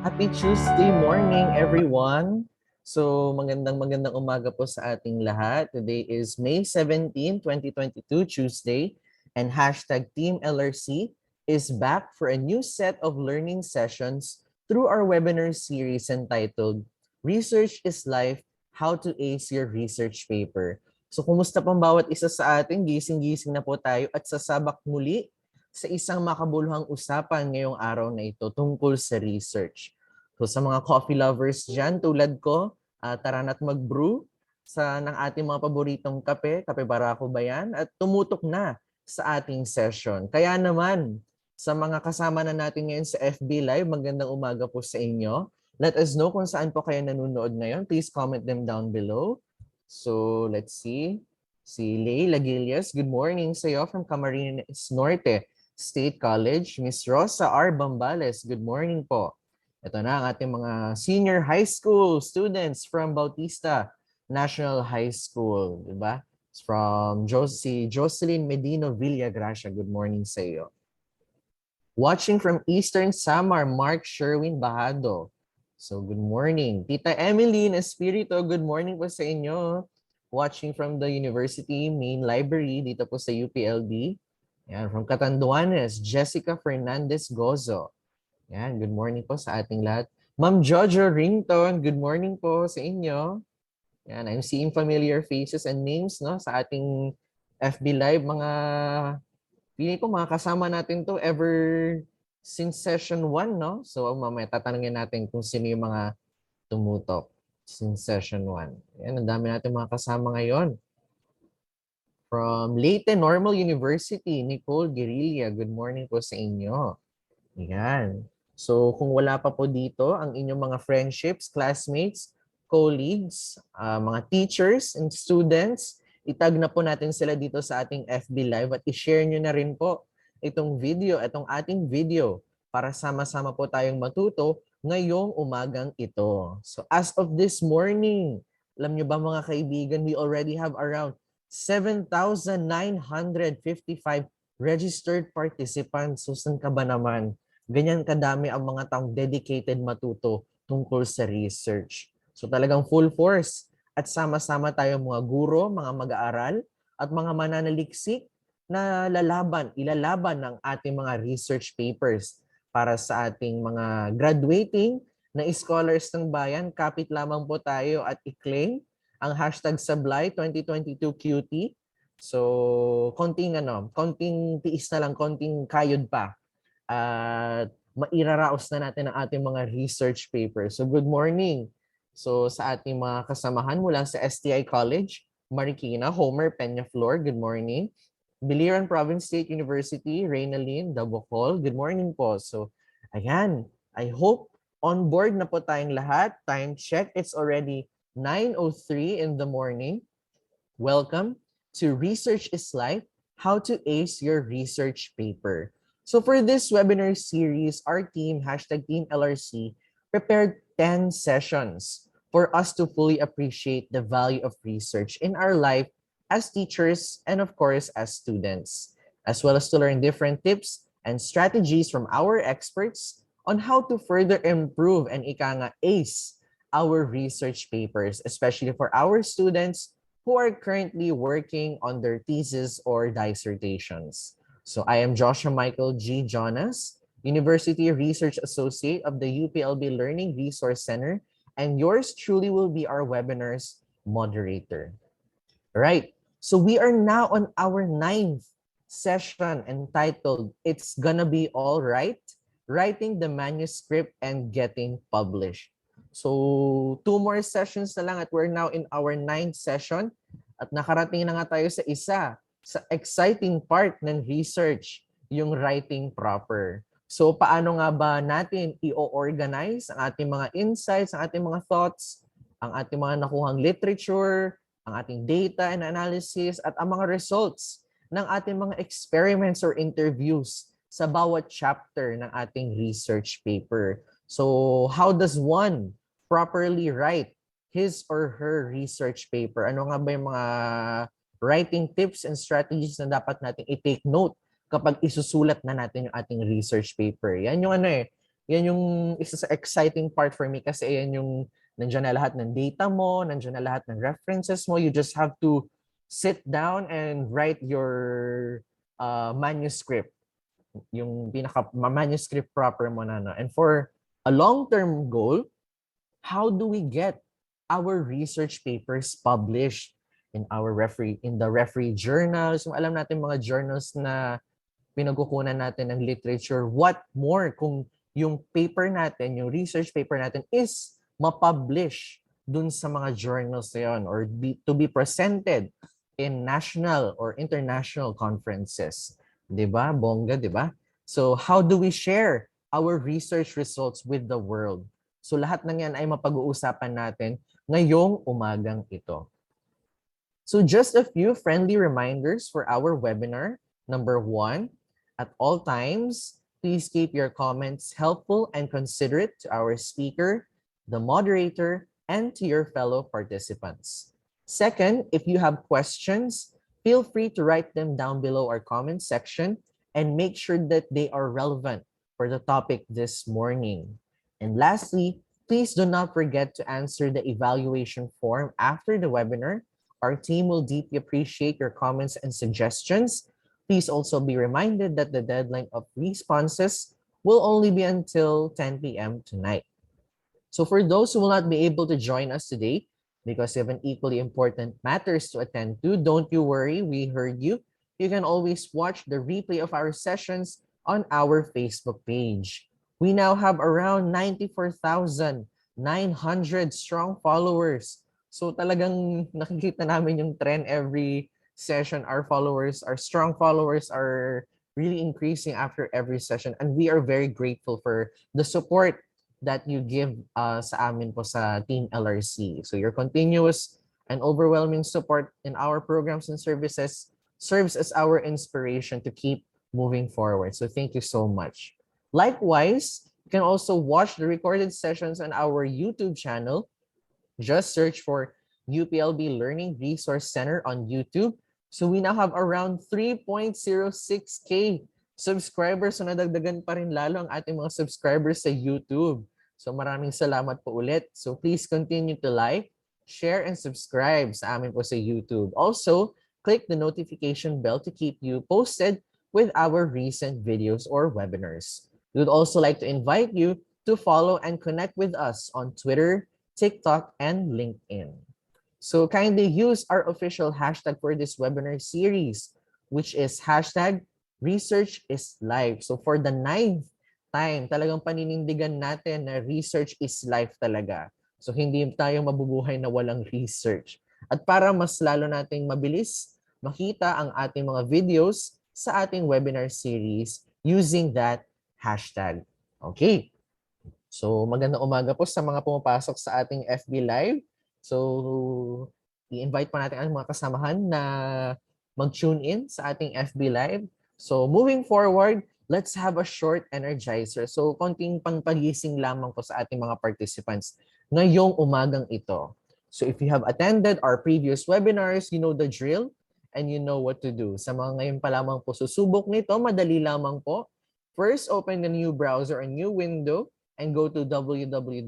Happy Tuesday morning, everyone. So, magandang umaga po sa ating lahat. Today is May 17, 2022, Tuesday, and hashtag Team LRC is back for a new set of learning sessions through our webinar series entitled Research is Life, How to Ace Your Research Paper. So, kumusta pang bawat isa sa atin? Gising-gising na po tayo at sasabak muli sa isang makabuluhang usapan ngayong araw na ito tungkol sa research. So sa mga coffee lovers dyan, tulad ko, tara na't mag-brew ng ating mga paboritong kape, kape barako ba yan? At tumutok na sa ating session. Kaya naman, sa mga kasama na natin ngayon sa FB Live, magandang umaga po sa inyo. Let us know kung saan po kayo nanonood ngayon. Please comment them down below. So let's see. Si Layla Gilias, good morning sa iyo from Camarines Norte State College. Miss Rosa R. Bambales, good morning po. Ito na ang ating mga senior high school students from Bautista National High School, di ba? It's from Jocelyn Medino Villagracia. Good morning sa iyo. Watching from Eastern Samar, Mark Sherwin Bahado. So good morning. Tita Emily Espirito, good morning po sa inyo. Watching from the University Main Library dito po sa UPLB. Yan, from Catanduanes, Jessica Fernandez Gozo. Yan, good morning po sa ating lahat. Ma'am Jojo Rington, good morning po sa inyo. Yan, I'm seeing familiar faces and names no sa ating FB Live. Pili ko mga kasama natin to ever since session 1, no? So mamaya tatanungin natin kung sino yung mga tumutok since session 1. Yan, ang dami natin mga kasama ngayon. From Leyte Normal University, Nicole Guerrilla, good morning po sa inyo. Yan. So kung wala pa po dito, ang inyong mga friendships, classmates, colleagues, mga teachers and students, itag na po natin sila dito sa ating FB Live at i-share nyo na rin po itong ating video para sama-sama po tayong matuto ngayong umagang ito. So as of this morning, alam nyo ba mga kaibigan, we already have around 7,955 registered participants. So saan ka ba naman? Ganyan kadami ang mga taong dedicated matuto tungkol sa research. So talagang full force at sama-sama tayong mga guro, mga mag-aaral at mga mananaliksik na ilalaban ng ating mga research papers para sa ating mga graduating na scholars ng bayan. Kapit lamang po tayo at i-claim ang hashtag Sablay 2022 QT. So konting tiis na lang, konting kayod pa. At mairaraos na natin ang ating mga research papers. So good morning. So sa ating mga kasamahan mula sa STI College, Marikina, Homer Peñaflor, good morning. Biliran Province State University, Reynalyn Dabocol, good morning po. So ayan, I hope on board na po tayong lahat. Time check, it's already 9:03 in the morning. Welcome to Research is Life, How to Ace Your Research Paper. So for this webinar series, our team, hashtag Team LRC, prepared 10 sessions for us to fully appreciate the value of research in our life as teachers and of course as students, as well as to learn different tips and strategies from our experts on how to further improve and ace our research papers, especially for our students who are currently working on their thesis or dissertations. So I am Joshua Michael G. Jonas, University Research Associate of the UPLB Learning Resource Center, and yours truly will be our webinar's moderator. All right, so we are now on our 9th session entitled It's Gonna Be All Right, Writing the Manuscript and Getting Published. So 2 more sessions na lang at we're now in our 9th session at nakarating na nga tayo sa exciting part ng research, yung writing proper. So paano nga ba natin i-organize ang ating mga insights, ang ating mga thoughts, ang ating mga nakuhang literature, ang ating data and analysis, at ang mga results ng ating mga experiments or interviews sa bawat chapter ng ating research paper. So how does one properly write his or her research paper? Ano nga ba yung mga writing tips and strategies na dapat natin i-take note kapag isusulat na natin yung ating research paper? Yan yung Yan yung isa sa exciting part for me kasi yan yung nandiyan na lahat ng data mo, nandiyan na lahat ng references mo. You just have to sit down and write your manuscript, yung pinaka manuscript proper mo na. No? And for a long-term goal, how do we get our research papers published in the referee journals? Alam natin mga journals na pinagkukunan natin ng literature. What more kung yung paper natin, yung research paper natin is ma-publish dun sa mga journals na yun or to be presented in national or international conferences. Diba? Bongga, diba? So how do we share our research results with the world? So lahat ng yan ay mapag-uusapan natin ngayong umagang ito. So just a few friendly reminders for our webinar. Number 1, at all times, please keep your comments helpful and considerate to our speaker, the moderator, and to your fellow participants. Second, if you have questions, feel free to write them down below our comment section and make sure that they are relevant for the topic this morning. And lastly, please do not forget to answer the evaluation form after the webinar. Our team will deeply appreciate your comments and suggestions. Please also be reminded that the deadline of responses will only be until 10 p.m. tonight. So for those who will not be able to join us today because you have an equally important matters to attend to, don't you worry, we heard you. You can always watch the replay of our sessions on our Facebook page. We now have around 94,900 strong followers. So talagang nakikita namin yung trend every session. Our strong followers are really increasing after every session. And we are very grateful for the support that you give sa amin po sa Team LRC. So your continuous and overwhelming support in our programs and services serves as our inspiration to keep moving forward. So thank you so much. Likewise, you can also watch the recorded sessions on our YouTube channel. Just search for UPLB Learning Resource Center on YouTube. So we now have around 3.06K subscribers. So nadagdagan pa rin lalo ang ating mga subscribers sa YouTube. So maraming salamat po ulit. So please continue to like, share, and subscribe sa amin po sa YouTube. Also, click the notification bell to keep you posted with our recent videos or webinars. We would also like to invite you to follow and connect with us on Twitter, TikTok, and LinkedIn. So kindly use our official hashtag for this webinar series, which is hashtag Research is Life. So for the 9th time, talagang paninindigan natin na research is life talaga. So hindi tayo mabubuhay na walang research. At para mas lalo nating mabilis makita ang ating mga videos sa ating webinar series using that hashtag. Okay. So magandang umaga po sa mga pumapasok sa ating FB Live. So i-invite pa natin ang mga kasamahan na mag-tune in sa ating FB Live. So moving forward, let's have a short energizer. So konting pangpagising lamang po sa ating mga participants ngayong umagang ito. So if you have attended our previous webinars, you know the drill and you know what to do. Sa mga ngayon pa lamang po susubok nito, madali lamang po. First, open the new browser, a new window, and go to www.menti.com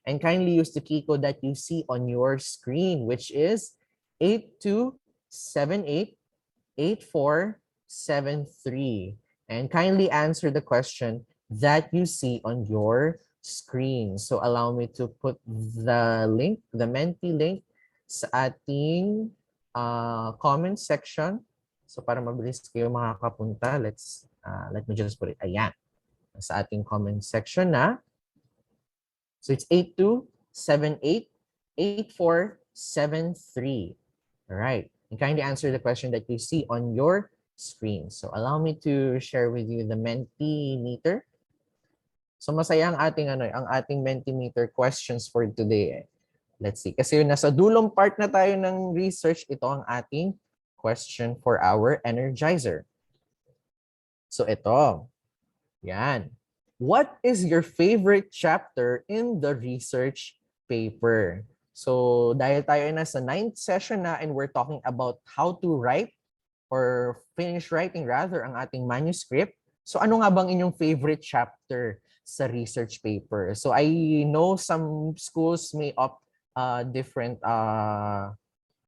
and kindly use the key code that you see on your screen, which is 82788473. And kindly answer the question that you see on your screen. So allow me to put the link, the Menti link sa ating comment section. So para mabilis kayo makakapunta, let me just put it. Ayan. Sa ating comment section na. So it's 82788473. All right. And kindly answer the question that you see on your screen. So allow me to share with you the Mentimeter. So masaya ang ating Mentimeter questions for today. Let's see. Kasi nasa dulong part na tayo ng research, ito ang ating question for our energizer. So ito. Yan. What is your favorite chapter in the research paper? So dahil tayo nasa 9th session na and we're talking about how to write or finish writing rather ang ating manuscript. So ano nga bang inyong favorite chapter sa research paper? So I know some schools may opt different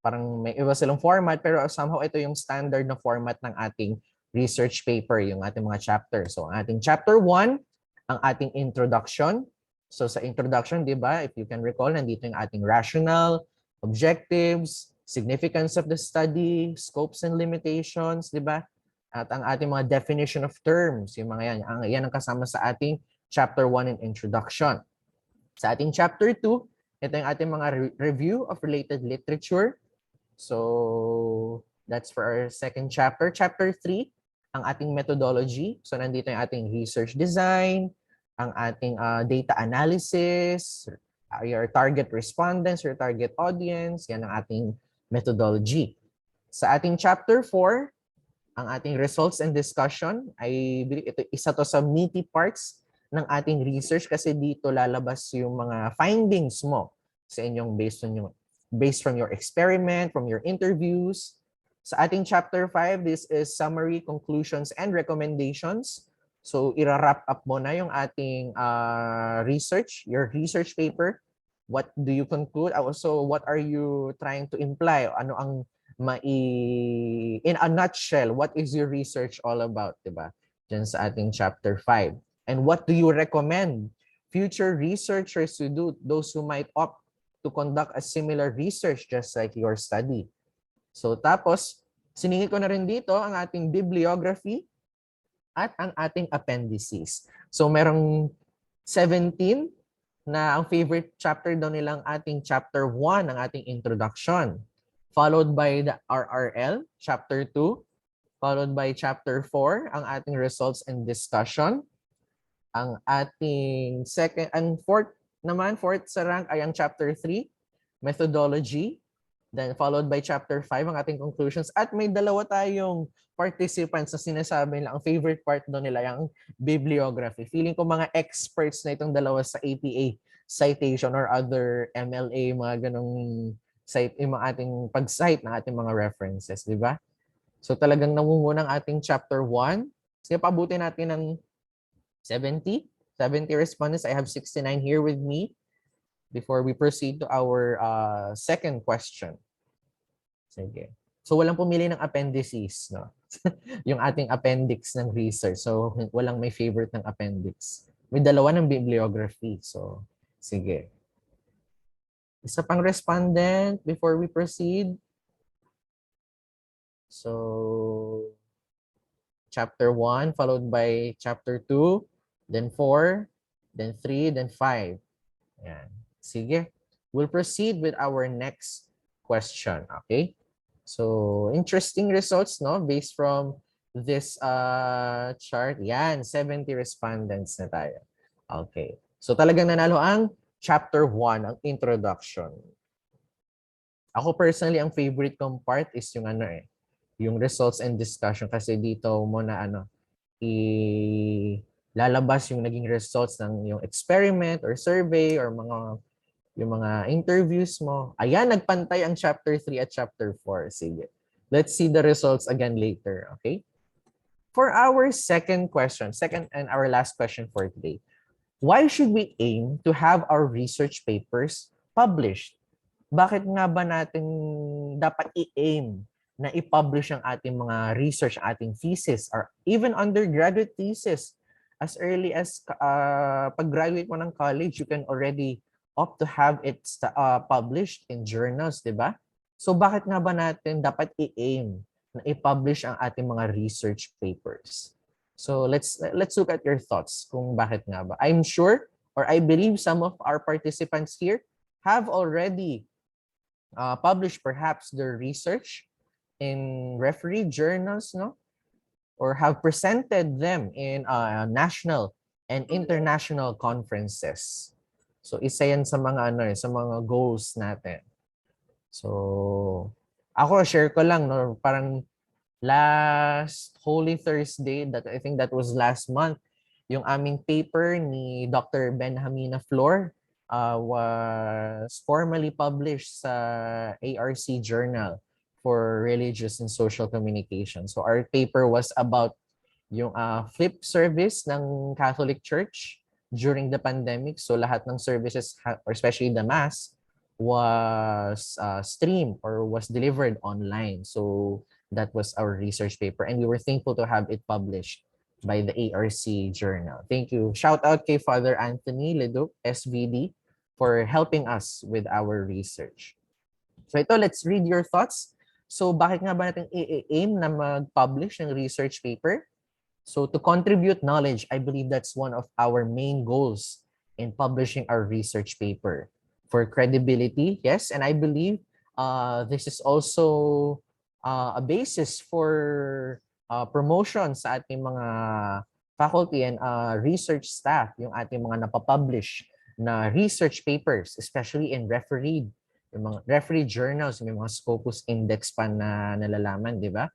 parang may iba silang format, pero somehow ito yung standard na format ng ating research paper, yung ating mga chapter. So ang ating chapter 1, ang ating introduction. So sa introduction, di ba, if you can recall, nandito yung ating rationale, objectives, significance of the study, scopes and limitations, di ba? At ang ating mga definition of terms, yung mga yan, yan ang kasama sa ating chapter 1 in introduction. Sa ating chapter 2, ito yung ating mga review of related literature. So that's for our second chapter. Chapter 3, ang ating methodology. So nandito yung ating research design, ang ating data analysis, your target respondents, your target audience, yan ang ating methodology. Sa ating chapter 4, ang ating results and discussion, I believe ito isa to sa meaty parts ng ating research kasi dito lalabas yung mga findings mo sa inyong based from your experiment, from your interviews. Sa ating chapter 5, this is summary, conclusions, and recommendations. So, ira-wrap up mo na yung ating research, your research paper. What do you conclude? Also, what are you trying to imply? Ano ang in a nutshell, what is your research all about, diba? Diyan sa ating chapter 5. And what do you recommend future researchers to do, those who might opt to conduct a similar research just like your study. So tapos, siningit ko na rin dito ang ating bibliography at ang ating appendices. So merong 17 na ang favorite chapter daw nilang ating chapter 1, ang ating introduction. Followed by the RRL, chapter 2. Followed by chapter 4, ang ating results and discussion. Ang ating second and fourth sa rank ay ang chapter 3, methodology. Then followed by chapter 5, ang ating conclusions. At may dalawa tayong participants na sinasabi nila, ang favorite part doon nila, yung bibliography. Feeling ko mga experts na itong dalawa sa APA citation or other MLA, mga ganong site, yung mga ating pag-cite ng ating mga references, di ba? So talagang namumuna ang ating chapter 1. Sige, pabutin natin ng 70 respondents. I have 69 here with me before we proceed to our second question. Sige. So walang pumili ng appendices, no? Yung ating appendix ng research. So walang may favorite ng appendix. May dalawa ng bibliography. So sige. Isa pang respondent before we proceed. So chapter 1 followed by chapter 2, then 4, then 3, then 5. Ayan. Sige. We'll proceed with our next question. Okay? So, interesting results, no? Based from this chart. Yan, 70 respondents na tayo. Okay. So, talagang nanalo ang chapter 1, ang introduction. Ako personally, ang favorite kong part is yung yung results and discussion kasi dito mo na lalabas yung naging results ng yung experiment or survey or yung mga interviews mo. Ayan, nagpantay ang chapter 3 at chapter 4. Sige. Let's see the results again later, okay? For our second question, second and our last question for today, why should we aim to have our research papers published? Bakit nga ba natin dapat i-aim na i-publish ang ating mga research, ating thesis, or even undergraduate thesis? As early as pag-graduate mo ng college, you can already opt to have it published in journals, di ba? So bakit nga ba natin dapat i-aim na i-publish ang ating mga research papers? So let's look at your thoughts kung bakit nga ba. I'm sure or I believe some of our participants here have already published perhaps their research in referee journals, no? Or have presented them in national and international conferences. So isa yan sa mga sa mga goals natin. So ako share ko lang, no, parang last Holy Thursday, that I think that was last month, yung aming paper ni Dr. Benjamina Flor was formally published sa ARC Journal for Religious and Social Communication. So our paper was about yung flip service ng Catholic Church during the pandemic. So lahat ng services, or especially the Mass, was streamed or was delivered online. So that was our research paper, and we were thankful to have it published by the ARC Journal. Thank you. Shout out kay Father Anthony Leduc, SVD, for helping us with our research. So ito, let's read your thoughts. So bakit nga ba natin i-aim na mag-publish ng research paper? So to contribute knowledge, I believe that's one of our main goals in publishing our research paper. For credibility, yes, and I believe this is also a basis for promotion sa ating mga faculty and research staff, yung ating mga napapublish na research papers, especially in refereed, yung mga refereed journals, may mga Scopus Index pa na nalalaman, di ba?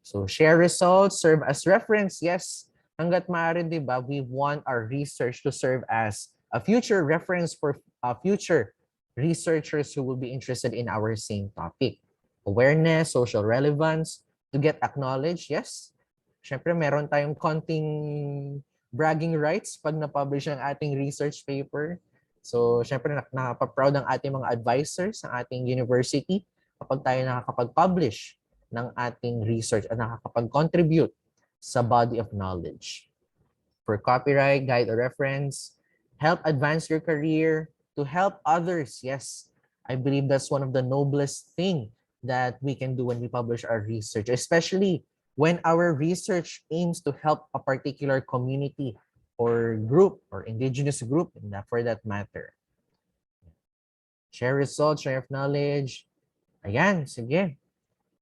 So share results, serve as reference. Yes, hanggat maaari, di ba, we want our research to serve as a future reference for future researchers who will be interested in our same topic. Awareness, social relevance, to get acknowledged, yes. Siyempre, meron tayong konting bragging rights pag na-publish ang ating research paper. So, siyempre, nakapa-proud ang ating mga advisors, ang ating university, kapag tayo nakakapag-publish ng ating research at nakakapag-contribute sa body of knowledge. For copyright, guide, or reference, help advance your career, to help others. Yes, I believe that's one of the noblest thing that we can do when we publish our research, especially when our research aims to help a particular community or group or indigenous group, for that matter. Share results, share of knowledge. Ayan, sige.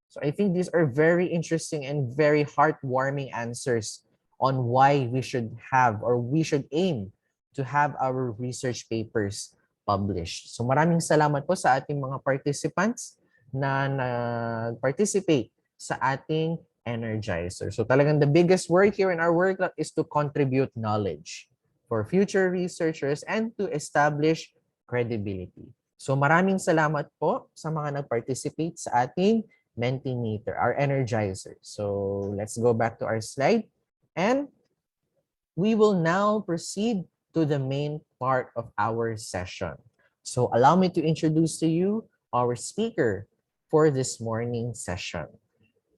So I think these are very interesting and very heartwarming answers on why we should have or we should aim to have our research papers published. So maraming salamat po sa ating mga participants na nag-participate sa ating Energizer. So talagang the biggest word here in our work is to contribute knowledge for future researchers and to establish credibility. So maraming salamat po sa mga nag-participate sa ating Mentimeter, our Energizer. So let's go back to our slide, and we will now proceed to the main part of our session. So allow me to introduce to you our speaker for this morning session.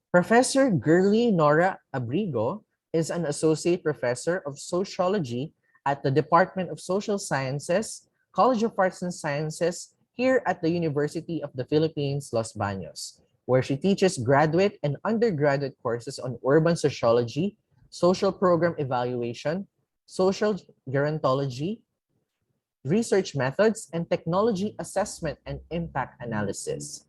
Professor Girlie Nora Abrigo is an associate professor of sociology at the Department of Social Sciences, College of Arts and Sciences here at the University of the Philippines, Los Baños, where she teaches graduate and undergraduate courses on urban sociology, social program evaluation, social gerontology, research methods, and technology assessment and impact analysis.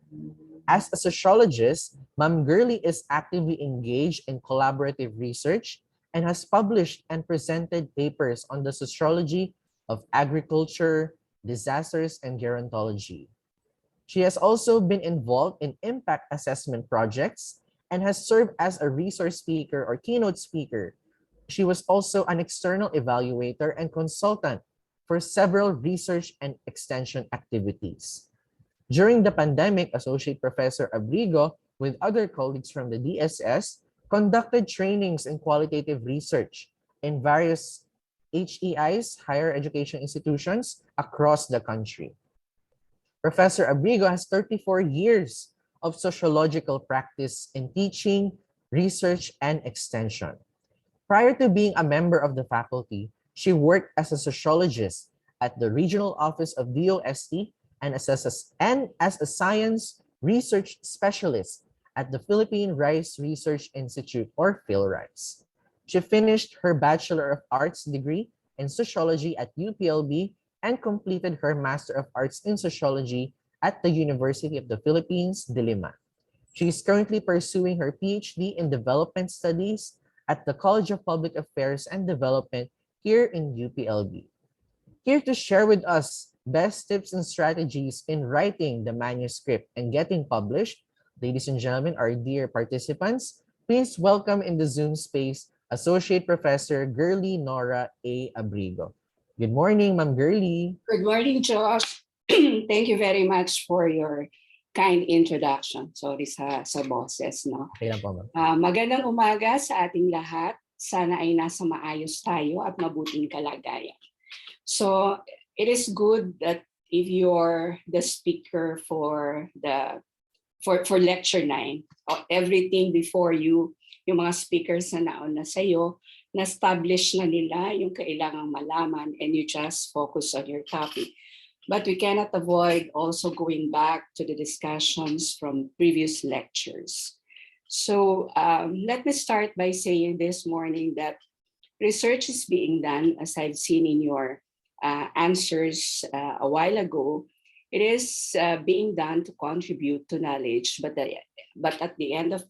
As a sociologist, Ma'am Girlie is actively engaged in collaborative research and has published and presented papers on the sociology of agriculture, disasters, and gerontology. She has also been involved in impact assessment projects and has served as a resource speaker or keynote speaker. She was also an external evaluator and consultant for several research and extension activities. During the pandemic, Associate Professor Abrigo, with other colleagues from the DSS, conducted trainings in qualitative research in various HEIs, higher education institutions, across the country. Professor Abrigo has 34 years of sociological practice in teaching, research, and extension. Prior to being a member of the faculty, she worked as a sociologist at the regional office of DOST and as a science research specialist at the Philippine Rice Research Institute, or PhilRice. She finished her Bachelor of Arts degree in sociology at UPLB and completed her Master of Arts in Sociology at the University of the Philippines, Diliman. She is currently pursuing her PhD in Development Studies at the College of Public Affairs and Development here in UPLB. Here to share with us best tips and strategies in writing the manuscript and getting published, ladies and gentlemen, our dear participants, please welcome in the Zoom space Associate Professor Girlie Nora A. Abrigo. Good morning, Ma'am Girlie. Good morning, Josh. Thank you very much for your kind introduction. Sorry sa boses, no? Okay lang po, ma'am. Magandang umaga sa ating lahat. Sana ay nasa maayos tayo at mabuting kalagayan. So it is good that if you're the speaker for lecture 9, everything before you, yung mga speakers na nauna sa'yo, na-establish na nila yung kailangang malaman and you just focus on your topic. But we cannot avoid also going back to the discussions from previous lectures. So let me start by saying this morning that research is being done, as I've seen in your answers a while ago. It is being done to contribute to knowledge, but at the end of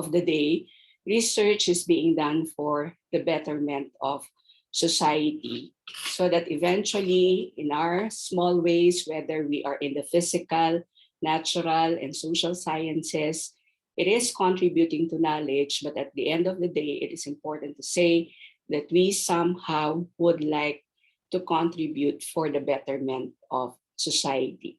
the day, research is being done for the betterment of society, so that eventually, in our small ways, whether we are in the physical, natural, and social sciences, it is contributing to knowledge. But at the end of the day, it is important to say that we somehow would like to contribute for the betterment of society.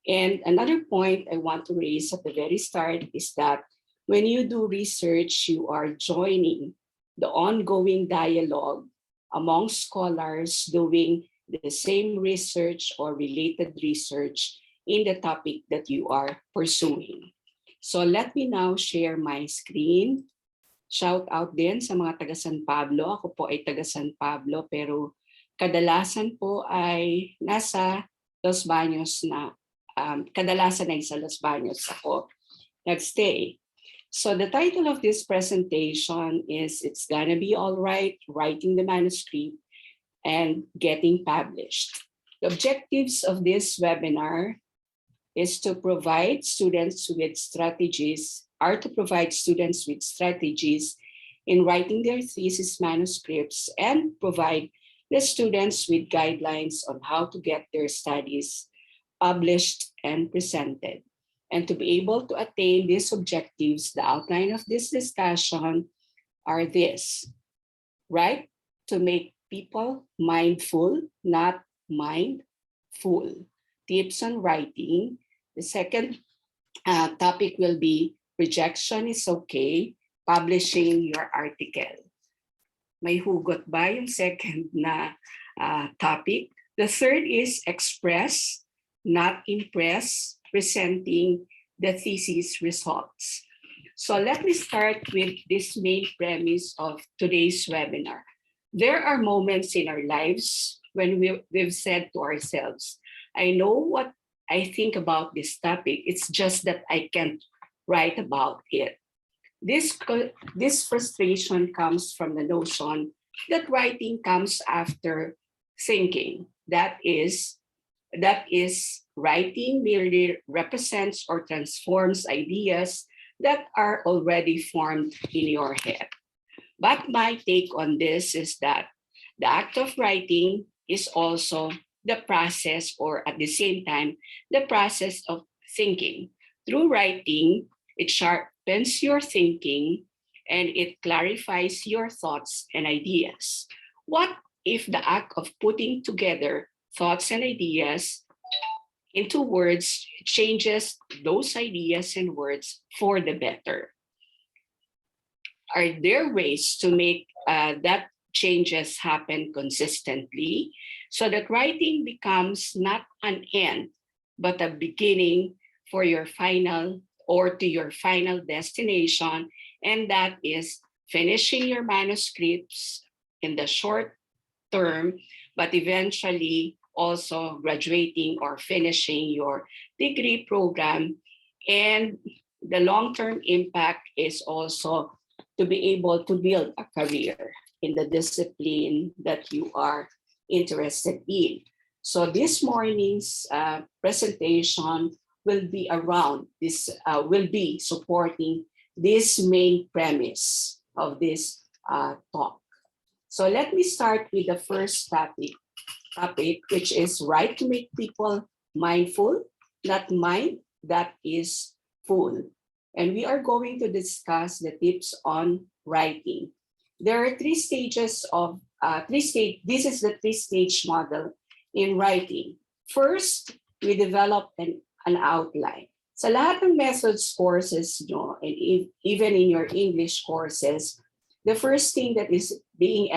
And another point I want to raise at the very start is that when you do research, you are joining the ongoing dialogue among scholars doing the same research or related research in the topic that you are pursuing. So let me now share my screen. Shout out din sa mga taga San Pablo. Ako po ay taga San Pablo, pero kadalasan po ay nasa Los Baños na, kadalasan ay sa Los Baños ako nagstay. So the title of this presentation is It's Gonna Be All Right, Writing the Manuscript and Getting Published. The objectives of this webinar is to provide students with strategies in writing their thesis manuscripts and provide the students with guidelines on how to get their studies published and presented. And to be able to attain these objectives, the outline of this discussion are this, right? To make people mindful, not mindful. Tips on writing. The second topic will be rejection is okay, publishing your article. May hugot ba yung second na topic? The third is express, not impress, presenting the thesis results. So let me start with this main premise of today's webinar. There are moments in our lives when we've said to ourselves, I know what I think about this topic, it's just that I can't write about it. This frustration comes from the notion that writing comes after thinking. That is, writing merely represents or transforms ideas that are already formed in your head. But my take on this is that the act of writing is also the process, or at the same time, the process of thinking. Through writing, it sharpens your thinking and it clarifies your thoughts and ideas. What if the act of putting together thoughts and ideas into words changes those ideas and words for the better? Are there ways to make that changes happen consistently so that writing becomes not an end, but a beginning for your final or to your final destination, and that is finishing your manuscripts in the short term, but eventually also graduating or finishing your degree program. And the long-term impact is also to be able to build a career in the discipline that you are interested in. So this morning's presentation will be around this, will be supporting this main premise of this talk. So let me start with the first topic, which is right to make people mindful, not mind that is full. And we are going to discuss the tips on writing. There are three stages of, this is the three-stage model in writing. First, we develop an outline. Sa lahat ng methods courses nyo, and even in your English courses, the first thing that is being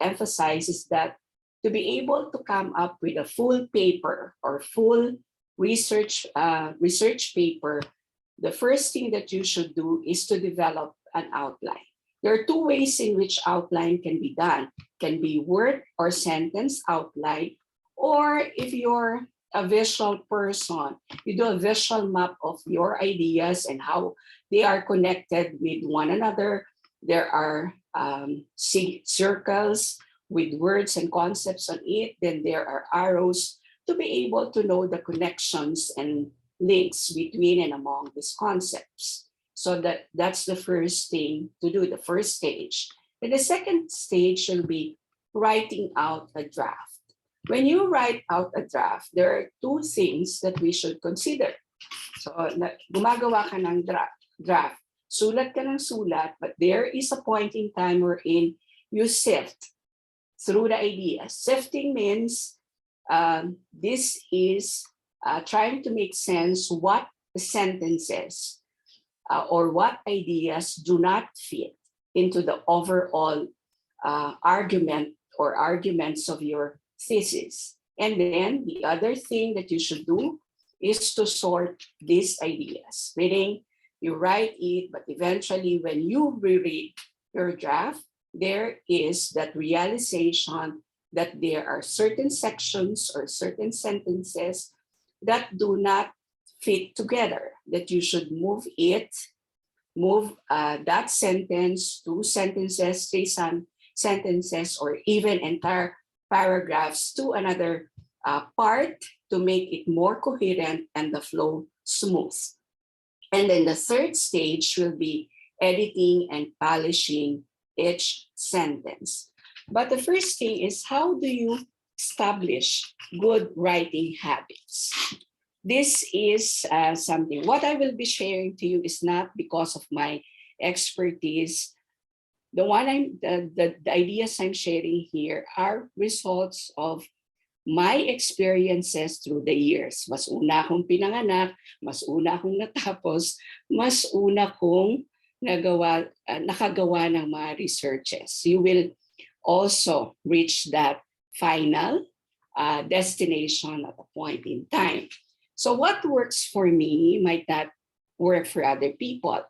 emphasized is that to be able to come up with a full paper or full research paper, the first thing that you should do is to develop an outline. There are two ways in which outline can be done. Can be word or sentence outline, or if you're a visual person, you do a visual map of your ideas and how they are connected with one another. There are circles with words and concepts on it. Then there are arrows to be able to know the connections and links between and among these concepts. So that's the first thing to do, the first stage. And the second stage will be writing out a draft. When you write out a draft, there are two things that we should consider. So gumagawa ka ng draft. Sulat ka ng sulat, but there is a point in time wherein you sift through the ideas. Sifting means this is trying to make sense what sentences or what ideas do not fit into the overall argument or arguments of your thesis. And then the other thing that you should do is to sort these ideas, meaning you write it, but eventually when you reread your draft, there is that realization that there are certain sections or certain sentences that do not fit together, that you should move that sentence, two sentences, three sentences, or even entire paragraphs to another part to make it more coherent and the flow smooth. And then the third stage will be editing and polishing each sentence. But the first thing is, how do you establish good writing habits? This is something, what I will be sharing to you is not because of my expertise. The ideas I'm sharing here are results of my experiences through the years. Mas una akong pinanganak, mas una akong natapos, mas una kong nakagawa ng mga researches. You will also reach that final destination at a point in time. So what works for me might not work for other people.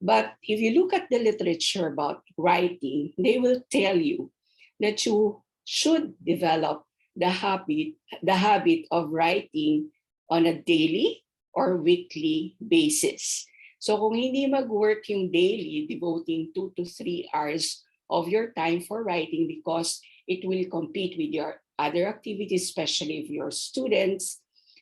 But if you look at the literature about writing, they will tell you that you should develop the habit of writing on a daily or weekly basis. So kung hindi mag-work yung daily, devoting 2 to 3 hours of your time for writing because it will compete with your other activities, especially if you're students,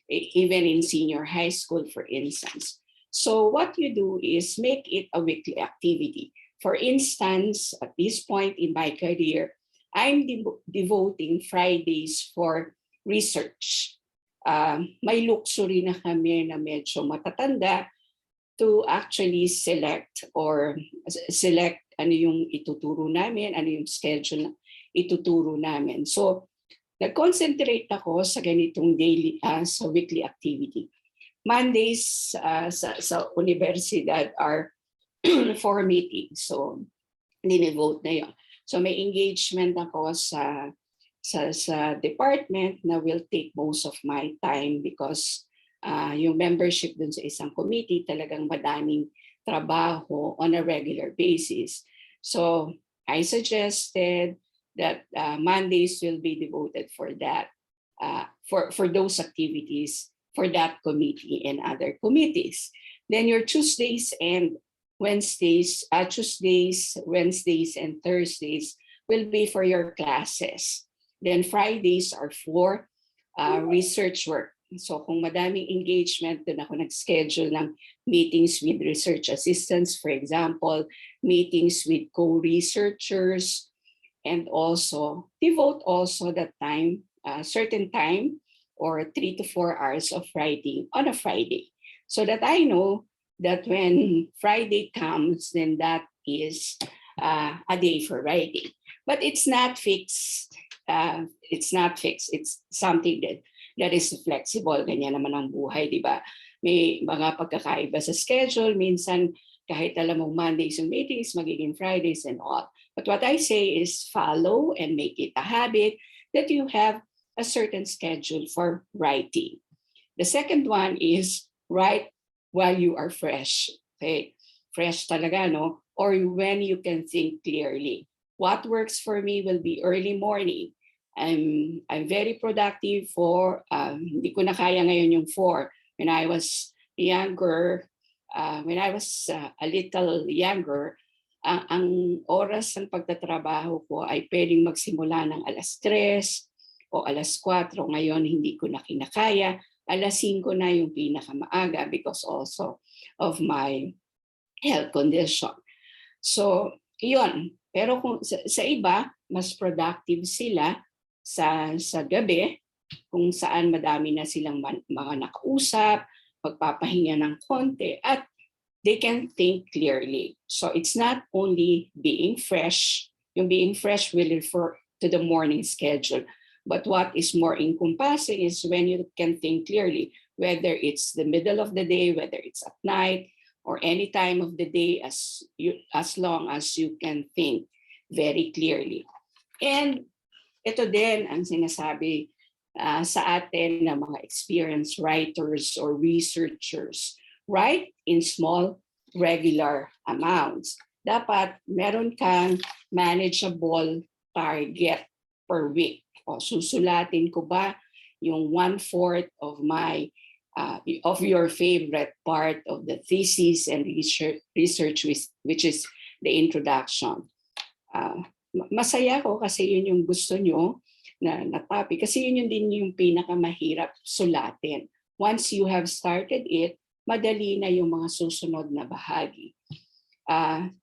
even in senior high school, for instance. So what you do is make it a weekly activity. For instance, at this point in my career, I'm devoting Fridays for research. May luxury na kami na medyo matatanda to actually select ano yung ituturo namin, ano yung schedule na ituturo namin. So nag-concentrate ako sa ganitong daily, sa weekly activity. Mondays sa universidad are for meetings. So, dinivote na yun. So, may engagement ako sa department na will take most of my time because yung membership dun sa isang committee talagang madaming trabaho on a regular basis. So, I suggested that Mondays will be devoted for that, for those activities, for that committee and other committees. Then your Tuesdays, Wednesdays, and Thursdays will be for your classes. Then Fridays are for research work. So kung madaming engagement, doon ako nag-schedule ng meetings with research assistants, for example, meetings with co-researchers, and also devote also that time, certain time, or 3 to 4 hours of writing on a Friday, so that I know that when Friday comes, then that is a day for writing. But it's not fixed. It's something that that is flexible. Ganyan naman ang buhay, di ba? May mga pagkakaiba sa schedule. Minsan, kahit alam mo Mondays yung meetings, magiging Fridays and all. But what I say is follow and make it a habit that you have a certain schedule for writing. The second one is write while you are fresh. Okay? Fresh talaga, no? Or when you can think clearly. What works for me will be early morning. I'm very productive for, hindi ko na kaya ngayon yung 4. When I was younger, when I was a little younger, ang oras ng pagtatrabaho ko ay pwedeng magsimula ng 3:00 o 4:00. Ngayon, hindi ko na kinakaya. 5:00 na yung pinakamaaga because also of my health condition. So, yun. Pero kung sa iba, mas productive sila sa gabi, kung saan madami na silang mga nakausap, magpapahinga ng konti, at they can think clearly. So it's not only being fresh. Yung being fresh will refer to the morning schedule. But what is more encompassing is when you can think clearly, whether it's the middle of the day, whether it's at night, or any time of the day, as long as you can think very clearly. And ito din ang sinasabi sa atin ng mga experienced writers or researchers. Write in small, regular amounts. Dapat meron kang manageable target per week. O susulatin ko ba yung 1/4 of my of your favorite part of the thesis and research which is the introduction. Masaya ko kasi yun yung gusto nyo na topic. Kasi yun din yung pinakamahirap sulatin. Once you have started it, madali na yung mga susunod na bahagi.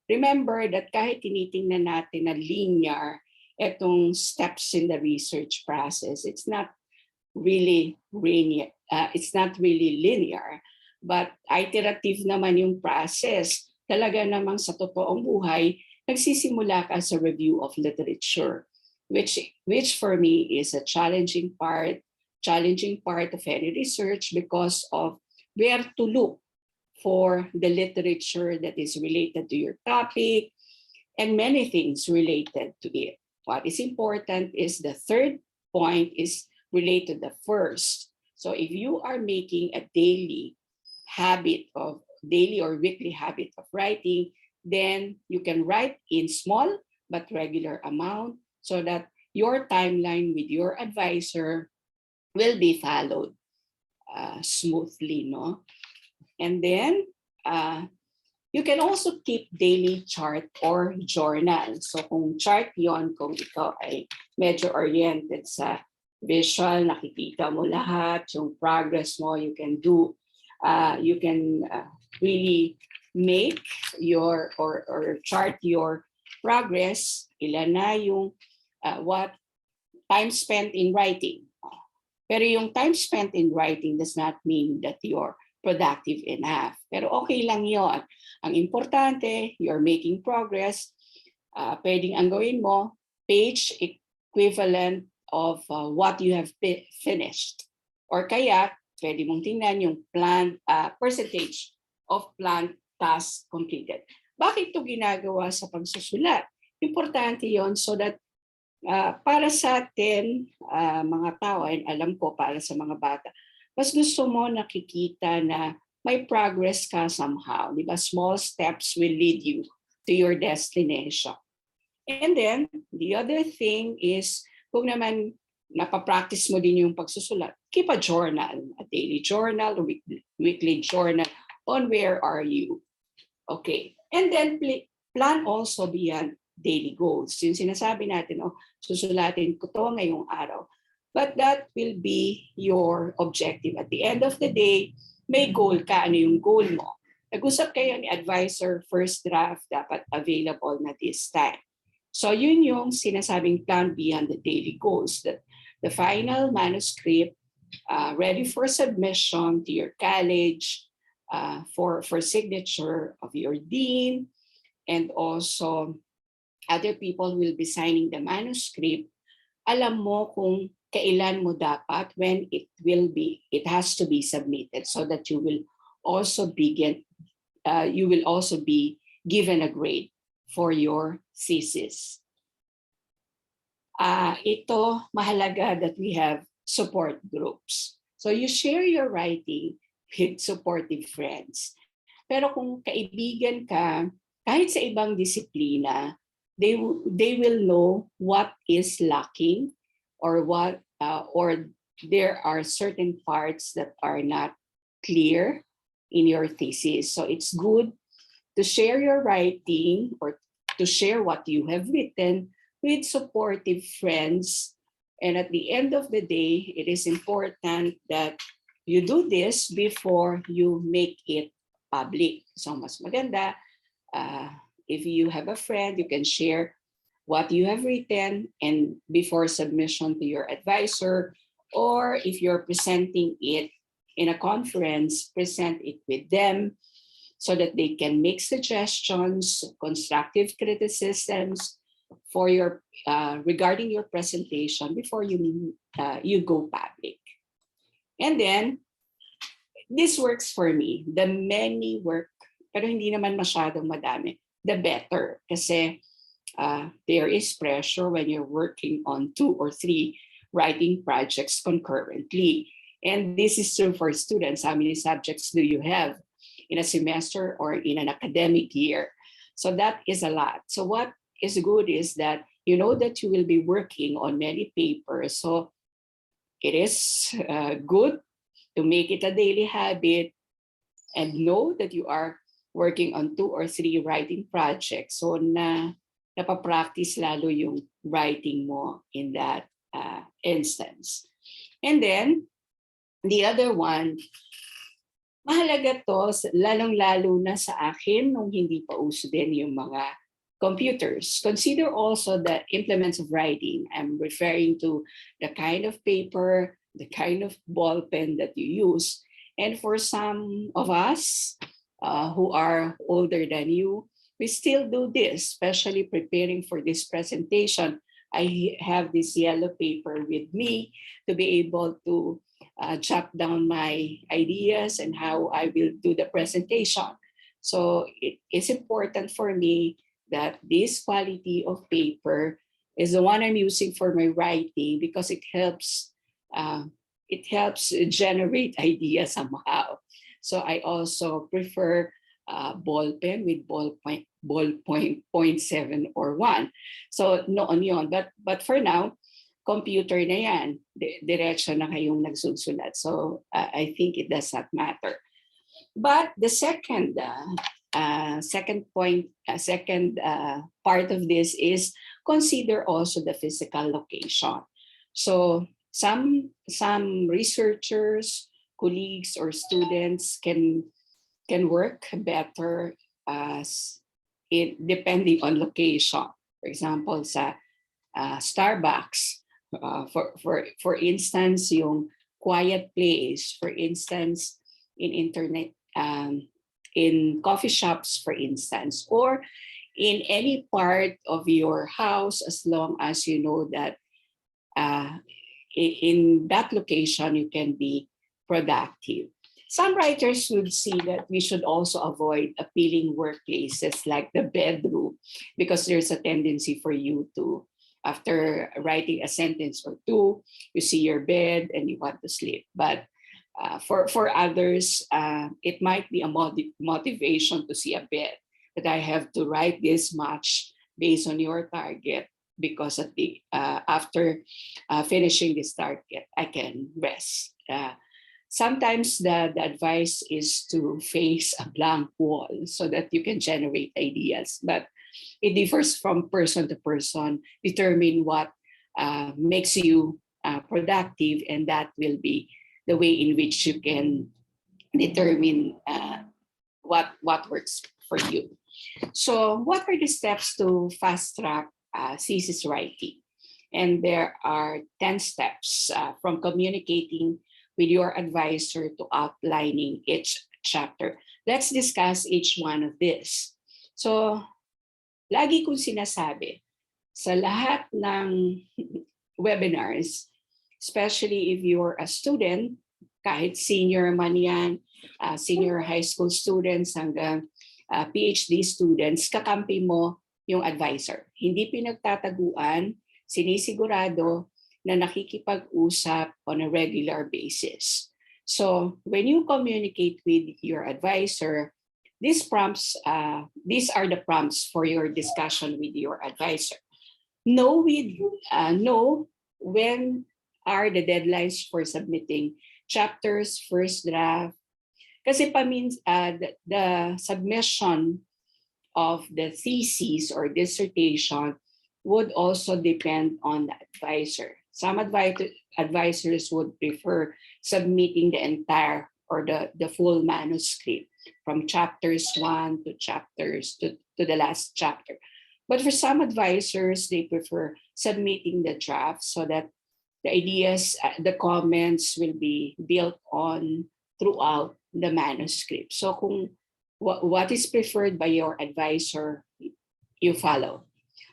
Remember that kahit tinitingnan natin na linear itong steps in the research process, it's not really linear, but iterative naman yung process. Talaga namang sa totoong buhay, nagsisimula ka sa review of literature, which for me is a challenging part of any research because of where to look for the literature that is related to your topic and many things related to it. What is important is the third point is related to the first. So if you are making a daily or weekly habit of writing, then you can write in small but regular amount so that your timeline with your advisor will be followed smoothly, no? And then you can also keep daily chart or journal. So kung chart yon, kung ikaw ay medyo oriented sa visual, nakikita mo lahat, yung progress mo, you can really make your or chart your progress, ilan na yung what time spent in writing. Pero yung time spent in writing does not mean that you're productive enough. Pero okay lang yon. Ang importante, you're making progress. Pwedeng ang gawin mo, page equivalent of what you have finished. Or kaya, pwede mong tingnan yung planned percentage of planned tasks completed. Bakit ito ginagawa sa pagsusulat? Importante yon so that para sa atin, mga tao, and alam ko para sa mga bata, mas gusto mo nakikita na may progress ka somehow. Diba? Small steps will lead you to your destination. And then, the other thing is, kung naman napapractice mo din yung pagsusulat, keep a journal, a daily journal, a weekly journal on where are you. Okay. And then plan also beyond daily goals. Yung sinasabi natin, susulatin ko to ngayong araw. But that will be your objective. At the end of the day, may goal ka. Ano yung goal mo? Nag-usap kayo ni advisor, first draft dapat available na this time. So yun yung sinasabing plan beyond the daily goals. That the final manuscript ready for submission to your college, for signature of your dean, and also other people will be signing the manuscript. Alam mo kung kailan mo dapat, when it has to be submitted, so that you will also be given a grade for your thesis. Ito, mahalaga that we have support groups. So you share your writing with supportive friends. Pero kung kaibigan ka, kahit sa ibang disiplina, they will know what is lacking, or or there are certain parts that are not clear in your thesis. So it's good to share your writing, or to share what you have written with supportive friends. And at the end of the day, it is important that you do this before you make it public. So mas maganda, if you have a friend, you can share what you have written, and before submission to your advisor, or if you're presenting it in a conference, present it with them so that they can make suggestions, constructive criticisms for your regarding your presentation before you go public. And then this works for me. The many work, pero hindi naman masyadong madami, the better. Kasi there is pressure when you're working on 2 or 3 writing projects concurrently. And this is true for students. How many subjects do you have in a semester or in an academic year? So that is a lot. So what is good is that you know that you will be working on many papers. So it is good to make it a daily habit and know that you are working on 2 or 3 writing projects. So napapractice lalo yung writing mo in that instance. And then the other one, mahalaga to, lalong-lalo na sa akin nung hindi pa uso din yung mga computers. Consider also the implements of writing. I'm referring to the kind of paper, the kind of ball pen that you use. And for some of us who are older than you, we still do this, especially preparing for this presentation. I have this yellow paper with me to be able to jot down my ideas and how I will do the presentation. So it is important for me that this quality of paper is the one I'm using for my writing, because it helps generate ideas somehow. So I also prefer ball pen with ballpoint 0.7 or 1. So noon yun. But for now, computer na yan. Diretso na kayong nagsusulat. So I think it does not matter. But the second part of this is consider also the physical location. So some researchers, colleagues, or students can work better depending on location. For example, sa Starbucks, for instance, yung quiet place, for instance, in coffee shops, for instance, or in any part of your house, as long as you know that in that location you can be productive. Some writers would see that we should also avoid appealing workplaces like the bedroom, because there's a tendency for you to, after writing a sentence or 2, you see your bed and you want to sleep. But for others, it might be a motivation to see a bed, that I have to write this much based on your target, because at the after finishing this target, I can rest. Sometimes the advice is to face a blank wall so that you can generate ideas, but it differs from person to person. Determine what makes you productive, and that will be the way in which you can determine what works for you. So what are the steps to fast track thesis writing? And there are 10 steps from communicating with your advisor to outlining each chapter. Let's discuss each one of this. So, lagi kong sinasabi, sa lahat ng webinars, especially if you're a student, kahit senior man yan, senior high school students hanggang PhD students, kakampi mo yung advisor. Hindi pinagtataguan, sinisigurado na nakikipag-usap on a regular basis. So when you communicate with your advisor, these are the prompts for your discussion with your advisor. Know when are the deadlines for submitting chapters, first draft. Kasi the submission of the thesis or dissertation would also depend on the advisor. Some advisors would prefer submitting the entire or the full manuscript from chapters 1 to the last chapter. But for some advisors, they prefer submitting the draft so that the ideas, the comments will be built on throughout the manuscript. So what is preferred by your advisor, you follow.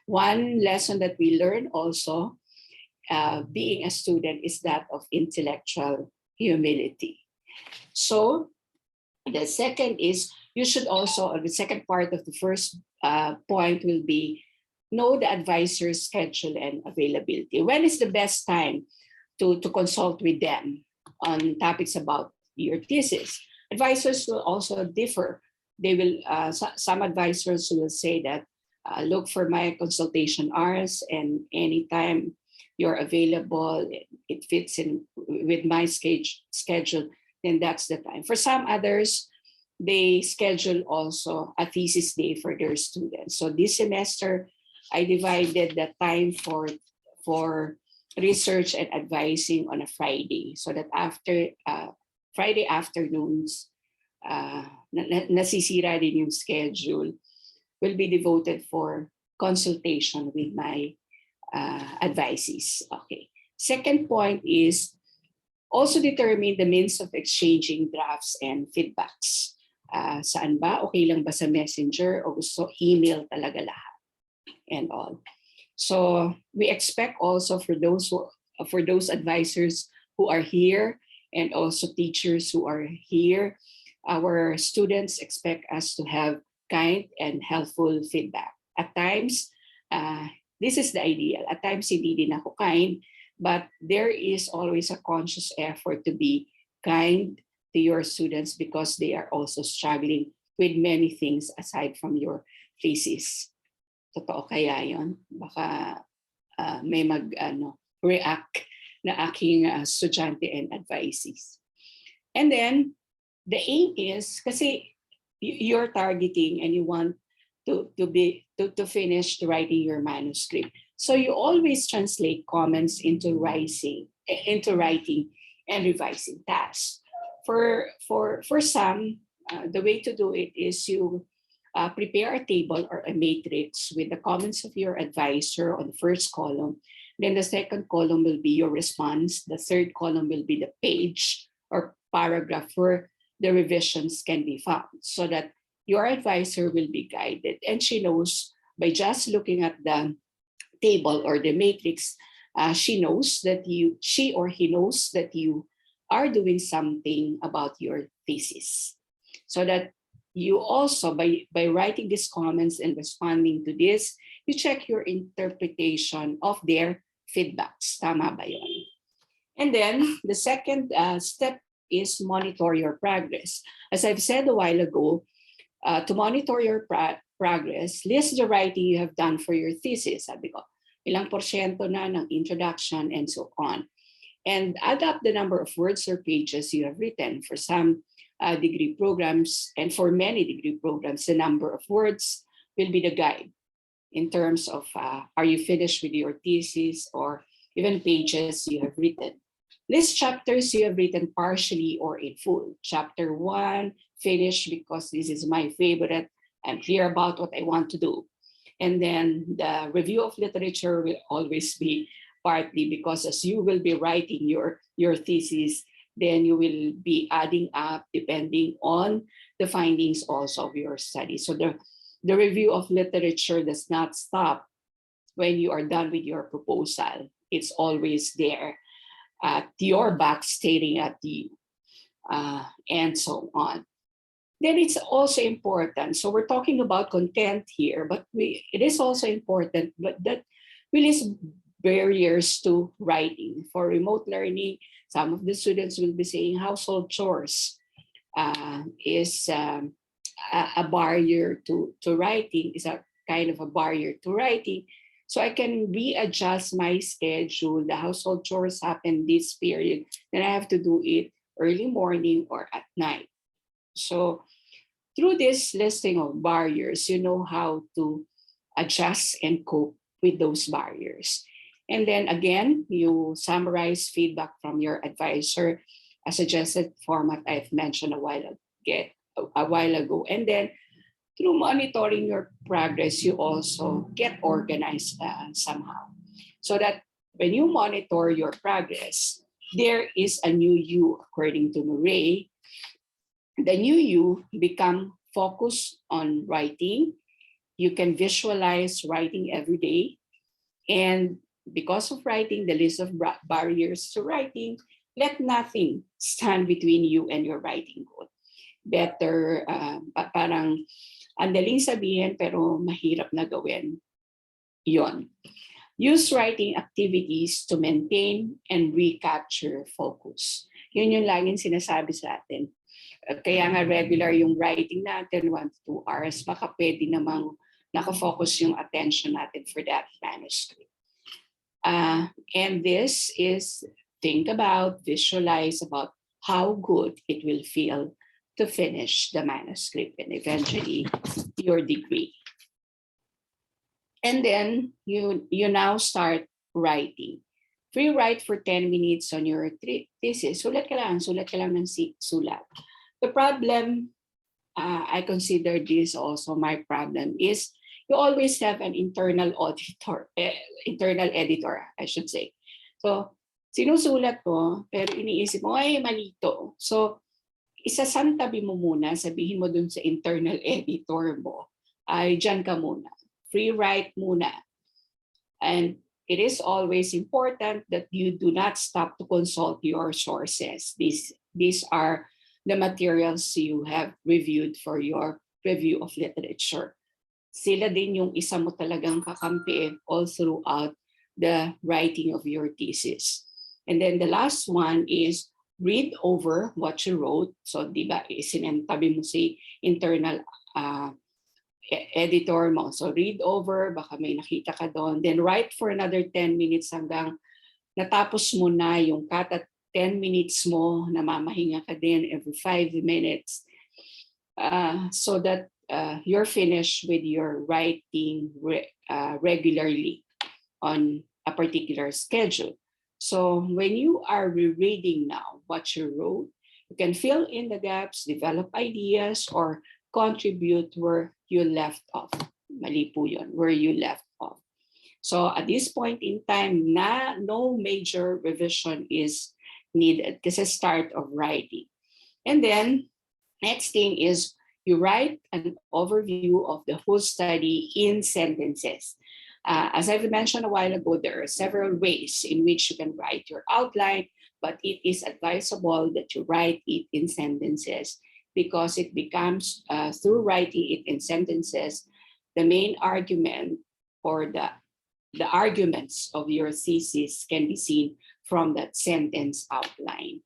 One lesson that we learn also, being a student, is that of intellectual humility. So the second is, you should also, the second part of the first point will be, know the advisor's schedule and availability. When is the best time to consult with them on topics about your thesis? Advisors will also differ. They will, some advisors will say that, look for my consultation hours, and anytime you're available, it fits in with my schedule, then that's the time. For some others, they schedule also a thesis day for their students. So this semester, I divided the time for research and advising on a Friday, so that after Friday afternoons, nasisira din yung schedule, will be devoted for consultation with my advisees. Okay. Second point is, also determine the means of exchanging drafts and feedbacks. Saan ba? Okay lang ba sa messenger o gusto email talaga lahat and all. So we expect also for those advisors who are here and also teachers who are here, our students expect us to have kind and helpful feedback. At times, this is the ideal. At times, hindi din ako kind, but there is always a conscious effort to be kind to your students because they are also struggling with many things aside from your thesis. Totoo kaya yun? Baka may react na aking estudyante and advisees. And then, the aim is, kasi you're targeting and you want to finish writing your manuscript. So you always translate comments into writing and revising tasks. For some, the way to do it is you prepare a table or a matrix with the comments of your advisor on the first column. Then the second column will be your response. The third column will be the page or paragraph where the revisions can be found, so that your advisor will be guided, and she knows by just looking at the table or the matrix, she or he knows that you are doing something about your thesis. So that you also, by writing these comments and responding to this, you check your interpretation of their feedbacks. Tama ba yun? And then the second step is monitor your progress. As I've said a while ago, to monitor your progress, list the writing you have done for your thesis. Sabi ko, ilang porsyento na ng introduction and so on. And add up the number of words or pages you have written. For some degree programs, and for many degree programs, the number of words will be the guide in terms of are you finished with your thesis, or even pages you have written. List chapters you have written partially or in full. Chapter 1, finished because this is my favorite. I'm clear about what I want to do. And then the review of literature will always be partly, because as you will be writing your thesis, then you will be adding up depending on the findings also of your study. So the review of literature does not stop when you are done with your proposal. It's always there. at your back staring at you, and so on. Then it's also important. So we're talking about content here, but it is also important that we list barriers to writing. For remote learning, some of the students will be saying household chores is a barrier to writing, is a kind of a barrier to writing. So I can readjust my schedule. The household chores happen this period, then I have to do it early morning or at night. So through this listing of barriers, you know how to adjust and cope with those barriers. And then again, you summarize feedback from your advisor, a suggested format I've mentioned a while ago. And then through monitoring your progress, you also get organized somehow. So that when you monitor your progress, there is a new you, according to Murray. The new you become focused on writing. You can visualize writing every day. And because of writing, the list of barriers to writing, let nothing stand between you and your writing goal. Better, parang andaling sabihin pero mahirap na gawin yon. Use writing activities to maintain and recapture focus. Yun yung laging sinasabi sa atin. Kaya nga regular yung writing natin, 1 to 2 hours, baka pwede namang nakafocus yung attention natin for that manuscript. And this is think about, visualize about how good it will feel to finish the manuscript and eventually your degree. And then you now start writing. Free write for 10 minutes on your thesis. Sulat ka lang ng sulat. The problem, I consider this also my problem, is you always have an internal editor, I should say. So, sinusulat mo, pero iniisip mo, ay, malito. So, isasantabi mo muna, sabihin mo dun sa internal editor mo, ay, dyan ka muna. Free write muna. And it is always important that you do not stop to consult your sources. These are the materials you have reviewed for your review of literature. Sila din yung isa mo talagang kakampi all throughout the writing of your thesis. And then the last one is read over what you wrote. So, di ba, isinentabi mo si internal editor mo. So, read over, baka may nakita ka doon. Then write for another 10 minutes hanggang natapos mo na yung kata 10 minutes mo, namamahinga ka din every 5 minutes. So that you're finished with your writing regularly on a particular schedule. So when you are rereading now what you wrote, you can fill in the gaps, develop ideas, or contribute where you left off. Mali po yun, where you left off. So at this point in time, no major revision is needed. This is start of writing. And then next thing is you write an overview of the whole study in sentences. As I've mentioned a while ago, there are several ways in which you can write your outline, but it is advisable that you write it in sentences because it becomes, through writing it in sentences, the main argument or the arguments of your thesis can be seen from that sentence outline.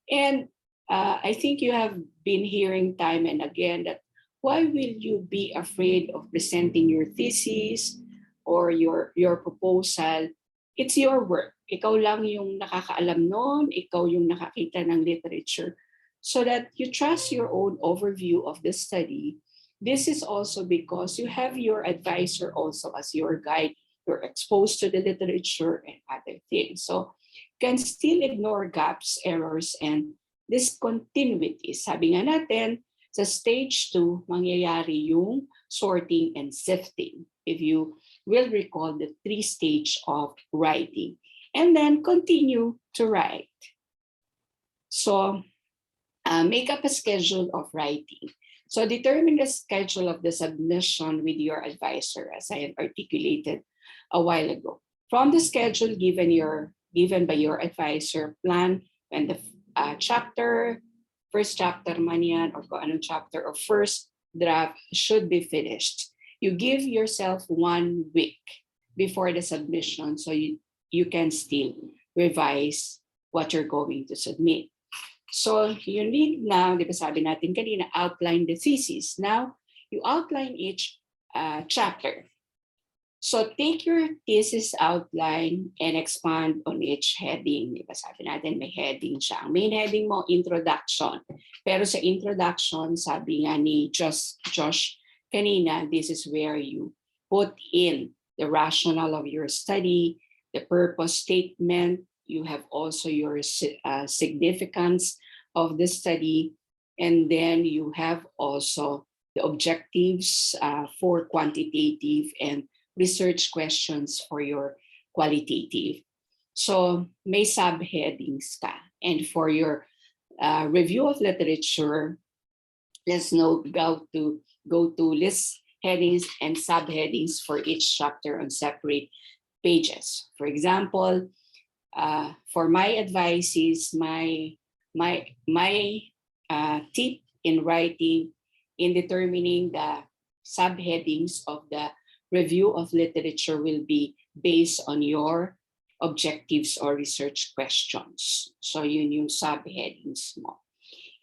And I think you have been hearing time and again that why will you be afraid of presenting your thesis or your proposal? It's your work. Ikaw lang yung nakakaalam nun, ikaw yung nakakita ng literature. So that you trust your own overview of the study. This is also because you have your advisor also as your guide. You're exposed to the literature and other things. So you can still ignore gaps, errors, and discontinuities. Sabi nga natin, sa stage 2, mangyayari yung sorting and sifting. If you will recall the 3 stages of writing. And then continue to write. So make up a schedule of writing. So determine the schedule of the submission with your advisor, as I had articulated a while ago. From the schedule given, your given by your advisor, plan when the first chapter man yan, or kung anong chapter, or first draft should be finished. You give yourself 1 week before the submission so you can still revise what you're going to submit. So you need now, di ba sabi natin kanina, outline the thesis. Now, you outline each chapter. So take your thesis outline and expand on each heading. Di ba sabi natin may heading siya. Ang main heading mo, introduction. Pero sa introduction, sabi nga ni Josh kanina, this is where you put in the rationale of your study, the purpose statement. You have also your significance of the study, and then you have also the objectives for quantitative and research questions for your qualitative. So may subheadings ka. And for your review of literature, let's now go to list headings and subheadings for each chapter on separate pages. For example, for my advice is my tip in writing, in determining the subheadings of the review of literature will be based on your objectives or research questions. So yun yung subheadings mo.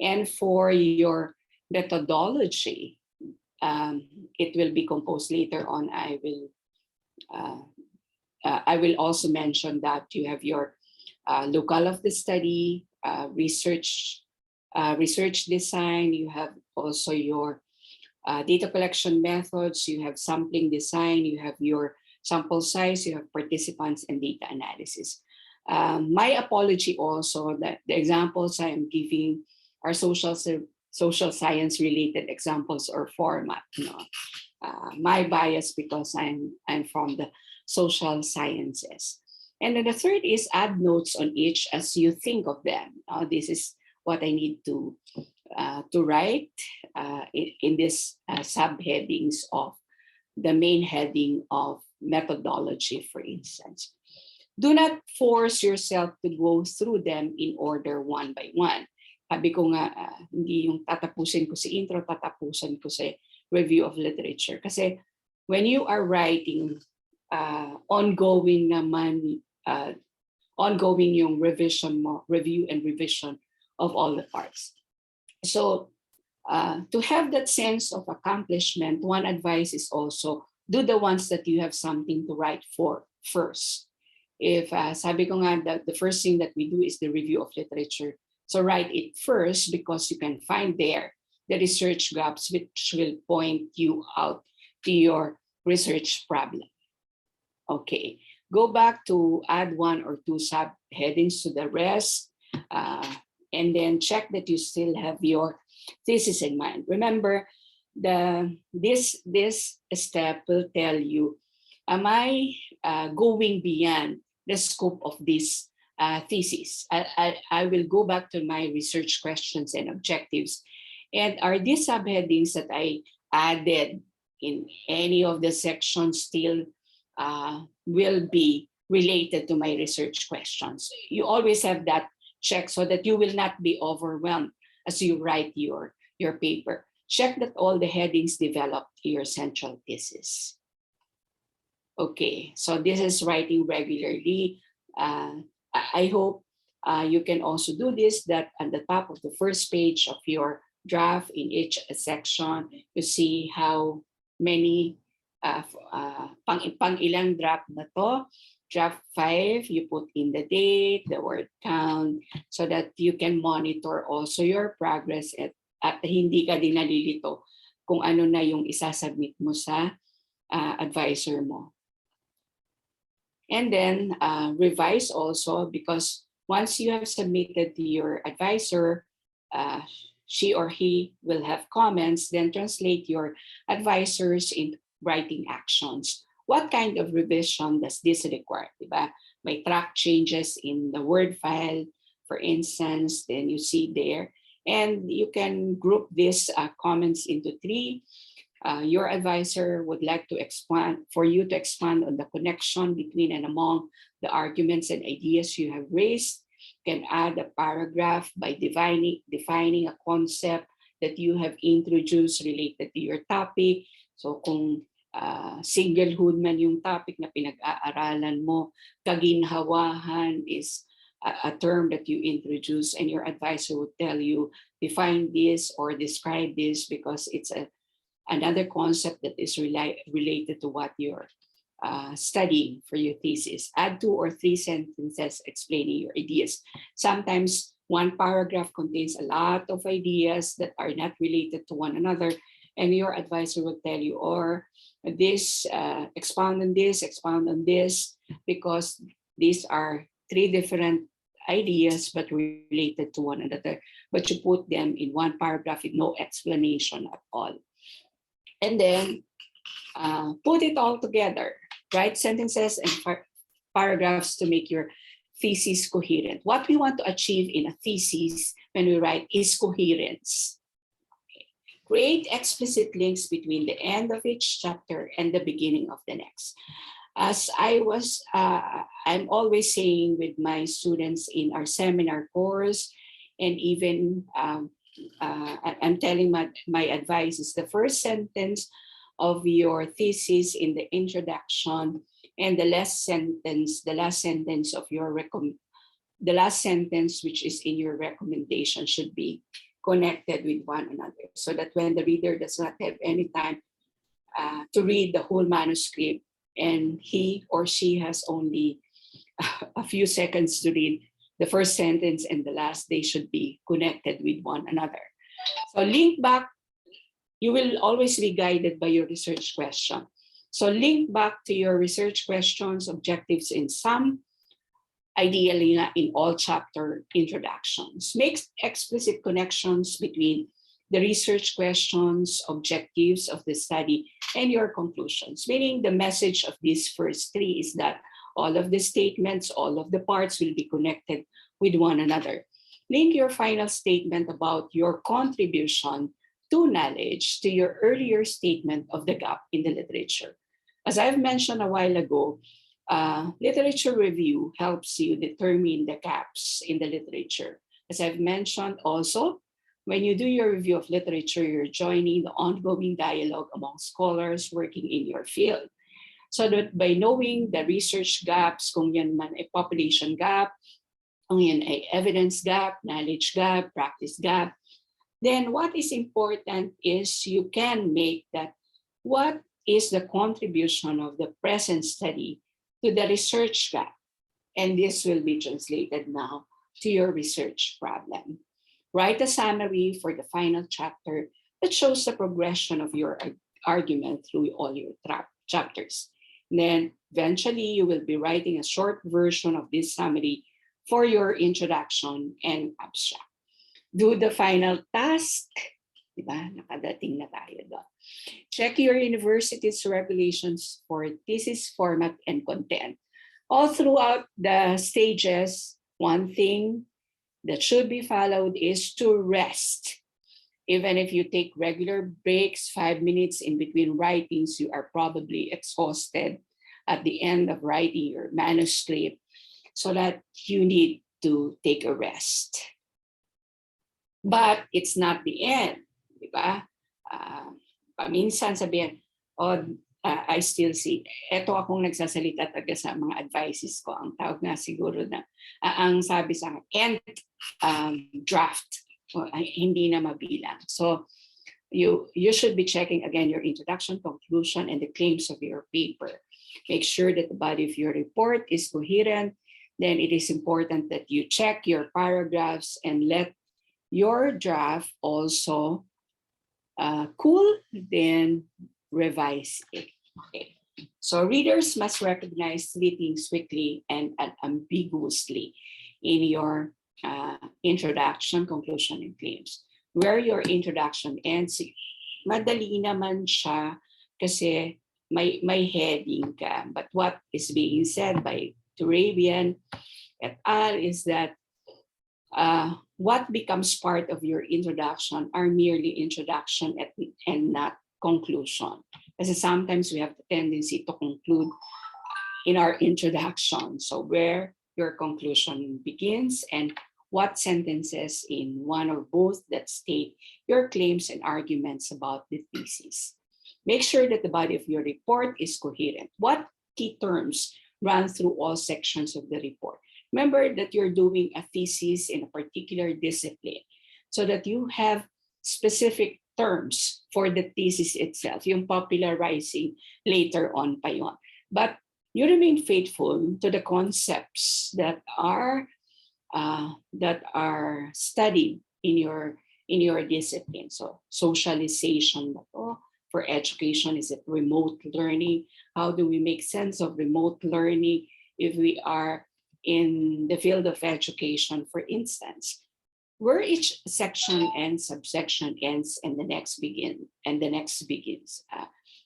And for your methodology, it will be composed later on. I will also mention that you have your locale of the study, research design. You have also your data collection methods. You have sampling design. You have your sample size. You have participants and data analysis. My apology also that the examples I am giving are social science related examples or format. My bias because I'm from the social sciences. And then the third is add notes on each as you think of them. This is what I need to write in this subheadings of the main heading of methodology, for instance. Do not force yourself to go through them in order one by one. Sabi ko nga, hindi yung tatapusin ko si intro, tatapusin ko si review of literature. Kasi when you are writing, ongoing naman, ongoing yung revision mo, review and revision of all the parts. So to have that sense of accomplishment, one advice is also do the ones that you have something to write for first. If sabi ko nga, the first thing that we do is the review of literature. So write it first because you can find there the research gaps which will point you out to your research problem. Okay, go back to add 1 or 2 subheadings to the rest, and then check that you still have your thesis in mind. Remember, this step will tell you, am I going beyond the scope of this thesis? I will go back to my research questions and objectives. And are these subheadings that I added in any of the sections still will be related to my research questions? You always have that check so that you will not be overwhelmed as you write your paper. Check that all the headings develop your central thesis. Okay, so this is writing regularly. I hope you can also do this, that at the top of the first page of your draft in each section, you see how many pang ilang draft na to. Draft 5, you put in the date, the word count, so that you can monitor also your progress at hindi ka din nalilito kung ano na yung isasubmit mo sa advisor mo. And then revise also, because once you have submitted to your advisor, she or he will have comments, then translate your advisors into writing actions. What kind of revision does this require? Diba? May track changes in the Word file, for instance, then you see there. And you can group these comments into 3. Your advisor would like to expand, for you to expand on the connection between and among the arguments and ideas you have raised. You can add a paragraph by defining a concept that you have introduced related to your topic. So kung singlehood man yung topic na pinag-aaralan mo, kaginhawahan is a term that you introduce, and your advisor would tell you, define this or describe this because it's another concept that is related to what you're studying for your thesis. Add 2 or 3 sentences explaining your ideas. Sometimes one paragraph contains a lot of ideas that are not related to one another, and your advisor will tell you, or this, expound on this, because these are 3 different ideas but related to one another, but you put them in one paragraph with no explanation at all. And then put it all together, write sentences and paragraphs to make your thesis coherent. What we want to achieve in a thesis when we write is coherence. Create explicit links between the end of each chapter and the beginning of the next. As I'm always saying with my students in our seminar course, and even I'm telling my advice is the first sentence of your thesis in the introduction and the last sentence of your the last sentence which is in your recommendation should be connected with one another, so that when the reader does not have any time to read the whole manuscript and he or she has only a few seconds to read, the first sentence and the last, they should be connected with one another. So link back, you will always be guided by your research question. So link back to your research questions, objectives in some, ideally in all chapter introductions. Make explicit connections between the research questions, objectives of the study, and your conclusions. Meaning the message of these first 3 is that all of the statements, all of the parts will be connected with one another. Link your final statement about your contribution to knowledge to your earlier statement of the gap in the literature. As I've mentioned a while ago, literature review helps you determine the gaps in the literature. As I've mentioned also, when you do your review of literature, you're joining the ongoing dialogue among scholars working in your field. So that by knowing the research gaps, kung yan man ay population gap, kung yan ay evidence gap, knowledge gap, practice gap, then what is important is you can make that what is the contribution of the present study to the research gap. And this will be translated now to your research problem. Write a summary for the final chapter that shows the progression of your argument through all your chapters. And then eventually you will be writing a short version of this summary for your introduction and abstract. Do the final task. Diba? Nakadating na tayo doon. Check your university's regulations for thesis format and content. All throughout the stages, one thing that should be followed is to rest. Even if you take regular breaks, 5 minutes in between writings, you are probably exhausted at the end of writing your manuscript, so that you need to take a rest. But it's not the end, di ba? Paminsan sabihin, I still see, eto akong nagsasalita taga sa mga advices ko, ang tawag na siguro na, ang sabi sa akin, draft, hindi na mabilang. So you should be checking again your introduction, conclusion, and the claims of your paper. Make sure that the body of your report is coherent. Then it is important that you check your paragraphs and let your draft also cool, then revise it. Okay. So readers must recognize 3 things quickly and unambiguously in your introduction, conclusion, and claims. Where your introduction ends, madali naman siya kasi may heading ka. But what is being said by Turabian et al. Is that what becomes part of your introduction are merely introduction and not conclusion. Kasi sometimes we have the tendency to conclude in our introduction. So where your conclusion begins and what sentences in one or both that state your claims and arguments about the thesis. Make sure that the body of your report is coherent. What key terms run through all sections of the report? Remember that you're doing a thesis in a particular discipline so that you have specific terms for the thesis itself, yung popularizing later on pa yun. But you remain faithful to the concepts that are studied in your discipline. So socialization, for education, is it remote learning? How do we make sense of remote learning if we are in the field of education, for instance? Where each section and subsection ends and the next begins.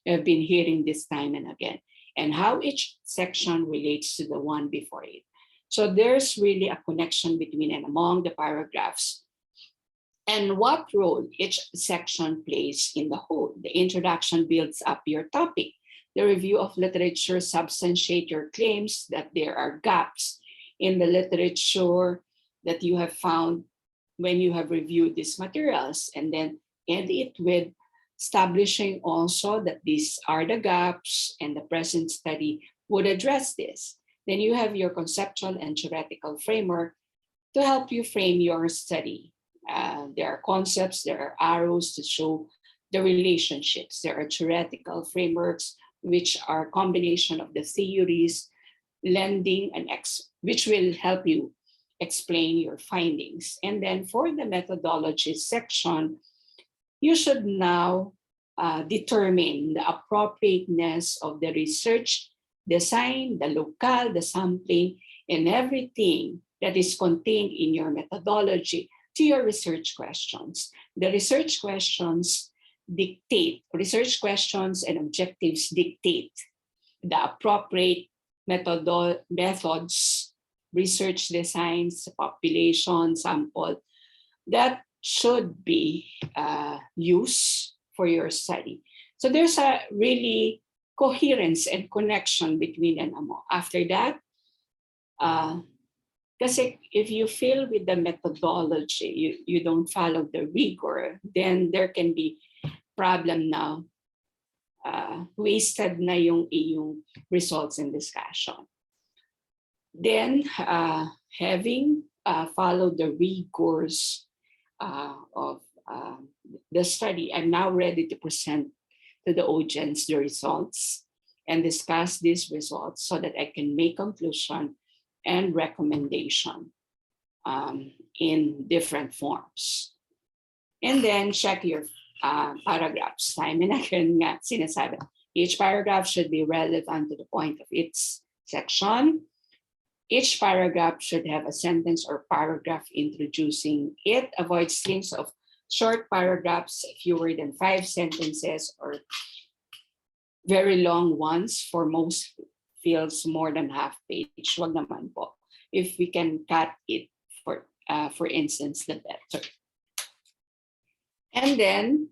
I've been hearing this time and again. And how each section relates to the one before it. So there's really a connection between and among the paragraphs and what role each section plays in the whole. The introduction builds up your topic. The review of literature substantiates your claims that there are gaps in the literature that you have found when you have reviewed these materials, and then end it with establishing also that these are the gaps and the present study would address this. Then you have your conceptual and theoretical framework to help you frame your study. There are concepts, there are arrows to show the relationships. There are theoretical frameworks, which are a combination of the theories, lending and which will help you explain your findings. And then for the methodology section, you should now determine the appropriateness of the research design, the locale, the sampling, and everything that is contained in your methodology to your research questions. The research questions and objectives dictate the appropriate methods, research designs, population, sample, that should be used for your study. So there's a really coherence and connection between and among. After that, kasi if you fail with the methodology, you don't follow the rigor, then there can be problem now. Wasted na yung iyong results in discussion. Then, having followed the rigors of the study, I'm now ready to present to the audience the results and discuss these results so that I can make conclusion and recommendation in different forms. And then check your paragraphs. Time and again nga sinasabi, each paragraph should be relevant to the point of its section. Each paragraph should have a sentence or paragraph introducing it. Avoid strings of short paragraphs, fewer than 5 sentences, or very long ones. For most fields, more than half page. Wag naman po. If we can cut it, for instance, the better. And then,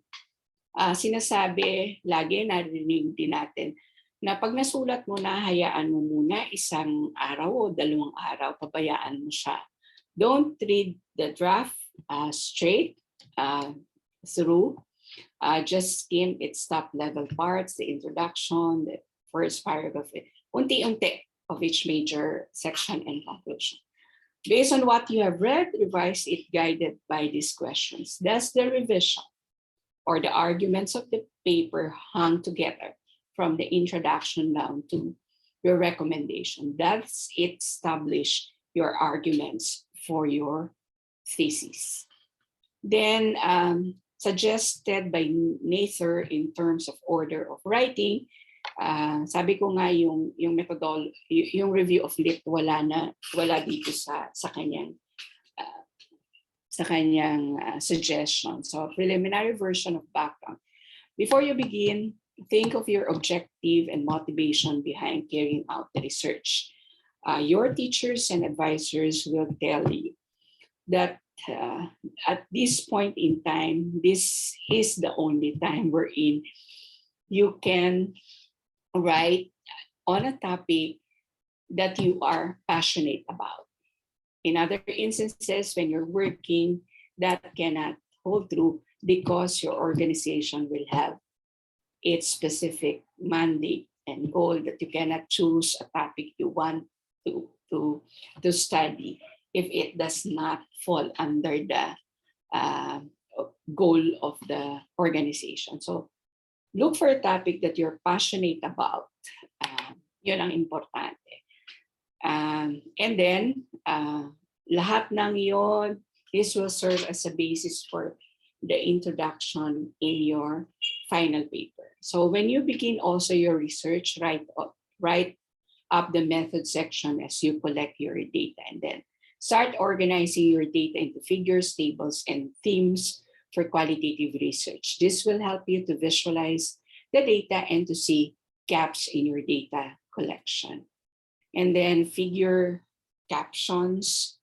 sinasabi, lagi narinig din natin, na pag nasulat mo na, hayaan mo muna isang araw o 2 araw, pabayaan mo siya. Don't read the draft straight through. Just skim its top level parts, the introduction, the first paragraph, unti-unti of each major section and conclusion. Based on what you have read, revise it guided by these questions. Does the revision or the arguments of the paper hang together from the introduction down to your recommendation? Does it establish your arguments for your thesis? Then, suggested by Nathan in terms of order of writing, sabi ko nga yung methodology, yung review of lit wala dito sa kanyang suggestion. So preliminary version of background. Before you begin, think of your objective and motivation behind carrying out the research. Your teachers and advisors will tell you that at this point in time, this is the only time wherein you can write on a topic that you are passionate about. In other instances, when you're working, that cannot hold true because your organization will have its specific mandate and goal that you cannot choose a topic you want to study if it does not fall under the goal of the organization. So look for a topic that you're passionate about. Yun ang importante. And then, lahat ng yon, this will serve as a basis for the introduction in your final paper. So when you begin also your research, write up the method section as you collect your data, and then start organizing your data into figures, tables, and themes for qualitative research. This will help you to visualize the data and to see gaps in your data collection. And then figure captions,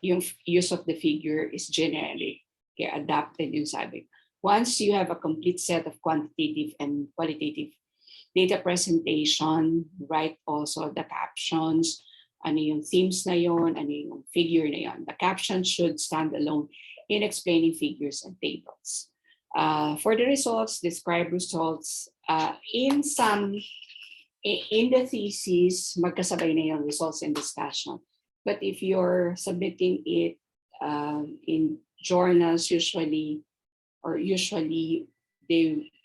yung use of the figure is generally adapted yung sabi. Once you have a complete set of quantitative and qualitative data presentation, write also the captions, ano yung themes na yon, ano yung figure na yon. The caption should stand alone in explaining figures and tables. For the results, describe results. In the thesis, magkasabay na yung results and discussion. But if you're submitting it in journals, usually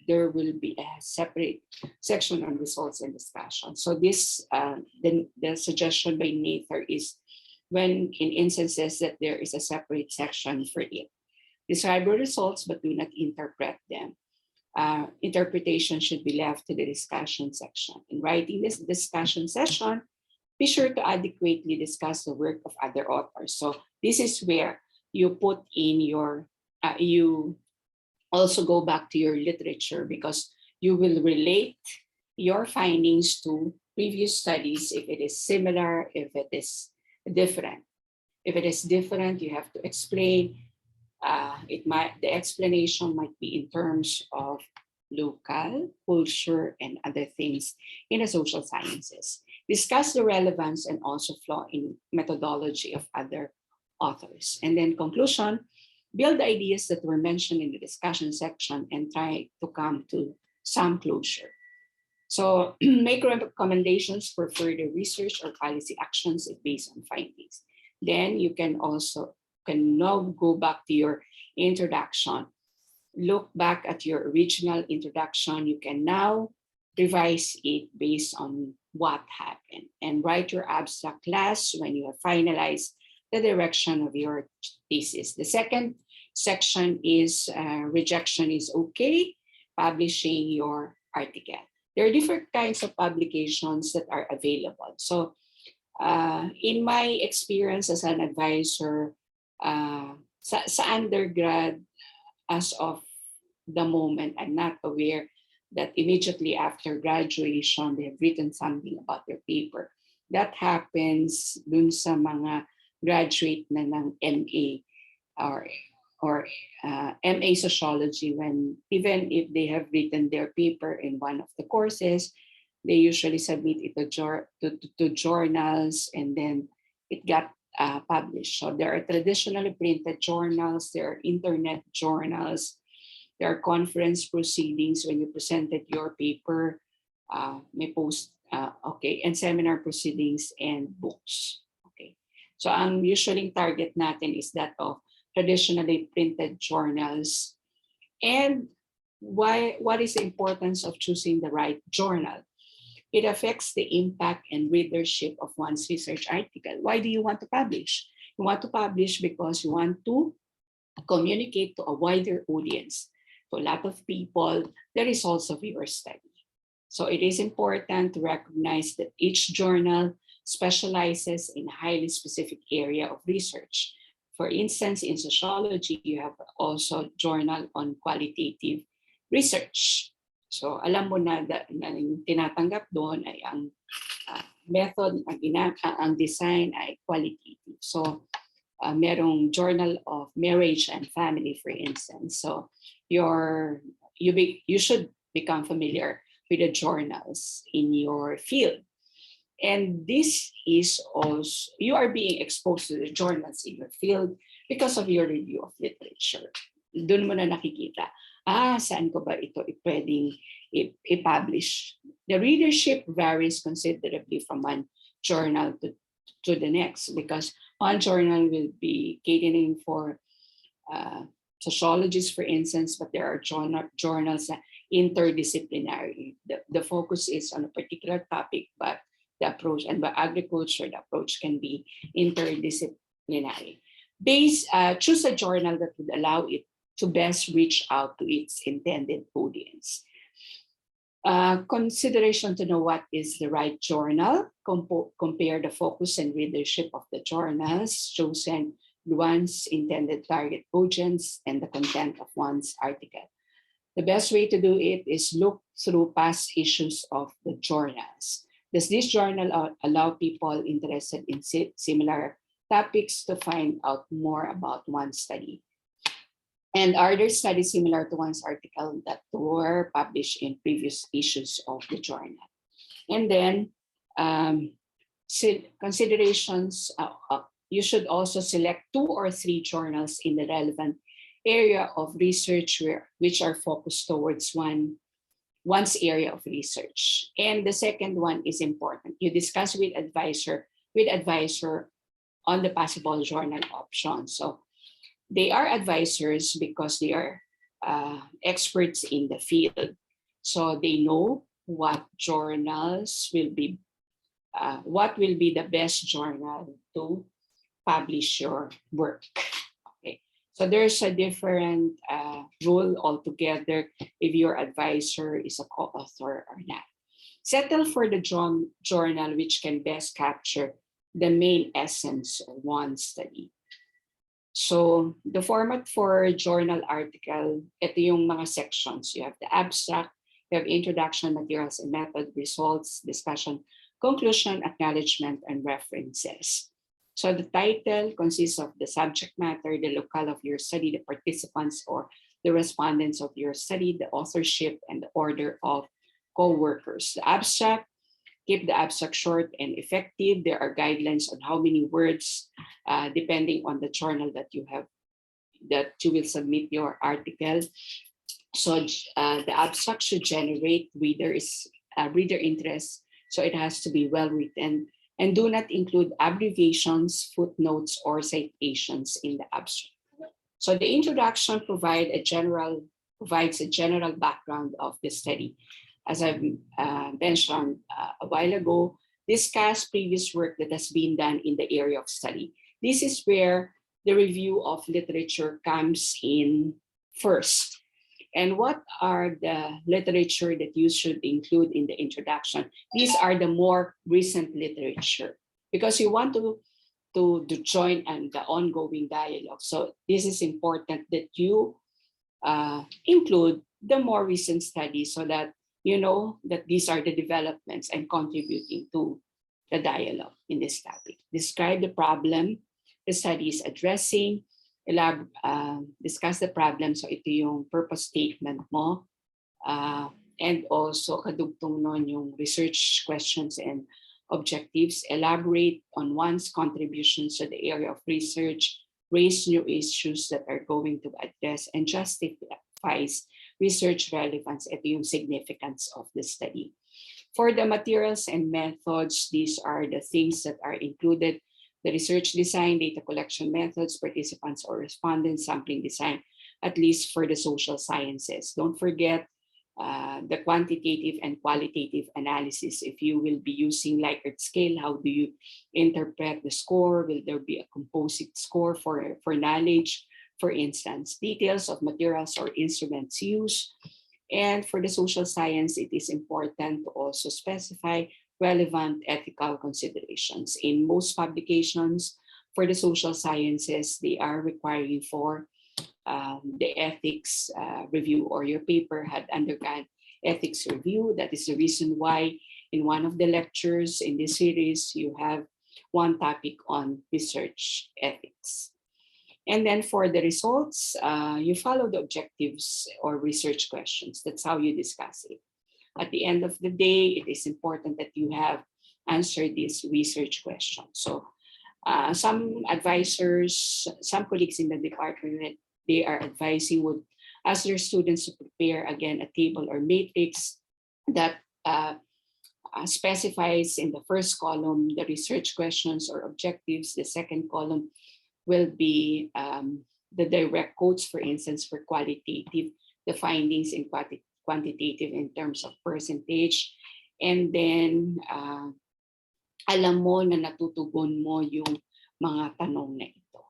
there will be a separate section on results and discussion. So this, the suggestion by Nathan is when in instances that there is a separate section for it. Describe the results, but do not interpret them. Interpretation should be left to the discussion section. In writing this discussion session, be sure to adequately discuss the work of other authors. So this is where you put in your, you also go back to your literature because you will relate your findings to previous studies if it is similar, if it is different. If it is different, you have to explain. The explanation might be in terms of local, culture, and other things in the social sciences. Discuss the relevance and also flaw in methodology of other authors. And then conclusion, build ideas that were mentioned in the discussion section and try to come to some closure. So make recommendations for further research or policy actions based on findings. Then you can now go back to your introduction. Look back at your original introduction. You can now revise it based on what happened and write your abstract class when you have finalized the direction of your thesis. The second section is rejection is okay, publishing your article. There are different kinds of publications that are available. So in my experience as an advisor, sa undergrad, as of the moment, I'm not aware that immediately after graduation, they have written something about their paper. That happens dun sa mga graduate na ng MA or MA Sociology, when even if they have written their paper in one of the courses, they usually submit it to journals and then it got published. So there are traditionally printed journals, there are internet journals, there are conference proceedings when you presented your paper, may post, and seminar proceedings and books. Okay, so ang usually target natin is that of traditionally printed journals. And what is the importance of choosing the right journal? It affects the impact and readership of one's research article. Why do you want to publish? You want to publish because you want to communicate to a wider audience, to a lot of people, the results of your study. So it is important to recognize that each journal specializes in a highly specific area of research. For instance, in sociology, you have also journal on qualitative research. So alam mo na yung tinatanggap doon ay ang method, ang design ay qualitative. So merong Journal of Marriage and Family, for instance. So you should become familiar with the journals in your field. And this is also, you are being exposed to the journals in your field because of your review of literature. Doon mo na nakikita, saan ko ba ito pwedeng i-publish? The readership varies considerably from one journal to the next, because one journal will be catering for sociologists, for instance, but there are journals that interdisciplinary. The focus is on a particular topic, but the approach, and by agriculture, the approach can be interdisciplinary. Choose a journal that would allow it to best reach out to its intended audience. Consideration to know what is the right journal. Compare the focus and readership of the journals chosen, one's intended target audience, and the content of one's article. The best way to do it is look through past issues of the journals. Does this journal allow people interested in similar topics to find out more about one's study? And are there studies similar to one's article that were published in previous issues of the journal? And then considerations, you should also select 2 or 3 journals in the relevant area of research which are focused towards one's area of research. And the second one is important. You discuss with advisor on the possible journal options. So they are advisors because they are experts in the field. So they know what journals will be, what will be the best journal to publish your work. Okay, so there's a different rule altogether if your advisor is a co-author or not. Settle for the journal which can best capture the main essence of one study. So the format for journal article, ito yung mga sections. You have the abstract, you have introduction, materials and method, results, discussion, conclusion, acknowledgement, and references. So the title consists of the subject matter, the locale of your study, the participants or the respondents of your study, the authorship, and the order of co-workers. The abstract, keep the abstract short and effective. There are guidelines on how many words, depending on the journal that you have, that you will submit your article. So the abstract should generate reader interest. So it has to be well written, and do not include abbreviations, footnotes, or citations in the abstract. So the introduction provides a general background of the study. As I've mentioned a while ago, discuss previous work that has been done in the area of study. This is where the review of literature comes in first. And what are the literature that you should include in the introduction? These are the more recent literature, because you want to join in the ongoing dialogue. So this is important that you include the more recent studies so that you know that these are the developments and contributing to the dialogue in this topic. Describe the problem the study is addressing, discuss the problem. So ito yung purpose statement mo. And also kadugtong nun yung research questions and objectives. Elaborate on one's contributions to the area of research, raise new issues that are going to address, and justifies research relevance. Ito yung significance of the study. For the materials and methods, these are the things that are included: the research design, data collection methods, participants or respondents, sampling design, at least for the social sciences. Don't forget the quantitative and qualitative analysis. If you will be using Likert scale, how do you interpret the score? Will there be a composite score for knowledge? For instance, details of materials or instruments used. And for the social science, it is important to also specify relevant ethical considerations. In most publications for the social sciences, they are requiring for the ethics review, or your paper had undergone ethics review. That is the reason why in one of the lectures in this series, you have one topic on research ethics. And then for the results, you follow the objectives or research questions. That's how you discuss it. At the end of the day, it is important that you have answer these research questions. So some advisors, some colleagues in the department that they are advising would ask their students to prepare again a table or matrix that specifies in the first column the research questions or objectives. The second column will be the direct quotes, for instance, for qualitative, the findings in quantitative in terms of percentage. And then alam mo na natutugon mo yung mga tanong na ito.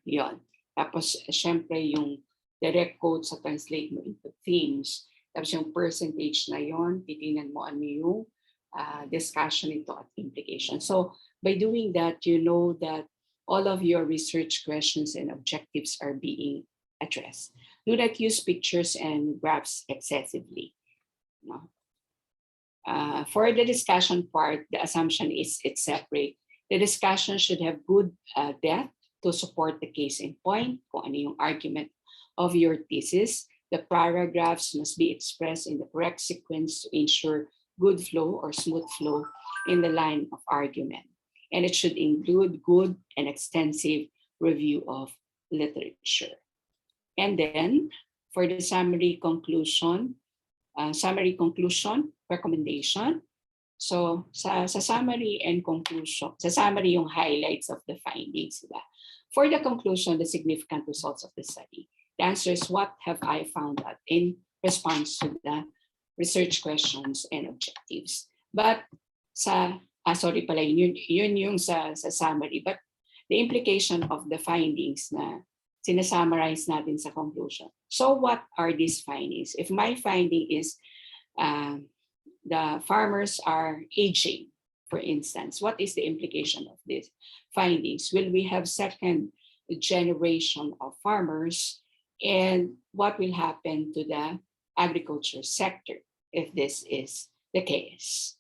Yon. Tapos, syempre, yung direct quotes sa translate mo into themes. Tapos yung percentage na yon, titingnan mo ano yung discussion ito at implication. So, by doing that, you know that all of your research questions and objectives are being addressed. Do not use pictures and graphs excessively. No? For the discussion part, the assumption is it's separate. The discussion should have good depth to support the case in point, kung ano yung argument of your thesis. The paragraphs must be expressed in the correct sequence to ensure good flow or smooth flow in the line of argument. And it should include good and extensive review of literature. And then for the summary conclusion, recommendation. So sa summary and conclusion, sa summary yung highlights of the findings. Diba? For the conclusion, the significant results of the study. The answer is what have I found out in response to the research questions and objectives. But sorry pala, yun yung sa summary. But the implication of the findings na sinasummarize natin sa conclusion. So what are these findings? If my finding is the farmers are aging, for instance, what is the implication of these findings? Will we have second generation of farmers? And what will happen to the agriculture sector if this is the case?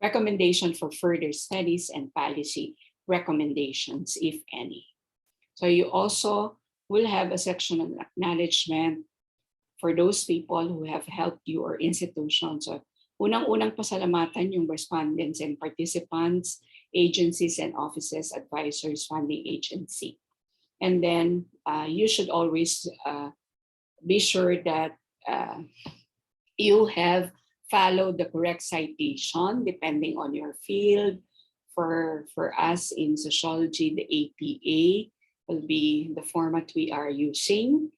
Recommendation for further studies and policy recommendations, if any. So you also will have a section of acknowledgement for those people who have helped you or institutions. So unang-unang pasalamatan yung respondents and participants, agencies and offices, advisors, funding agency. And then you should always be sure that you have followed the correct citation depending on your field. For us in sociology, the APA will be the format we are using.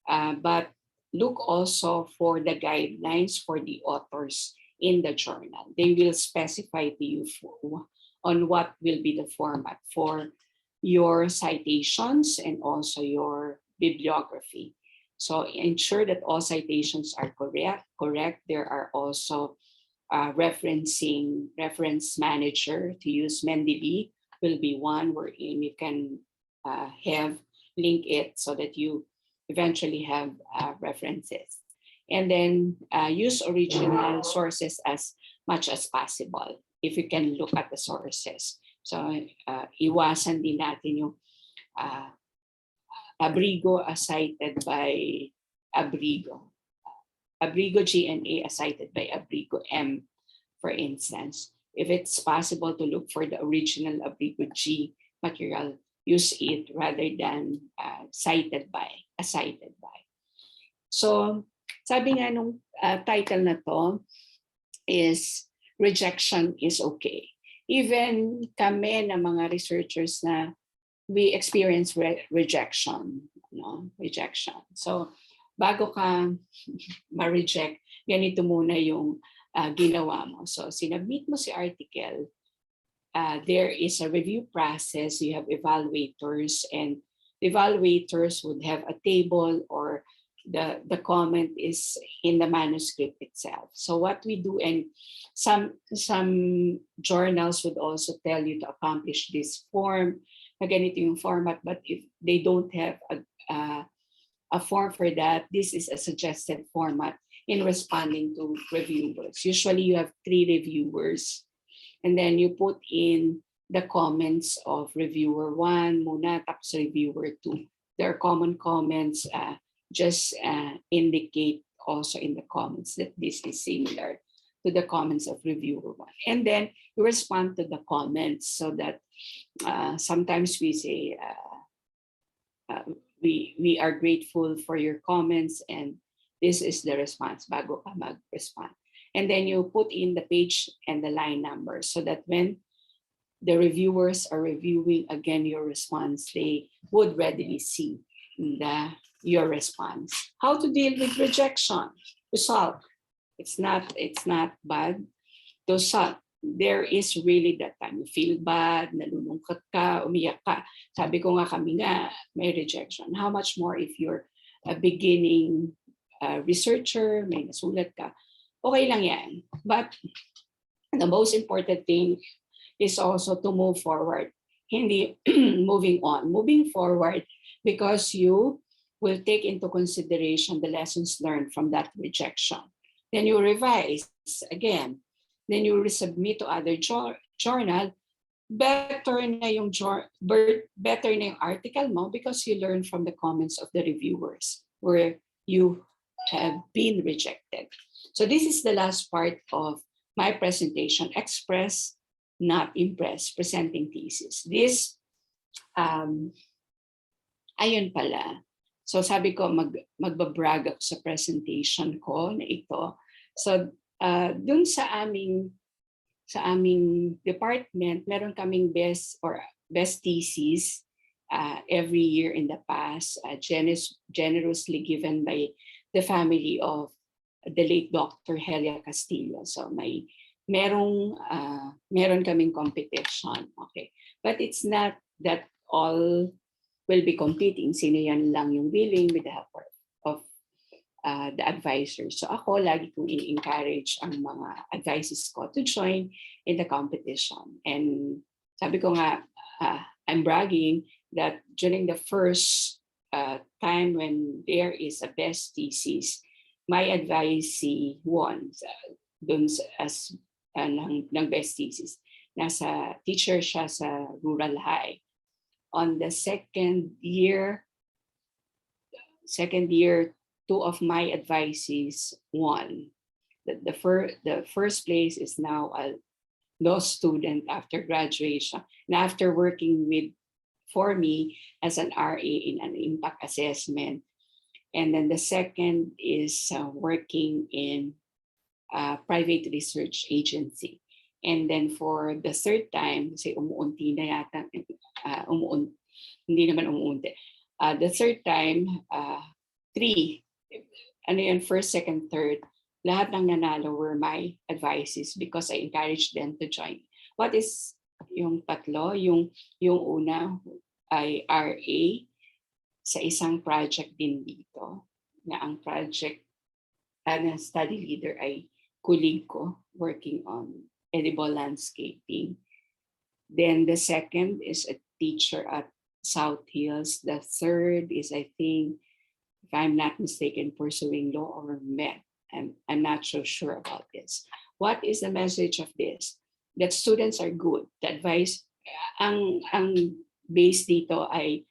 But look also for the guidelines for the authors in the journal. They will specify to you on what will be the format for your citations and also your bibliography. So ensure that all citations are correct. There are also reference manager to use. Mendeley will be one wherein you can link it so that you eventually have references. And then use original sources as much as possible if you can look at the sources. So iwasan din natin yung Abrigo as cited by Abrigo. Abrigo GNA as cited by Abrigo M, for instance. If it's possible to look for the original Abrigo G material, use it rather than cited by. So sabi nga nung title na to is rejection is okay. Even kami na mga researchers na we experience rejection. So bago ka ma-reject, ganito muna yung ginawa mo. So sinubmit mo si article, there is a review process, you have evaluators, and evaluators would have a table or the comment is in the manuscript itself. So what we do, and some journals would also tell you to accomplish this form, na ganito yung format, but if they don't have a form for that, this is a suggested format in responding to reviewers. Usually you have 3 reviewers, and then you put in the comments of reviewer 1 muna, tapos reviewer 2. There are common comments. Just indicate also in the comments that this is similar to the comments of reviewer one. And then you respond to the comments, so that sometimes we say, we are grateful for your comments, and this is the response bago ka mag-respond. And then you put in the page and the line number, so that when the reviewers are reviewing again your response, they would readily see your response. How to deal with rejection? To solve. It's not bad. To solve. There is really that time you feel bad, nalulungkot ka, umiyak ka. Sabi ko nga, kami nga may rejection. How much more if you're a beginning researcher, may nasulat ka. Okay lang yan. But the most important thing is also to move forward. Hindi moving on. Moving forward because you will take into consideration the lessons learned from that rejection. Then you revise again. Then you resubmit to other journal. Better na yung article mo because you learn from the comments of the reviewers where you have been rejected. So this is the last part of my presentation, express, not impress, presenting thesis. This, ayun pala. So sabi ko, magbabrag ako sa presentation ko na ito. So dun sa aming department, meron kaming best thesis every year in the past, generously given by the family of the late Dr. Helia Castillo. So meron kaming competition. Okay. But it's not that all will be competing. Sino yan lang yung willing with the help of the advisors. So ako, lagi kong i-encourage ang mga advisors ko to join in the competition. And sabi ko nga, I'm bragging that during the first time when there is a best thesis, my advisee won dun as ng best thesis. Nasa teacher siya sa rural high. On the second year, two of my advisees won. The first place is now a law student after graduation and after working for me as an RA in an impact assessment. And then the second is working in a private research agency. And then for the third time, say umuunti na yata, hindi naman umuunti. The third time, three, first, second, third, lahat ng nanalo were my advices because I encouraged them to join. What is yung tatlo? Yung una ay RA sa isang project din dito, na ang project na study leader ay colleague ko working on edible landscaping. Then the second is a teacher at South Hills. The third is, I think, if I'm not mistaken, pursuing law or med. I'm not so sure about this. What is the message of this? That students are good. The advice, ang base dito ay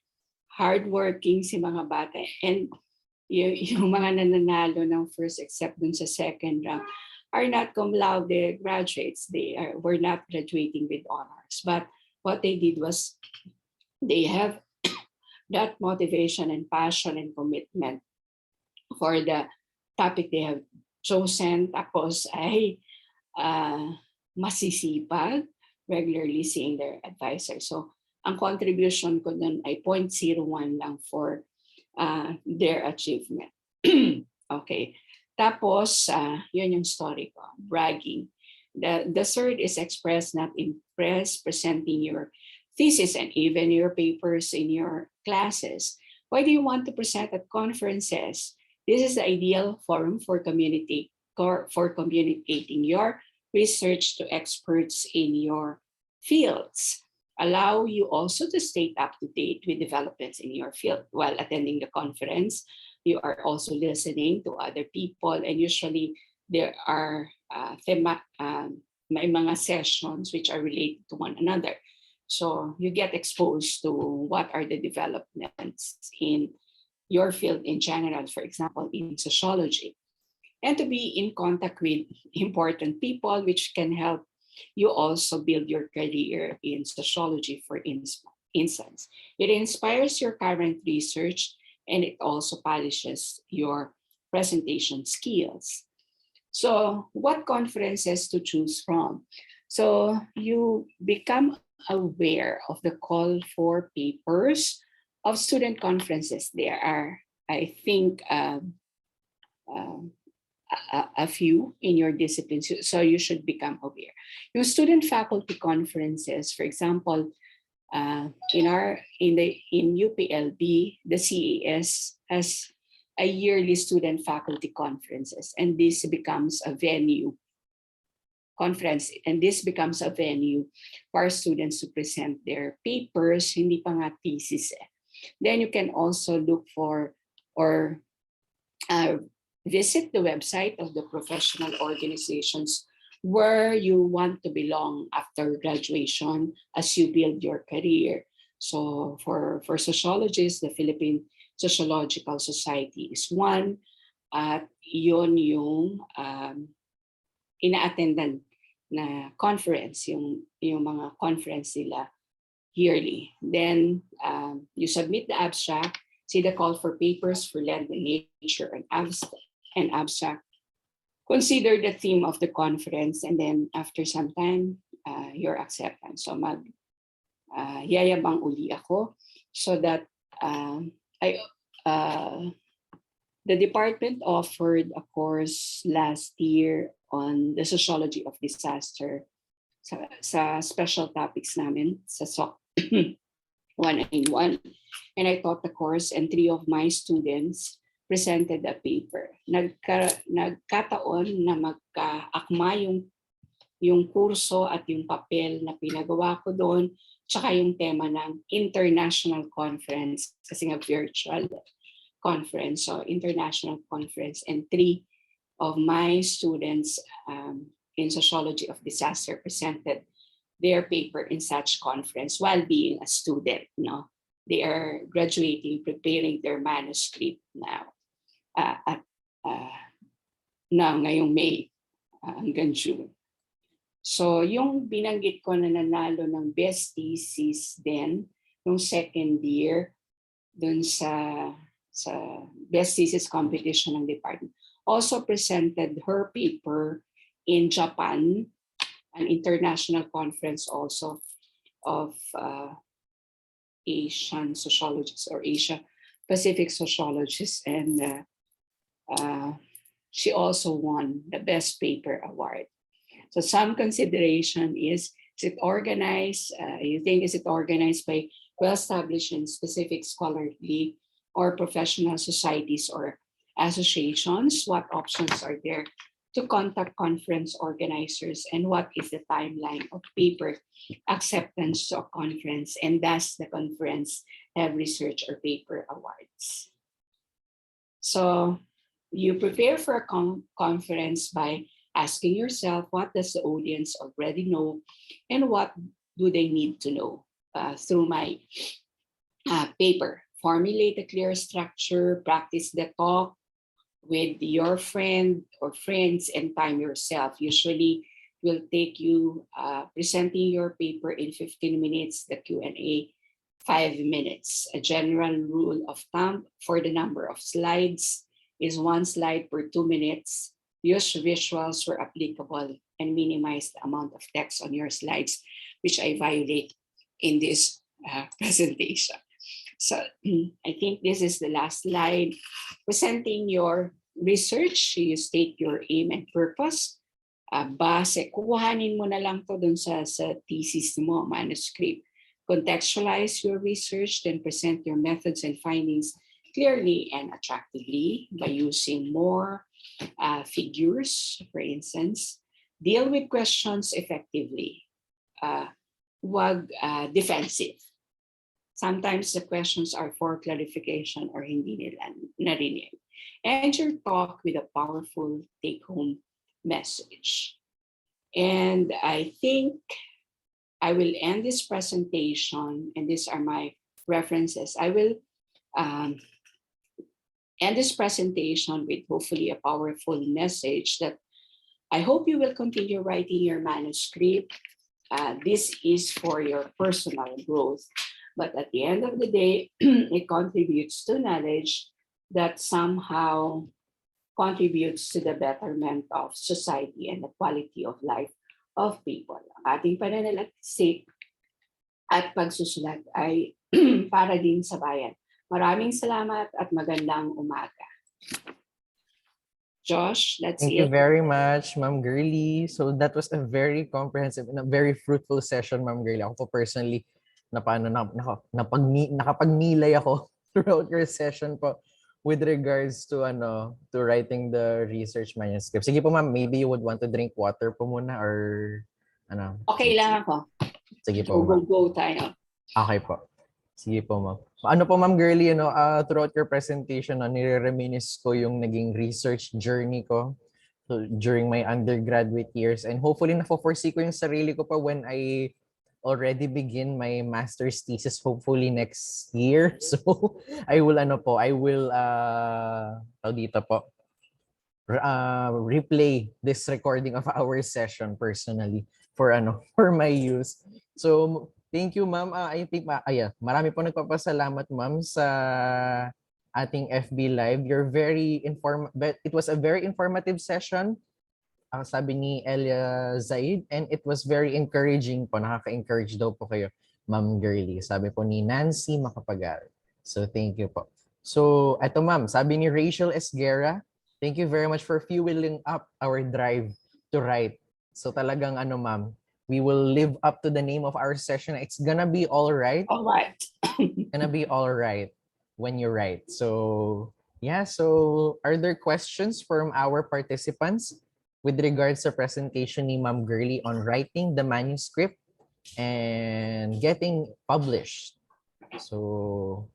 hardworking si mga bata, and yung mga nananalo ng first except dun sa second round are not cum laude graduates. Were not graduating with honors. But what they did was they have that motivation and passion and commitment for the topic they have chosen. Tapos ay masisipag, regularly seeing their advisor. So ang contribution ko dun ay 0.01 lang for their achievement. Okay. Tapos, yun yung story ko, bragging. The third is express, not impress, presenting your thesis and even your papers in your classes. Why do you want to present at conferences? This is the ideal forum for communicating your research to experts in your fields. Allow you also to stay up to date with developments in your field while attending the conference. You are also listening to other people, and usually there are may mga sessions which are related to one another. So you get exposed to what are the developments in your field in general, for example, in sociology. and to be in contact with important people, which can help you also build your career in sociology, for instance. It inspires your current research, and it also polishes your presentation skills. So, what conferences to choose from? So, you become aware of the call for papers of student conferences. There are, I think, a few in your discipline, so you should become aware. Your student faculty conferences, for example, in UPLB, the CAS has a yearly student faculty conferences, and this becomes a venue for our students to present their papers, hindi pa nga thesis. Then you can also look for or visit the website of the professional organizations where you want to belong after graduation as you build your career. So for sociologists, the Philippine Sociological Society is one, at yun yung ina-attendan na conference, yung mga conference nila yearly. Then you submit the abstract, see the call for papers for length and nature and abstract. Consider the theme of the conference, and then after some time, your acceptance. So yayabang uli ako so that the department offered a course last year on the sociology of disaster sa special topics namin sa SOC 191. And I taught the course, and 3 of my students presented a paper. Nagkataon na magkaakma yung kurso at yung papel na pinagawa ko doon, tsaka yung tema ng international conference, kasi nga virtual conference, so international conference. And 3 of my students in sociology of disaster presented their paper in such conference while being a student. No, they are graduating, preparing their manuscript now. Ngayong May hanggang June. So yung binanggit ko na nanalo ng best thesis din nung second year dun sa best thesis competition ng department, also presented her paper in Japan, an international conference also of Asian sociologists or Asia Pacific sociologists, and she also won the best paper award. So some consideration is it organized? You think, is it organized by well-established and specific scholarly or professional societies or associations? What options are there to contact conference organizers, and what is the timeline of paper acceptance to a conference, and does the conference have research or paper awards? So you prepare for a conference by asking yourself, what does the audience already know, and what do they need to know? Through my paper, formulate a clear structure, practice the talk with your friend or friends, and time yourself. Usually will take you presenting your paper in 15 minutes, the Q&A 5 minutes. A general rule of thumb for the number of slides is 1 slide per 2 minutes. Use visuals where applicable and minimize the amount of text on your slides, which I violate in this presentation. So I think this is the last slide. Presenting your research, you state your aim and purpose. Base, kukuhanin mo na lang to dun sa thesis mo, manuscript. Contextualize your research, then present your methods and findings clearly and attractively by using more figures, for instance. Deal with questions effectively. Wag defensive. Sometimes the questions are for clarification or hindi nila narinig. End your talk with a powerful take-home message. And I think I will end this presentation, and these are my references. I will end this presentation with hopefully a powerful message that I hope you will continue writing your manuscript. This is for your personal growth. But at the end of the day, it contributes to knowledge that somehow contributes to the betterment of society and the quality of life of people. Ang ating pananaliksik at pagsusulat ay para din sa bayan. Maraming salamat at magandang umaga. Josh, that's Thank you it. very much, Ma'am Girlie. So that was a very comprehensive and a very fruitful session, Ma'am Girlie. Ako po personally, nakapagnilay ako throughout your session po with regards to to writing the research manuscript. Sige po, ma'am, maybe you would want to drink water po muna or ano? Okay lang ako. Sige po, ma'am. Go tayo. Okay po. Sige po, ma'am. Ano po, Ma'am Girlie, throughout your presentation, nire-reminisce ko yung naging research journey ko during my undergraduate years. And hopefully, na-foresee ko yung sarili ko pa when I already begin my master's thesis, hopefully next year. So, I will, replay this recording of our session personally for my use. So, thank you, ma'am. I think marami po nagpapasalamat, ma'am, sa ating FB Live. It was a very informative session. Ang sabi ni Elia Zaid, and it was very encouraging po. Nakaka-encourage daw po kayo, Ma'am Girlie. Sabi po ni Nancy Macapagal. So, thank you po. So, eto ma'am, sabi ni Rachel Esguerra, thank you very much for fueling up our drive to write. So, talagang ma'am, we will live up to the name of our session. It's gonna be all right. All right. Gonna be all right when you write. So, yeah. So, are there questions from our participants with regards to presentation ni Ma'am Girlie on writing the manuscript and getting published? So,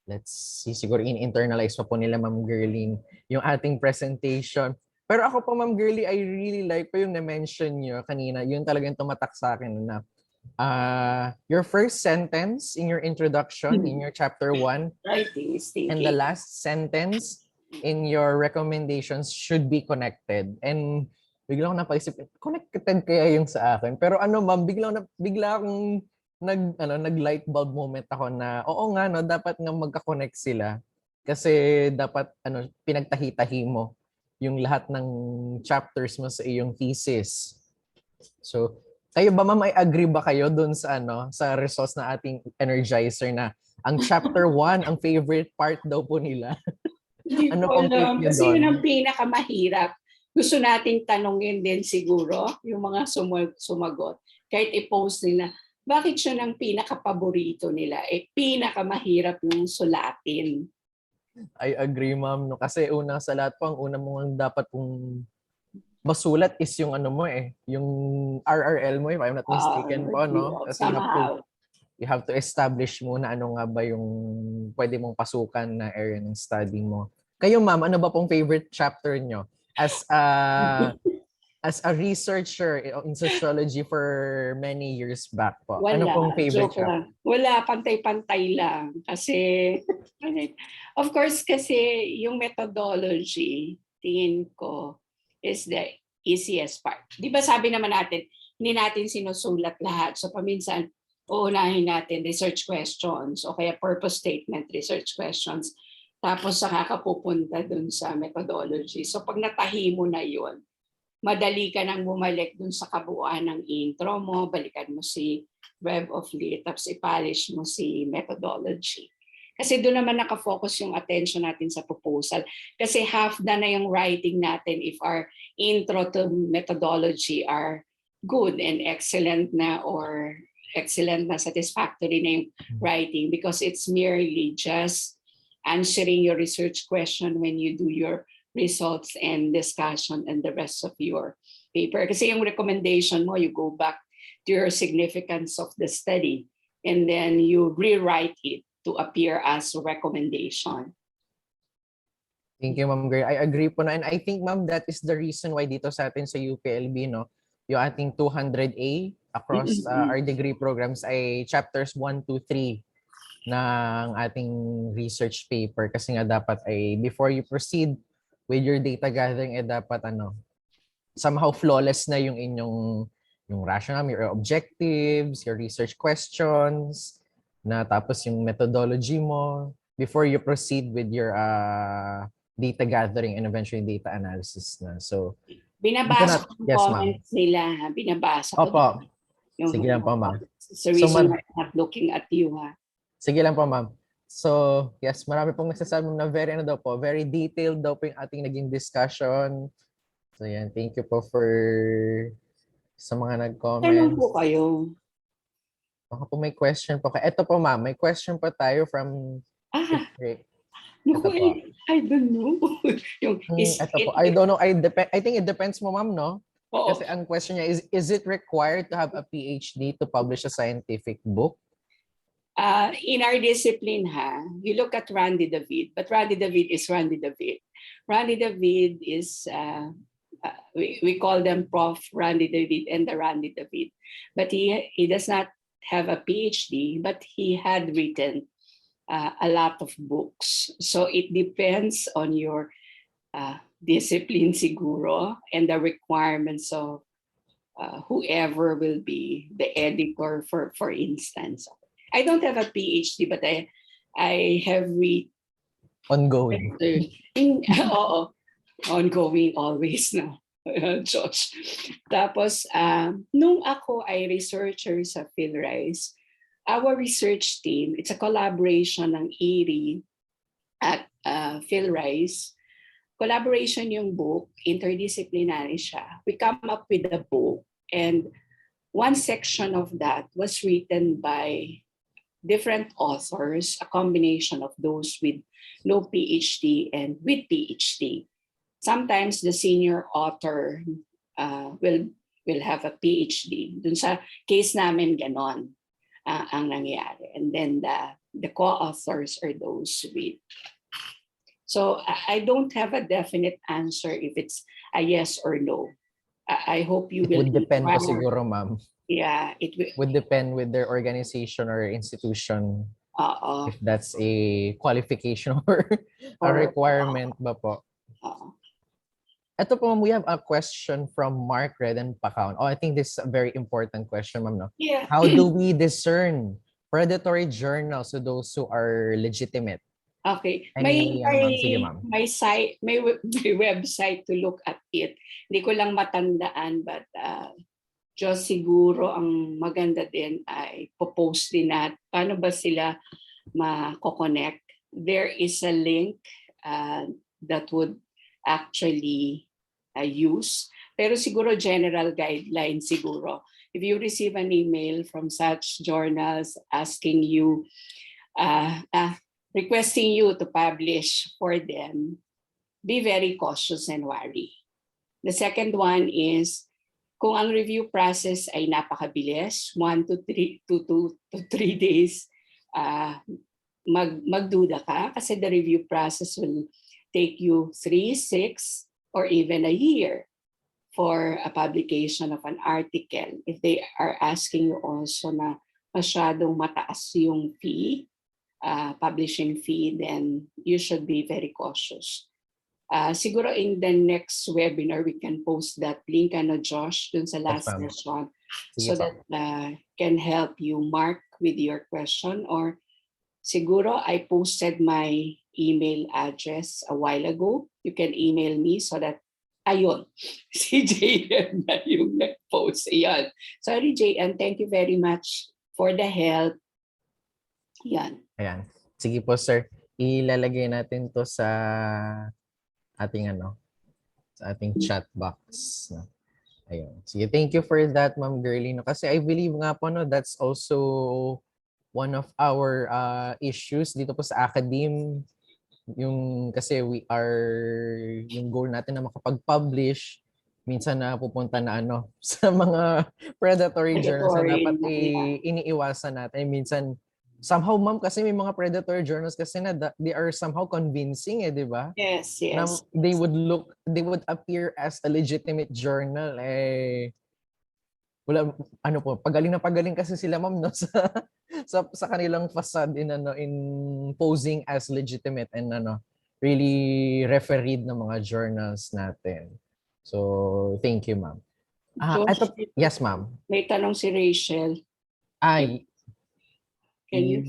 let's see. Siguro in-internalize pa po nila, Ma'am Girlie, yung ating presentation. Pero ako po, Ma'am Girlie, I really like po yung na-mention nyo kanina. Yun talagang tumatak sa akin na your first sentence in your introduction, in your chapter 1, Writing is thinking. and the last sentence in your recommendations should be connected. And bigla akong napaisip, connected kaya yung sa akin. Pero ma'am, bigla akong nag-light bulb moment ako na, oo nga, no, dapat nga magka-connect sila. Kasi dapat, pinagtahi-tahi mo yung lahat ng chapters mo sa iyong thesis. So, kayo ba, ma'am, ay agree ba kayo dun sa, sa results na ating energizer na ang chapter 1, ang favorite part daw po nila? Ano pong take niyo kasi doon? yun ang pinakamahirap. Gusto nating tanongin din siguro yung mga sumagot. Kahit i-post nila, bakit yun ang pinakapaborito nila? Pinakamahirap yung sulatin. I agree, ma'am. No? Kasi una sa lahat po, ang una mong dapat pong masulat is yung yung RRL mo, if I'm not mistaken po, no? Kasi you have to establish muna ano nga ba yung pwede mong pasukan na area ng study mo. Kayo, ma'am, ano ba pong favorite chapter nyo as a researcher in sociology for many years back po? Wala, ano pong favorite chapter? Lang. Wala, pantay-pantay lang. Kasi, of course, kasi yung methodology, tingin ko, is the easiest part. Di ba sabi naman natin, hindi natin sinusulat lahat. So paminsan, uunahin natin research questions o kaya purpose statement research questions. Tapos saka ka pupunta dun sa methodology. So pag natahi mo na yun, madali ka nang bumalik dun sa kabuuan ng intro mo, balikan mo si web of lit, tapos i-polish mo si methodology. Kasi doon naman nakafocus yung attention natin sa proposal. Kasi half na yung writing natin if our intro to methodology are good and excellent na or excellent na satisfactory na yung writing because it's merely just answering your research question when you do your results and discussion and the rest of your paper. Kasi yung recommendation mo, you go back to your significance of the study and then you rewrite it to appear as a recommendation. Thank you, Ma'am Girlie. I agree po na. And I think, ma'am, that is the reason why dito sa atin sa UPLB, no, yung ating 200A across our degree programs ay chapters 1, 2, 3 ng ating research paper kasi nga dapat ay before you proceed with your data gathering dapat somehow flawless na yung inyong yung rationale, your objectives, your research questions, na tapos yung methodology mo before you proceed with your data gathering and eventually data analysis na. So, Binabasa ko yung yes, ma'am. comments nila. Binabasa ko. Opo. Yung, Sige lang po, ma'am. it's the So, reason why I'm not looking at you, ha? Sige lang po, ma'am. So, yes, marami pong nagsasabi na very detailed daw po yung ating naging discussion. So, yan. Thank you po for sa mga nag-comment. Tanong po kayo. Baka po may question po. Ito po, ma'am. May question po tayo from... Naku, I don't know. Ito po. I don't know. I think it depends mo, ma'am, no? Oo. Kasi ang question niya is it required to have a PhD to publish a scientific book? In our discipline, you look at Randy David, but Randy David is Randy David. Randy David is, we call them Prof. Randy David and the Randy David. But he does not have a PhD, but he had written a lot of books. So it depends on your discipline siguro and the requirements of whoever will be the editor, for instance. I don't have a PhD, but I have read ongoing. Ongoing always na. Josh. Tapos, nung ako ay researcher sa PhilRise, our research team, it's a collaboration ng ERI at PhilRise. Collaboration yung book, interdisciplinary siya. We come up with a book, and one section of that was written by different authors, a combination of those with no PhD and with PhD. Sometimes the senior author will have a PhD. Dun sa case namin ganon ang nangyari. And then the co-authors are those with. So I don't have a definite answer if it's a yes or no. I hope you will. It would depend po siguro, ma'am. Yeah, it would depend with their organization or institution. If that's a qualification or a requirement ba po. Ito po, ma'am, we have a question from Mark Redden Pacaon. I think this is a very important question, ma'am. No? Yeah. How do we discern predatory journals to those who are legitimate? Okay. May site, may website to look at it. Hindi ko lang matandaan, but Diyos siguro ang maganda din ay popost din at paano ba sila mako-connect. There is a link that would actually use. Pero siguro general guideline siguro. If you receive an email from such journals asking you, requesting you to publish for them, be very cautious and wary. The second one is, kung ang review process ay napakabilis, 1 to 3 days, magduda ka kasi the review process will take you 3, 6, or even a year for a publication of an article. If they are asking you also na masyadong mataas yung fee, publishing fee, then you should be very cautious. Siguro in the next webinar, we can post that link, Josh, dun sa last session, so that can help you mark with your question. Or siguro I posted my email address a while ago. You can email me so that, ayun, si JM na yung nag-post. Ayan. Sorry, JM, thank you very much for the help. Yan. Ayan. Sige po, sir. Ilalagay natin to sa ating sa ating chat box. No? Ayun. Sige, thank you for that, Ma'am Girlie. No? Kasi I believe nga po, no, that's also one of our issues dito po sa academe. Kasi yung goal natin na makapag-publish, minsan na pupunta na sa mga predatory journals na dapat iniiwasan natin. Minsan, somehow, ma'am, kasi may mga predatory journals kasi na they are somehow convincing, di ba? Yes. Na they would appear as a legitimate journal. Wala, pagaling na pagaling kasi sila, ma'am, no, sa kanilang facade in posing as legitimate and really refereed ng mga journals natin. So, thank you, ma'am. Josh, Yes, ma'am. may tanong si Rachel. Ay, Can you?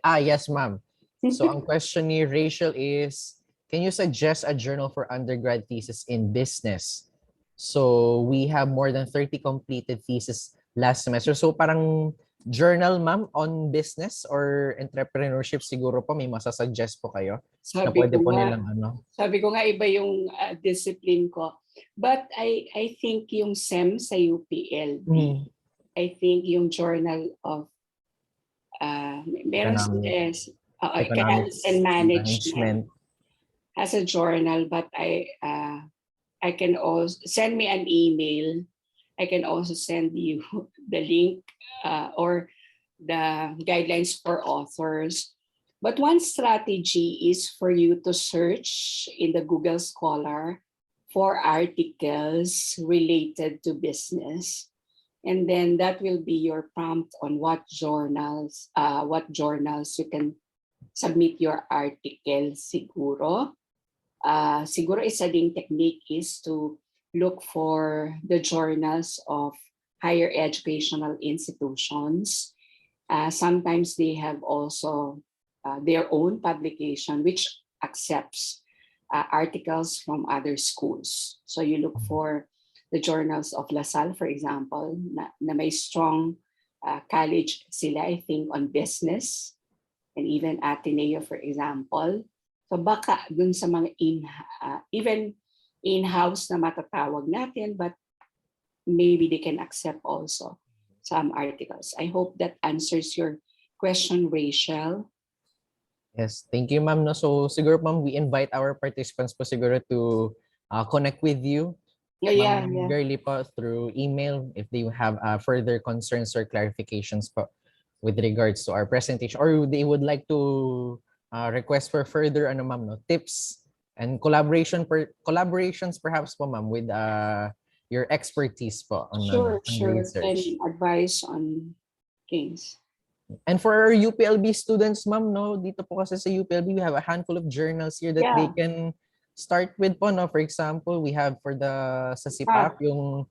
yes, ma'am. So, ang question ni Rachel is, can you suggest a journal for undergrad thesis in business? So, we have more than 30 completed thesis last semester. So, parang journal, ma'am, on business or entrepreneurship siguro po, may masasuggest po kayo na pwede po nilang Sabi ko nga iba yung discipline ko. But I think yung SEM sa UPLB, I think yung Journal of meron Economics Economics and Management has a journal, but I can also send me an email. I can also send you the link or the guidelines for authors. But one strategy is for you to search in the Google Scholar for articles related to business. And then that will be your prompt on what journals you can submit your article siguro. Siguro isa ding technique is to look for the journals of higher educational institutions. Sometimes they have also their own publication which accepts articles from other schools. So you look for the journals of LaSalle, for example, na may strong college sila, I think, on business, and even Ateneo, for example. So baka dun sa mga even in-house na matatawag natin, but maybe they can accept also some articles. I hope that answers your question, Rachel. Yes, thank you, ma'am. No, so siguro, ma'am, we invite our participants po siguro to connect with you. Yeah. Girlie po through email if they have further concerns or clarifications po with regards to our presentation, or they would like to request for further tips and collaborations perhaps po, ma'am, with your expertise po on research. And advice on things. And for our UPLB students, ma'am, dito po kasi sa UPLB, we have a handful of journals here that they can start with po, For example, we have sa SIPAP, yung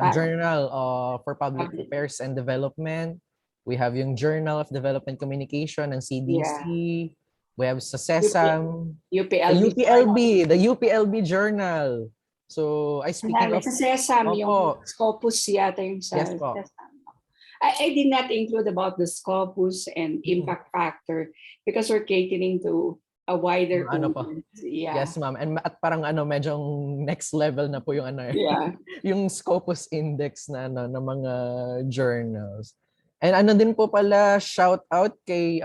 Journal for Public Affairs and Development. We have yung Journal of Development Communication and CDC. Yeah. We have sa CESAM, the UPLB Journal. So, speaking of... Sa CESAM, yung Scopus yata yung sa CESAM. I did not include about the Scopus and impact factor because we're catering to a wider audience. Yeah. Yes, ma'am. And at parang medyo next level na po yung yung Scopus index na ng mga journals. And din po pala, shout out kay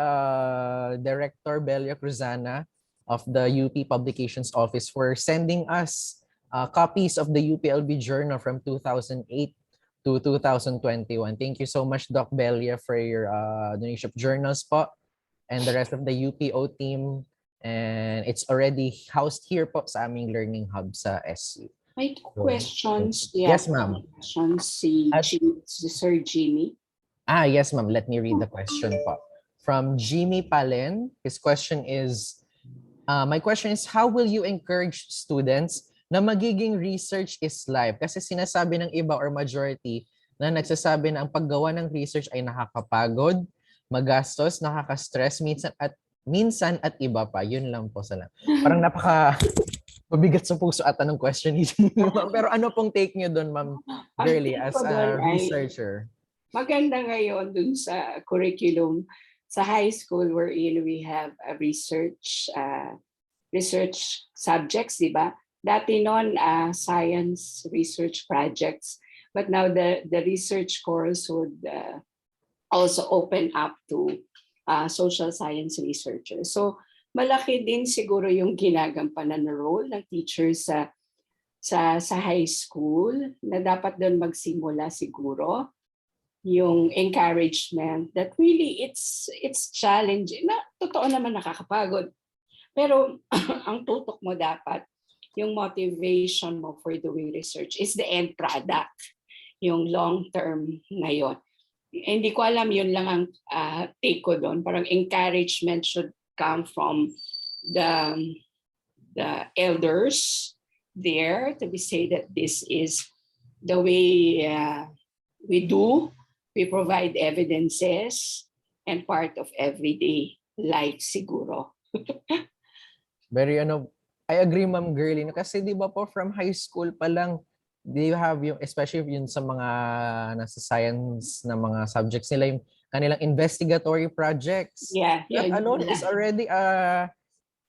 Director Belia Cruzana of the UP Publications Office for sending us copies of the UPLB Journal from 2008 to 2021. Thank you so much, Doc Belia, for your donation of journals po, and the rest of the UPO team. And it's already housed here po sa aming learning hub sa SU. May questions. Yes, ma'am. Questions si Sir Jimmy. Yes, ma'am. Let me read the question po. From Jimmy Palen, his question is, my question is, how will you encourage students na magiging research is life? Kasi sinasabi ng iba or majority na nagsasabi na ang paggawa ng research ay nakakapagod, magastos, nakaka-stress, minsan at iba pa. Yun lang po sa lang. Parang mabigat sa puso at anong question ni ma'am. Pero ano pong take niyo doon, Ma'am Girlie, as a researcher? Maganda ngayon dun sa curriculum sa high school wherein we have a research subjects, di ba? Dati noon, science research projects. But now the research course would also open up to social science researchers. So malaki din siguro yung ginagampanan na role ng teachers sa high school na dapat doon magsimula siguro yung encouragement that really it's challenging. Na totoo naman nakakapagod. Pero ang tutok mo dapat, yung motivation mo for doing research is the end product, yung long term ngayon. hindi ko alam, yun lang ang take ko doon. Parang encouragement should come from the elders there to be say that this is the way we do. We provide evidences and part of everyday life siguro. Very I agree Ma'am Girlie, kasi di ba po from high school pa lang, they have yung, especially yung sa mga nasa science na mga subjects nila, yung kanilang investigatory projects. Yeah, That yun alone na. is already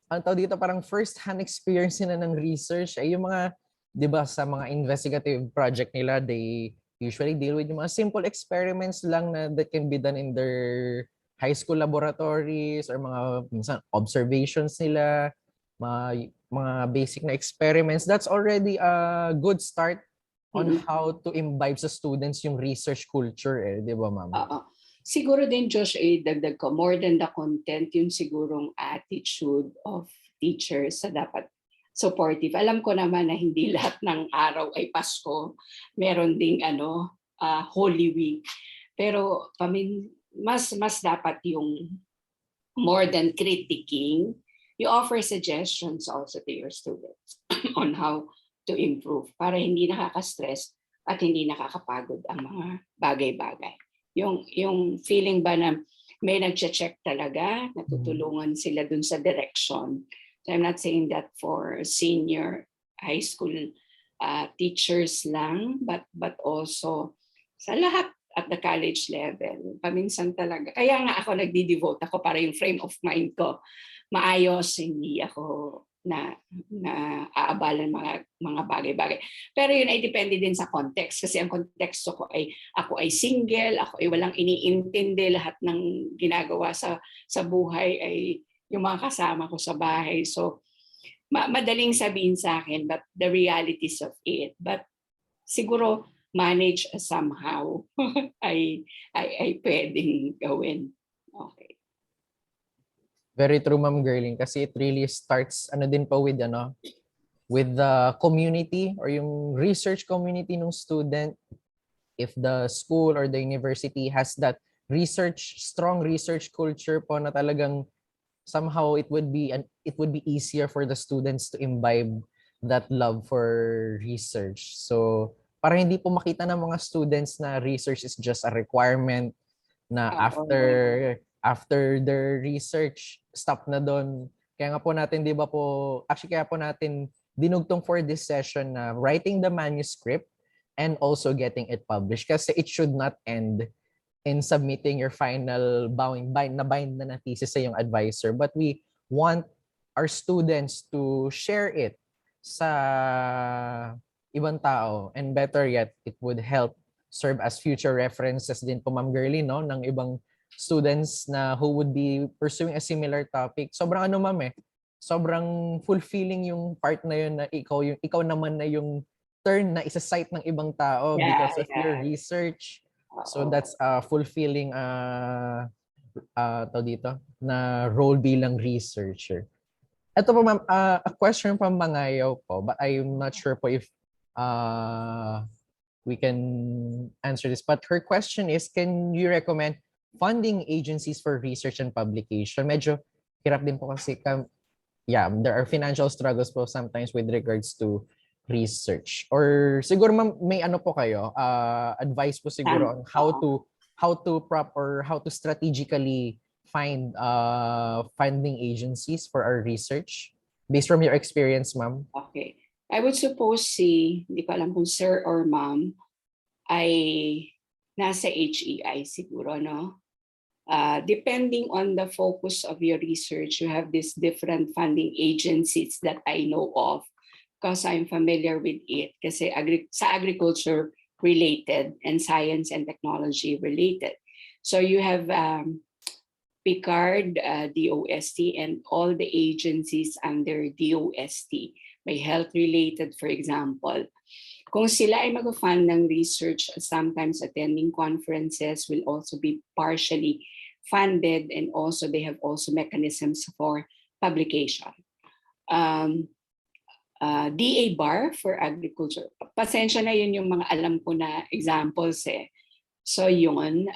ang tawag dito, parang first-hand experience nila ng research. Ay yung mga, di ba, sa mga investigative project nila, they usually deal with yung mga simple experiments lang na that can be done in their high school laboratories or mga minsan observations nila, mga basic na experiments. That's already a good start on how to imbibe sa students yung research culture, di ba, ma'am? Siguro din, Josh, dagdag ko, more than the content, yung sigurong attitude of teachers sa dapat supportive. Alam ko naman na hindi lahat ng araw ay Pasko. Meron ding Holy Week. Pero mas dapat yung more than critiquing, you offer suggestions also to your students on how to improve para hindi nakaka-stress at hindi nakakapagod ang mga bagay-bagay. Yung feeling ba na may nag-check talaga, natutulungan sila dun sa direction. So I'm not saying that for senior high school teachers lang, but also sa lahat at the college level. Paminsan talaga. Kaya nga ako nagdi-devote ako para yung frame of mind ko maayos, hindi ako na aabalan mga bagay-bagay. Pero yun ay depende din sa context kasi ang konteksto ko ay ako ay single, ako ay walang iniintindi, lahat ng ginagawa sa buhay ay yung mga kasama ko sa bahay. So madaling sabihin sa akin but the realities of it. But siguro manage somehow ay pwedeng gawin. Okay. Very true, Ma'am Girlie, kasi it really starts din po with with the community or yung research community ng student. If the school or the university has that strong research culture po na talagang somehow it would be easier for the students to imbibe that love for research. So para hindi po makita ng mga students na research is just a requirement na after their research, stop na doon. Kaya nga po natin, di ba po, actually kaya po natin dinugtong for this session na writing the manuscript and also getting it published. Kasi it should not end in submitting your final bind na thesis sa yung advisor. But we want our students to share it sa ibang tao. And better yet, it would help serve as future references din po, Ma'am Girlie, no, ng ibang students na who would be pursuing a similar topic. Sobrang ma'am sobrang fulfilling yung part na yun na ikaw naman na yung turn na isa-cite ng ibang tao because of your research. So that's fulfilling dito na role bilang researcher. Ito po ma'am, a question from Mangayaw po, but I'm not sure po if we can answer this. But her question is, can you recommend funding agencies for research and publication? Medyo hirap din po kasi, there are financial struggles po sometimes with regards to research. Or siguro ma'am, may po kayo, advice po siguro on how to strategically find funding agencies for our research based from your experience, ma'am. Okay. I would suppose hindi ko alam kung sir or ma'am, ay nasa HEI siguro, no? Depending on the focus of your research, you have these different funding agencies that I know of because I'm familiar with it. Kasi sa agriculture related and science and technology related. So you have PICARD, DOST, and all the agencies under DOST. May health related, for example. Kung sila ay mag-fund ng research, sometimes attending conferences will also be partially funded, and also they have also mechanisms for publication. DA bar for agriculture. Pasensya na, yun yung mga alam ko na examples . So yun.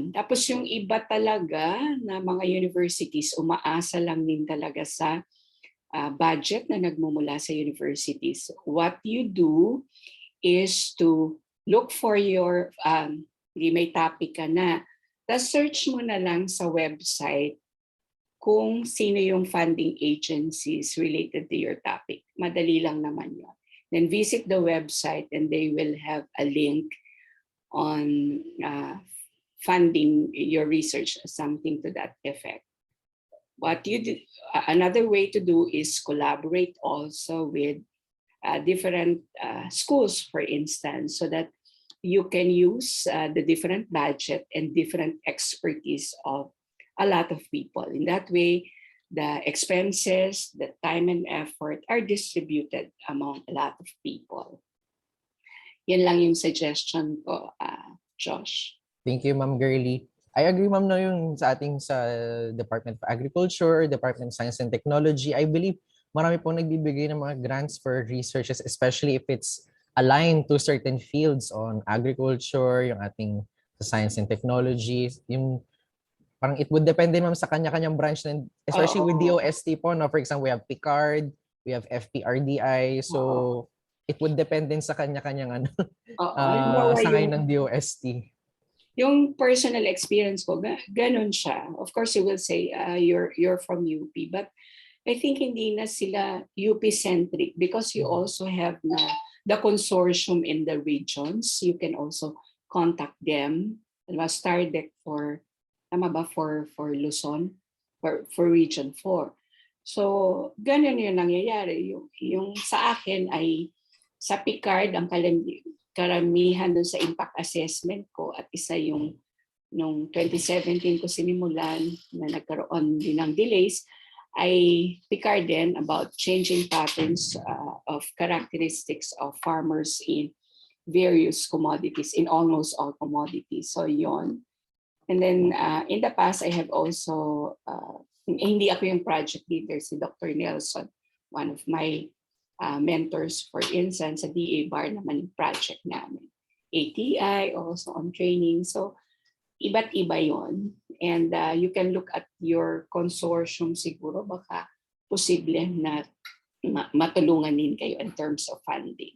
Tapos yung iba talaga na mga universities, umaasa lang din talaga sa budget na nagmumula sa universities. What you do is to look for your, may topic ka na, tapos search mo na lang sa website kung sino yung funding agencies related to your topic. Madali lang naman yun. Then visit the website and they will have a link on funding your research, something to that effect. What you do, another way to do is collaborate also with different schools, for instance, so that you can use the different budget and different expertise of a lot of people. In that way, the expenses, the time and effort are distributed among a lot of people. Yan lang yung suggestion ko, Josh. Thank you, Ma'am Girlie. I agree, Ma'am, na yung sa ating sa Department of Agriculture, Department of Science and Technology, I believe marami pong nagbibigay ng mga grants for researches, especially if it's aligned to certain fields on agriculture, yung ating sa science and technology, yung parang it would depend din, Ma'am, sa kanya-kanyang branch, especially with DOST po, no? For example, we have PICARD, we have FPRDI, so it would depend din sa kanya-kanyang sa ngayon ng DOST. Yung personal experience ko, ganun siya. Of course, you will say you're from UP, but I think hindi na sila UP-centric because you also have the consortium in the regions. You can also contact them. StarDec for, tama ba, for Luzon, for Region 4. So, ganun yung nangyayari. Yung sa akin ay sa PICARD, ang karamihan dun sa impact assessment ko at isa yung nung 2017 ko sinimulan na nagkaroon din ng delays ay PICARD din about changing patterns of characteristics of farmers in various commodities, in almost all commodities. So yon. And then in the past, I have also, hindi ako yung project leader, si Dr. Nelson, one of my mentors, for instance, sa DA Bar naman yung project namin. ATI, also on training. So, iba't iba yon. And you can look at your consortium siguro, baka posible na matulungan din kayo in terms of funding.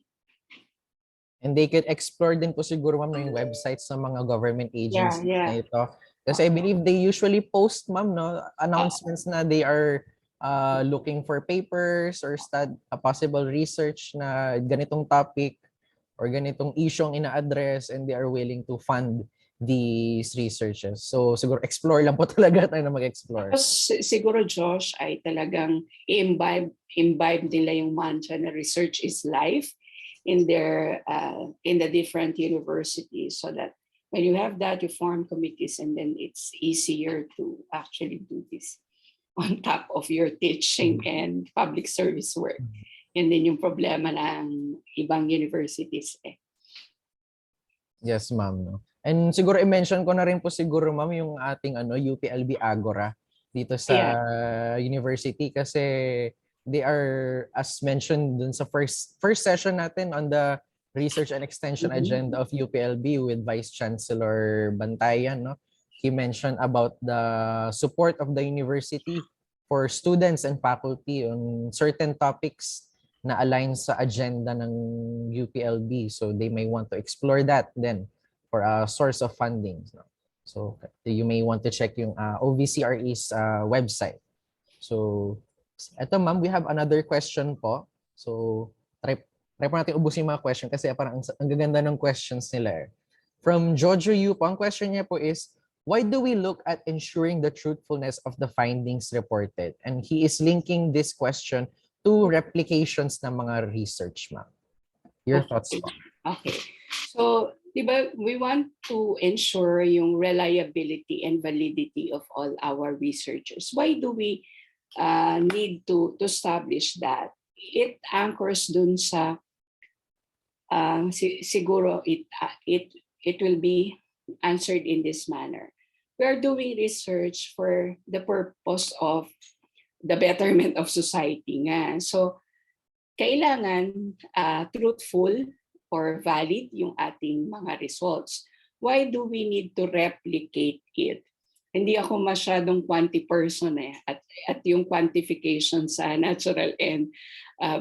And they could explore din po siguro, Ma'am, yung websites ng mga government agencies na ito. Kasi I believe they usually post, Ma'am, no, announcements na they are looking for papers or a possible research na ganitong topic or ganitong issue ang ina-address and they are willing to fund these researches. So siguro explore lang po talaga tayo na mag-explore. Siguro, Josh, ay talagang imbibe nila yung mantra na research is life in the different universities, so that when you have that, you form committees and then it's easier to actually do this on top of your teaching and public service work. And then yung problema ng ibang universities eh. Yes, Ma'am. No? And siguro i-mention ko na rin po siguro, Ma'am, yung ating UPLB Agora dito sa university kasi they are, as mentioned dun sa first session natin on the research and extension agenda of UPLB with Vice Chancellor Bantayan, no? He mentioned about the support of the university for students and faculty on certain topics na align sa agenda ng UPLB. So they may want to explore that then for a source of funding. So you may want to check yung OVCRE's website. So eto, Ma'am, we have another question po. So try po natin ubusin yung mga question kasi parang ang gaganda ng questions nila. From Jojo Yu po, ang question niya po is, why do we look at ensuring the truthfulness of the findings reported? And he is linking this question to replications ng mga research, Ma'am. Your thoughts po? Okay. So, diba, we want to ensure yung reliability and validity of all our researchers. Why do we need to establish that? It anchors dun sa siguro it will be answered in this manner. We are doing research for the purpose of the betterment of society nga. So, kailangan truthful or valid yung ating mga results. Why do we need to replicate it? Hindi ako masyadong quanti person at yung quantification sa natural and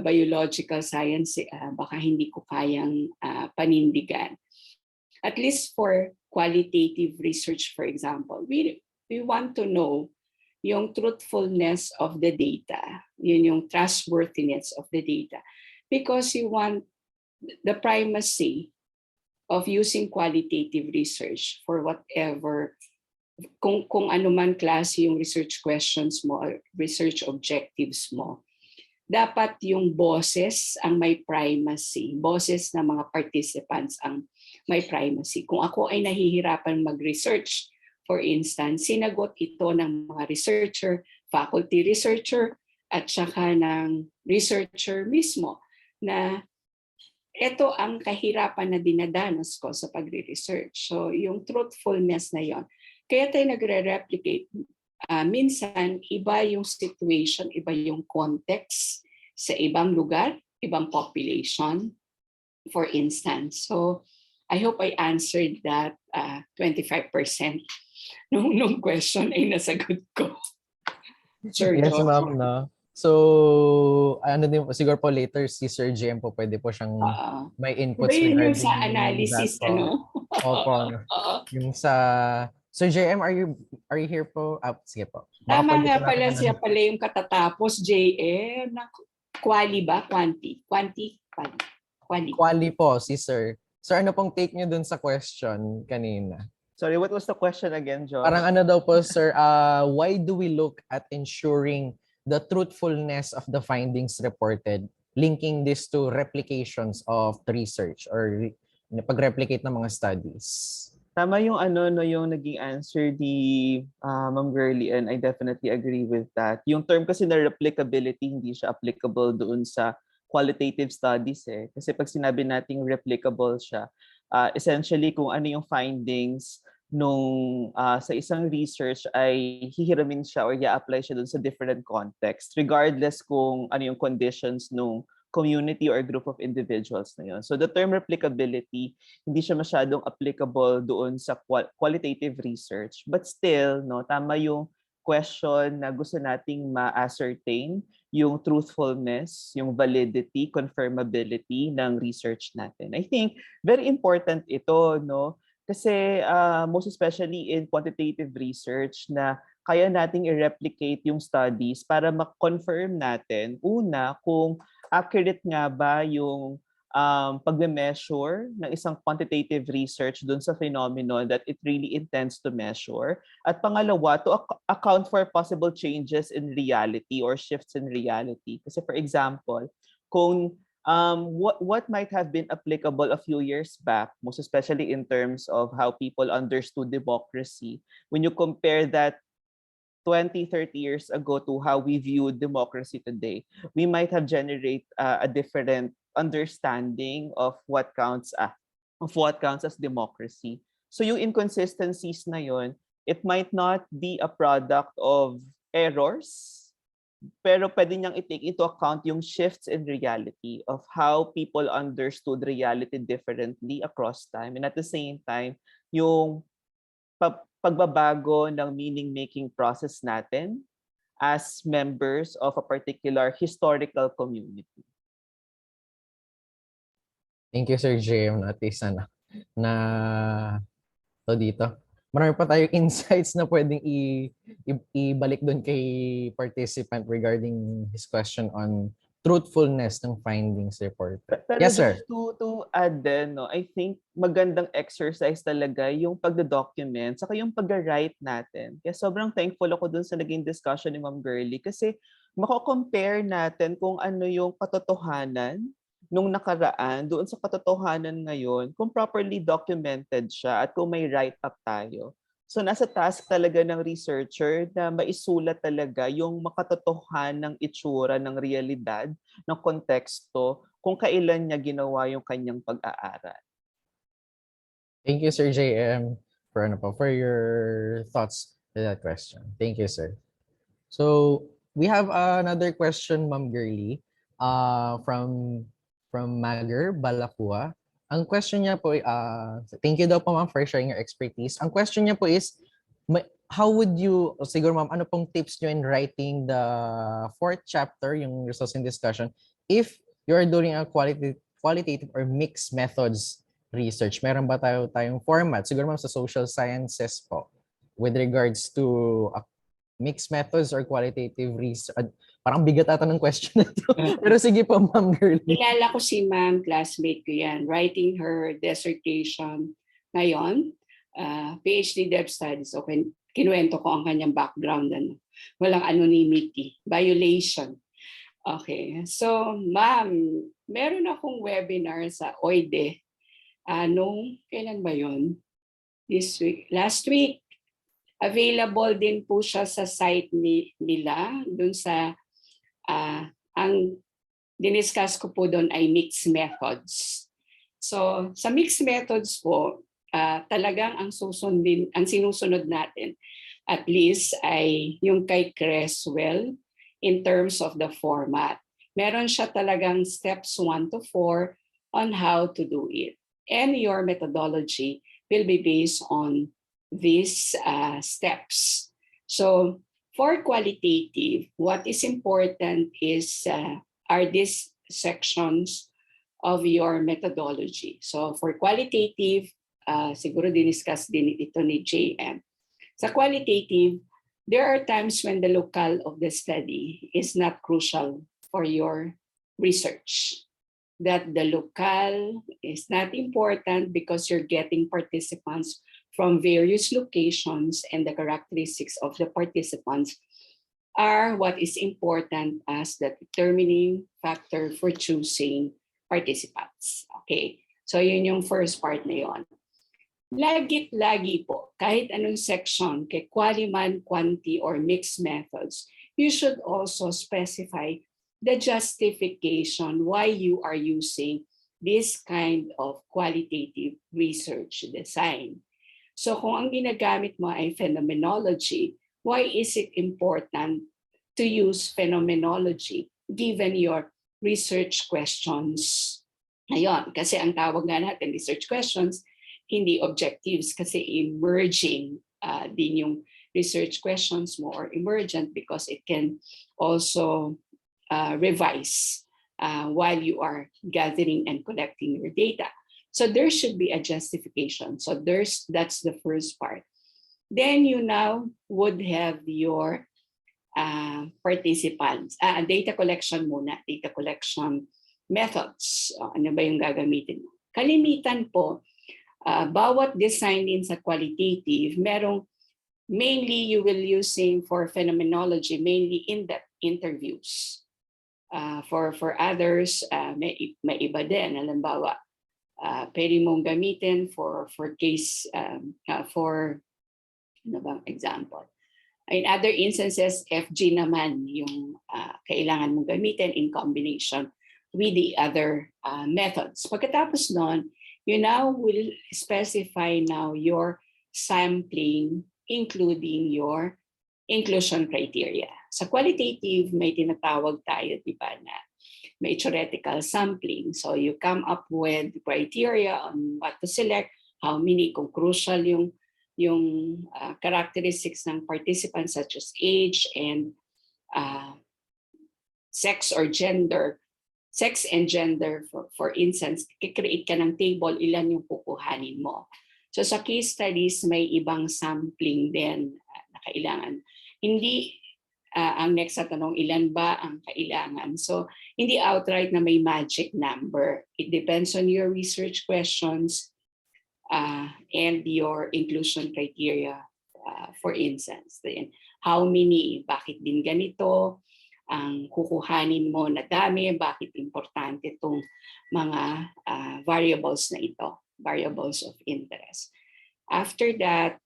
biological science, baka hindi ko kayang panindigan. At least for qualitative research, for example, we want to know yung truthfulness of the data, yun yung trustworthiness of the data, because you want the primacy of using qualitative research for whatever, kung ano man klase yung research questions mo or research objectives mo. Dapat yung boses ang may primacy, boses ng mga participants ang may primacy. Kung ako ay nahihirapan mag-research, for instance, sinagot ito ng mga researcher, faculty researcher, at saka ng researcher mismo na ito ang kahirapan na dinadanas ko sa pagre-research. So yung truthfulness na yon. Kaya tayo nagre-replicate. Minsan, iba yung situation, iba yung context sa ibang lugar, ibang population, for instance. So I hope I answered that 25% nung question ay nasagot ko. Sir Yes, George. ma'am, no? So, ano din po, siguro po later si Sir JM po pwede po siyang may inputs Iba yun yung regarding sa that analysis, po. ano? Opo. Yung sa Sir JM, are you here po? Sige po. Baka Tama pwede nga po pala natin siya pala yung katatapos, JM. Quali ba? Quanti? Quali. Quali po, si Sir. Sir, ano pong take niyo dun sa question kanina? Sorry, what was the question again, Josh? Parang ano daw po, Sir, why do we look at ensuring the truthfulness of the findings reported, linking this to replications of research or pag-replicate ng mga studies? Tama yung yung naging answer ni Ma'am Girlie, and I definitely agree with that. Yung term kasi na replicability, hindi siya applicable doon sa qualitative studies eh. Kasi pag sinabi nating replicable siya, essentially kung ano yung findings nung sa isang research ay hihiramin siya or i-apply siya doon sa different context, regardless kung ano yung conditions nung community or group of individuals na yun. So the term replicability, hindi siya masyadong applicable doon sa qualitative research. But still, no, tama yung question na gusto nating ma-ascertain yung truthfulness, yung validity, confirmability ng research natin. I think very important ito, no? Kasi most especially in quantitative research na kaya nating i-replicate yung studies para ma-confirm natin, una, kung accurate nga ba yung pagme-measure ng isang quantitative research dun sa phenomenon that it really intends to measure. At pangalawa, to account for possible changes in reality or shifts in reality. Kasi for example, kung what might have been applicable a few years back, most especially in terms of how people understood democracy, when you compare that 20, 30 years ago to how we view democracy today, we might have generated a different understanding of what counts as democracy. So yung inconsistencies na yun, it might not be a product of errors, pero pwede niyang i-take into account yung shifts in reality of how people understood reality differently across time. And at the same time, yung pagbabago ng meaning-making process natin as members of a particular historical community. Thank you, Sir Jim. At least na to dito. Marami pa tayong insights na pwedeng ibalik doon kay participant regarding his question on truthfulness ng findings report. Pero Yes, sir. just to add din, no, I think magandang exercise talaga yung pagdo-document saka yung pag-write natin. Kaya sobrang thankful ako dun sa naging discussion ni Ma'am Girlie kasi mako-compare natin kung ano yung katotohanan nung nakaraan doon sa katotohanan ngayon kung properly documented siya at kung may write-up tayo. So nasa task talaga ng researcher na maisulat talaga yung makatotohanang itsura ng realidad, ng konteksto, kung kailan niya ginawa yung kanyang pag-aaral. Thank you, Sir JM, for your thoughts to that question. Thank you, sir. So we have another question, Ma'am Girlie, from Mager Balakua. Ang question niya po, thank you daw po ma'am for sharing your expertise. Ang question niya po is, how would you, siguro ma'am, ano pong tips niyo in writing the 4th chapter, yung results in discussion, if you're doing a qualitative or mixed methods research? Meron ba tayong format? Siguro ma'am sa social sciences po, with regards to mixed methods or qualitative research. Parang bigat ata ng question na to. Pero sige po, ma'am Girlie. Kilala ko si ma'am, classmate ko yan, writing her dissertation ngayon, PhD Dev Studies. Okay, kinuwento ko ang kanyang background. Walang anonymity, violation. Okay, so ma'am, meron akong webinar sa OIDE. Kailan ba yun? This week, last week. Available din po siya sa site nila. Dun sa, ang diniscuss ko po doon ay mixed methods. So sa mixed methods po, talagang ang sinusunod natin at least ay yung kay Creswell in terms of the format. Meron siya talagang steps 1 to 4 on how to do it. And your methodology will be based on these steps. So for qualitative, what is important are these sections of your methodology. So for qualitative, siguro diniscuss din ito ni JM. Sa qualitative, there are times when the locale of the study is not crucial for your research. That the locale is not important because you're getting participants from various locations, and the characteristics of the participants are what is important as the determining factor for choosing participants. Okay, so yun yung first part na yun. Lagi po, kahit anong section, kay quali man, quanti, or mixed methods, you should also specify the justification why you are using this kind of qualitative research design. So kung ang ginagamit mo ay phenomenology, why is it important to use phenomenology given your research questions? Ngayon, kasi ang tawag nga natin research questions, hindi objectives kasi emerging din yung research questions mo or emergent because it can also revise while you are gathering and collecting your data. So there should be a justification. So that's the first part. Then you now would have your participants. Data collection muna, data collection methods. Ano ba yung gagamitin mo? Kalimitan po, bawat design din sa qualitative, merong mainly you will using for phenomenology, mainly in-depth interviews. For others, may iba din. Halimbawa, pwede mong gamitin for case, for ano bang example. In other instances, FG naman yung kailangan mong gamitin in combination with the other methods. Pagkatapos nun, you now will specify now your sampling, including your inclusion criteria. Sa qualitative, may tinatawag tayo, di ba, na may theoretical sampling. So you come up with criteria on what to select, how many, kung crucial yung characteristics ng participants such as age and sex or gender. Sex and gender, for instance, kikreate ka ng table, ilan yung kukuhanin mo. So sa case studies, may ibang sampling din na kailangan. Hindi ang next sa tanong, ilan ba ang kailangan? So, hindi outright na may magic number. It depends on your research questions and your inclusion criteria, for instance. Then, how many? Bakit din ganito? Ang kukuhanin mo na dami? Bakit importante itong mga variables na ito? Variables of interest. After that,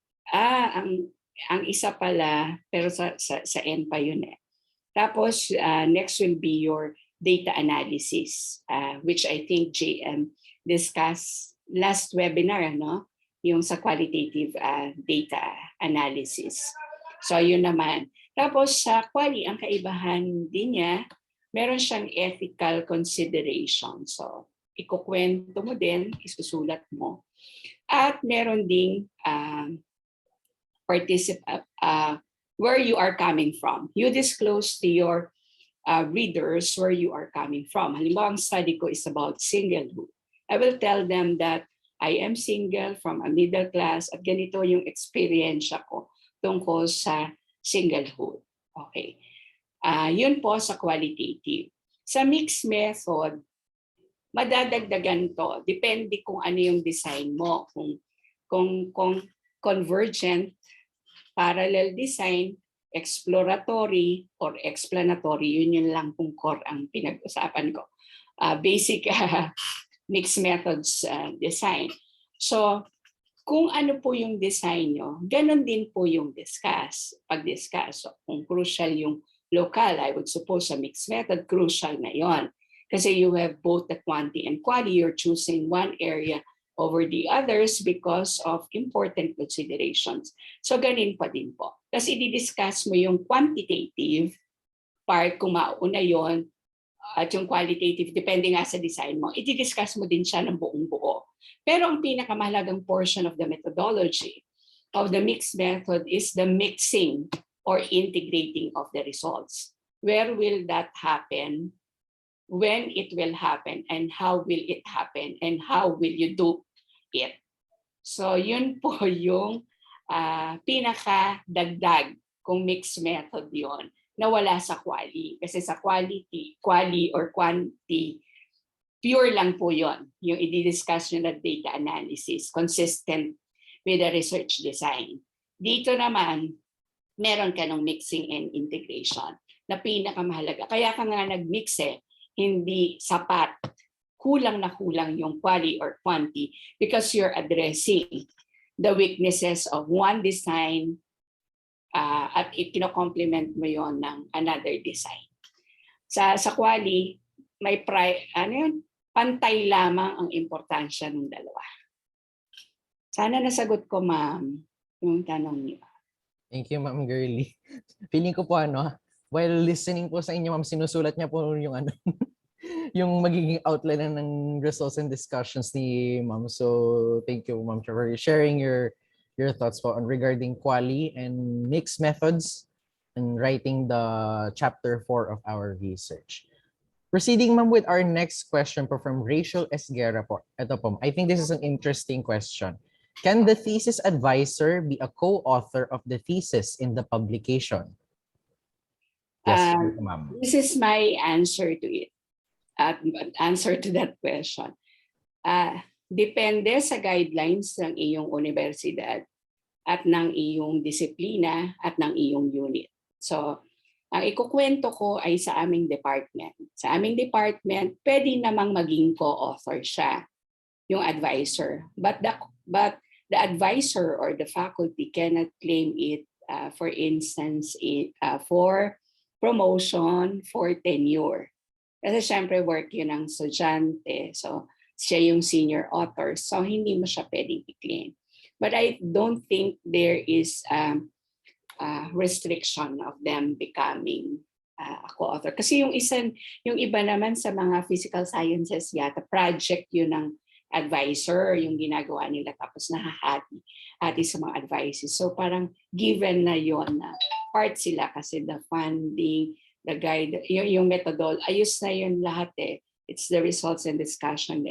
ang isa pala, pero sa end pa yun eh. Tapos, next will be your data analysis, which I think JM discussed last webinar, no? Yung sa qualitative data analysis. So, yun naman. Tapos, sa quali, ang kaibahan din niya, meron siyang ethical consideration. So, ikukwento mo din, isusulat mo. At meron ding where you are coming from. You disclose to your readers where you are coming from. Halimbawa, ang study ko is about singlehood. I will tell them that I am single from a middle class at ganito yung experience ko tungkol sa singlehood. Okay. Yun po sa qualitative. Sa mixed method, madadagdagan to. Depende kung ano yung design mo. Kung convergent, parallel design, exploratory, or explanatory, yun lang kung core ang pinag-usapan ko. Basic mixed methods design. So, kung ano po yung design nyo, ganun din po yung pag-discuss. So, kung crucial yung local, I would suppose sa mixed method, crucial na yon. Kasi you have both the quantity and quality, you're choosing one area over the others because of important considerations. So, ganin pa din po. Kasi i-discuss mo yung quantitative part, kung mauna yon, at yung qualitative, depende nga sa design mo, i-discuss mo din siya ng buong buo. Pero ang pinakamahalagang portion of the methodology of the mixed method is the mixing or integrating of the results. Where will that happen? When it will happen? And how will it happen? And how will you do it? So yun po yung pinakadagdag kung mixed method yon, na wala sa quali. Kasi sa quali or quanti, pure lang po yon. Yung i-discuss nyo na data analysis, consistent with the research design. Dito naman, meron ka ng mixing and integration na pinakamahalaga. Kaya ka nga nag-mix hindi sapat. Kulang na kulang yung quali or quanti because you're addressing the weaknesses of one design at kino-complement mo yon ng another design. Sa quali, may pantay lamang ang importansya ng dalawa. Sana nasagot ko, ma'am, yung tanong niyo. Thank you, Ma'am Girlie. Feeling ko po while listening po sa inyo, ma'am, sinusulat niya po yung yung magiging outline ng results and discussions ni ma'am. So thank you, ma'am, for sharing your thoughts po on regarding quali and mixed methods and writing the chapter 4 of our research. Proceeding, ma'am, with our next question po from Rachel Esguerra po. Ito po, I think this is an interesting question. Can the thesis advisor be a co-author of the thesis in the publication? Yes, ma'am. This is my answer to it. Answer to that question. Depende sa guidelines ng iyong universidad at ng iyong disiplina at ng iyong unit. So, ang ikukwento ko ay sa aming department. Sa aming department, pwede namang maging co-author siya, yung advisor. But the advisor or the faculty cannot claim it, for instance, for promotion, for tenure. Kasi syempre work yun ng estudyante. So, siya yung senior author. So, hindi mo siya pwedeng i-claim. But I don't think there is restriction of them becoming a co-author. Kasi yung iba naman sa mga physical sciences yata, project yun ng advisor, yung ginagawa nila tapos nahahati sa mga advices. So parang given na yun na part sila kasi the funding, the guide, yung methodology, ayos na yun lahat It's the results and discussion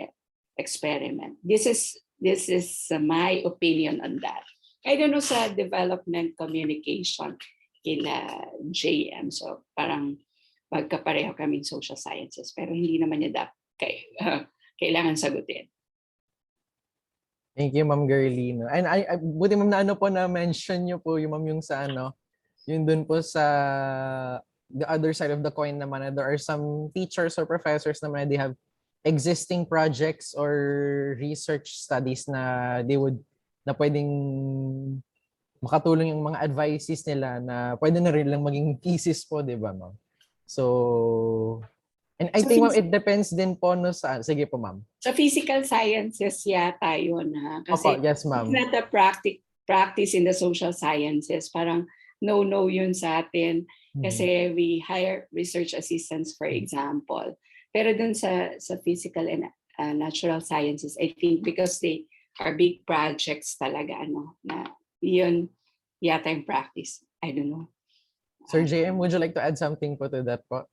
experiment. This is my opinion on that. I don't know sa development communication kila JM. So parang magkapareho kaming social sciences pero hindi naman niya kailangan sagutin. Thank you, Ma'am Girlie. No? And buti ma'am na po na-mention niyo po yung ma'am yung sa yung dun po sa the other side of the coin naman, there are some teachers or professors naman, they have existing projects or research studies na pwedeng makatulong yung mga advices nila na pwede na rin lang maging thesis po, di ba, ma'am? So, and I think, ma'am, it depends din po sa, sige po, ma'am. Sa physical sciences yata yun, ha? Kasi yes, ma'am. it's not a practice in the social sciences. Parang no yun sa atin. Kasi we hire research assistants, for example. Pero dun sa physical and natural sciences. I think because they are big projects talaga, na yun yata yung practice. I don't know. Sir JM, would you like to add something po to that po?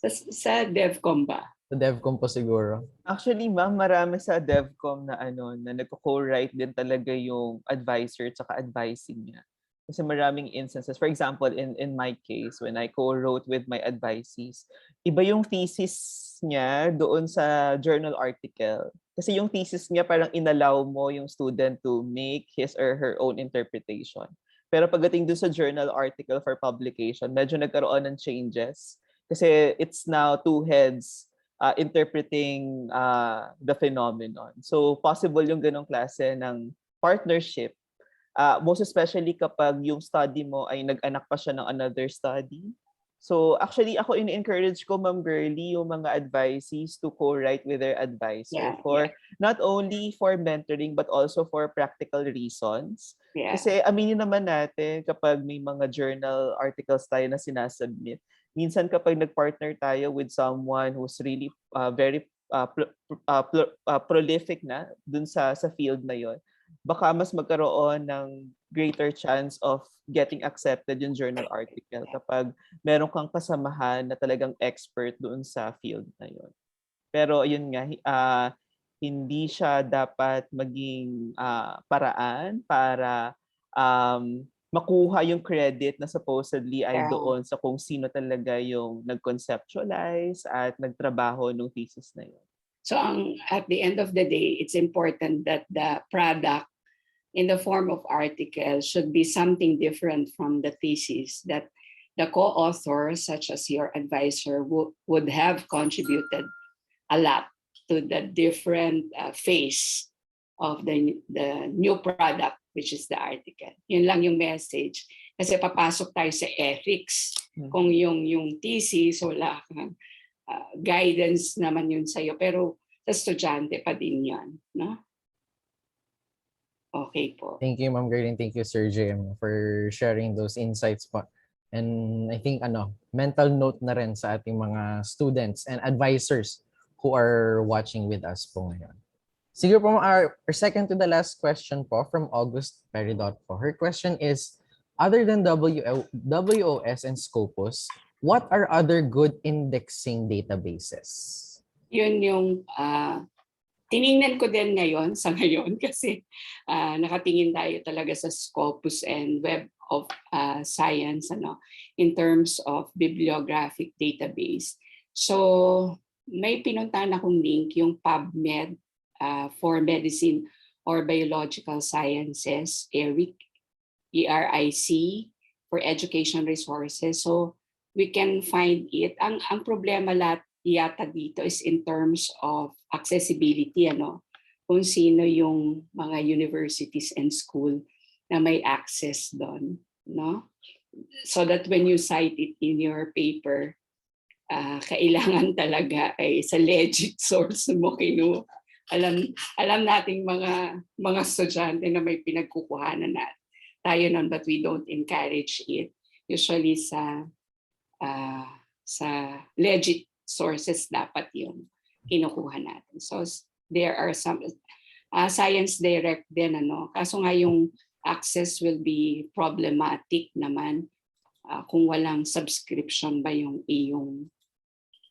Sa DevCom ba? Sa DevCom po siguro. Actually, ma'am, marami sa DevCom na na nagko-co-write din talaga yung advisor at saka advising niya. Kasi maraming instances. For example, in my case, when I co-wrote with my advisees, iba yung thesis niya doon sa journal article. Kasi yung thesis niya parang inallow mo yung student to make his or her own interpretation. Pero pagdating doon sa journal article for publication, medyo nagkaroon ng changes. Kasi it's now two heads interpreting the phenomenon. So possible yung ganong klase ng partnership. Most especially kapag yung study mo ay nag-anak pa siya ng another study. So actually ako ini-encourage ko, Ma'am Girlie, yung mga advisees to co-write with their advisor not only for mentoring but also for practical reasons. Yeah. Kasi aminin naman natin kapag may mga journal articles tayo na sinasubmit, minsan kapag nag-partner tayo with someone who's really very prolific na dun sa field na yon, baka mas magkaroon ng greater chance of getting accepted yung journal article kapag meron kang kasamahan na talagang expert doon sa field na yon. Pero yun nga, hindi siya dapat maging paraan para makuha yung credit na supposedly ay doon sa kung sino talaga yung nag-conceptualize at nagtrabaho ng thesis na yun. So at the end of the day, it's important that the product in the form of article should be something different from the thesis, that the co-author, such as your advisor, would have contributed a lot to the different phase of the new product, which is the article. Yun lang yung message. Kasi papasok tayo sa ethics. Kung yung thesis, wala kang guidance naman yun sa'yo. Pero sa estudyante pa din yun. No? Okay po. Thank you, Ma'am Girlie, and thank you, Sir JM, for sharing those insights po. And I think mental note na rin sa ating mga students and advisors who are watching with us po ngayon. Siguro po our second to the last question po from August Peridot po. Her question is, other than WOS and Scopus, what are other good indexing databases? Yun yung tiningnan ko din ngayon kasi nakatingin tayo talaga sa Scopus and Web of Science in terms of bibliographic database. So may pinuntahan akong link, yung PubMed for Medicine or Biological Sciences, ERIC for Education Resources. So we can find it. Ang problema yata dito is in terms of accessibility, kung sino yung mga universities and school na may access doon, no? So that when you cite it in your paper, kailangan talaga ay sa legit source mo alam nating mga estudyante na may pinagkukuhanan na tayo nun, but we don't encourage it. Usually sa legit sources dapat yung kinukuha natin. So there are some science direct din, kaso nga yung access will be problematic naman kung walang subscription ba yung iyong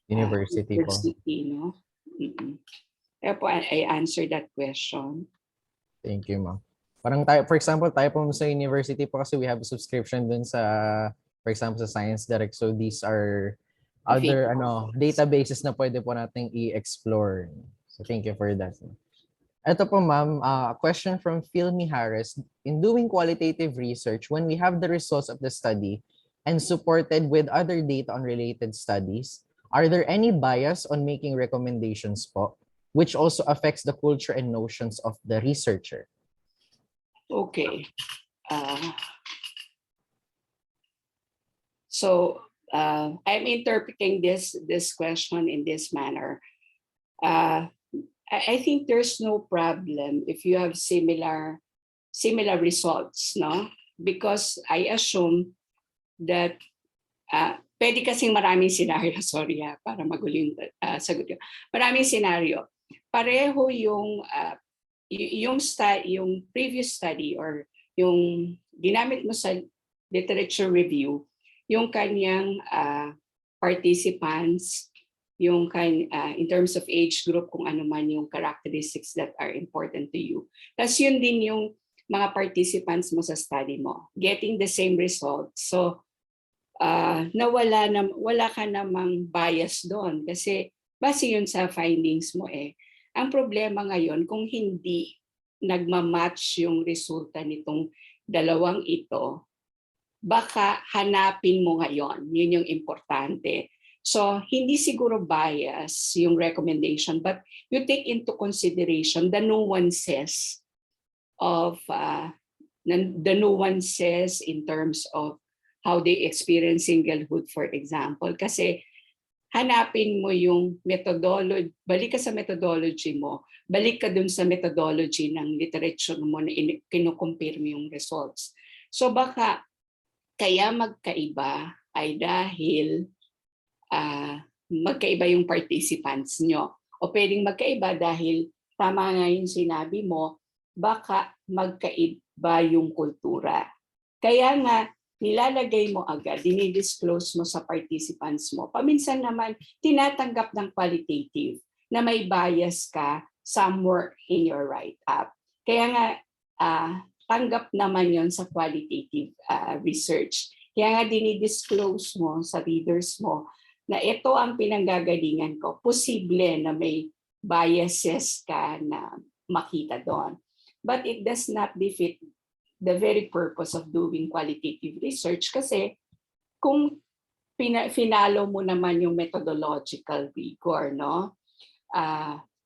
university po. No? Kaya po I answered that question. Thank you, ma'am. Parang tayo, for example, tayo po sa university po kasi we have a subscription dun sa, for example, sa Science Direct. So these are other databases na pwede po nating i-explore. So thank you for that. Ito po, ma'am, a question from Philmy Harris. In doing qualitative research, when we have the results of the study and supported with other data on related studies, are there any bias on making recommendations po, which also affects the culture and notions of the researcher? Okay. So I'm interpreting this question in this manner. I think there's no problem if you have similar results, no? Because I assume that pwede kasing maraming scenario, sorry para magulo yung sagot ko. Maraming scenario. pareho yung yung previous study or yung ginamit mo sa literature review, yung kanyang participants, yung in terms of age group, kung ano man yung characteristics that are important to you. Tapos yun din yung mga participants mo sa study mo, getting the same results. So wala ka namang bias doon kasi base yun sa findings mo eh. Ang problema ngayon kung hindi nagmamatch yung resulta nitong dalawang ito, baka hanapin mo ngayon. Yun yung importante. So, hindi siguro bias yung recommendation, but you take into consideration the nuances of the nuances in terms of how they experience singlehood, for example. Kasi hanapin mo yung methodology, balik ka sa methodology mo, balik ka dun sa methodology ng literature mo na kinukumpir mo yung results. So baka kaya magkaiba ay dahil magkaiba yung participants nyo. O pwedeng magkaiba dahil tama nga yung sinabi mo, baka magkaiba yung kultura. Kaya nga, nilalagay mo agad, dinidisclose mo sa participants mo. Paminsan naman, tinatanggap ng qualitative na may bias ka somewhere in your write-up. Kaya nga, tanggap naman yon sa qualitative research. Kaya nga dinidisclose mo sa readers mo na ito ang pinanggagalingan ko. Posible na may biases ka na makita doon. But it does not defeat the very purpose of doing qualitative research kasi kung finalo mo naman yung methodological rigor, no?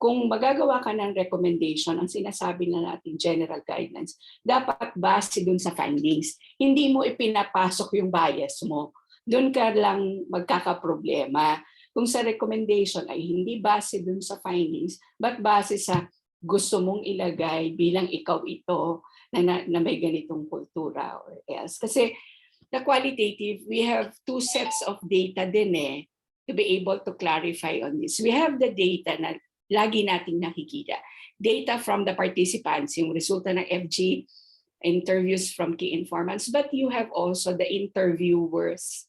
Kung magagawa ka ng recommendation, ang sinasabi na natin general guidelines, dapat base dun sa findings. Hindi mo ipinapasok yung bias mo. Doon ka lang magkakaproblema. Kung sa recommendation ay hindi base dun sa findings, but base sa gusto mong ilagay bilang ikaw ito, na may ganitong kultura or else. Kasi the qualitative, we have two sets of data din to be able to clarify on this. We have the data na lagi nating nakikita. Data from the participants, yung resulta ng FG, interviews from key informants, but you have also the interviewers'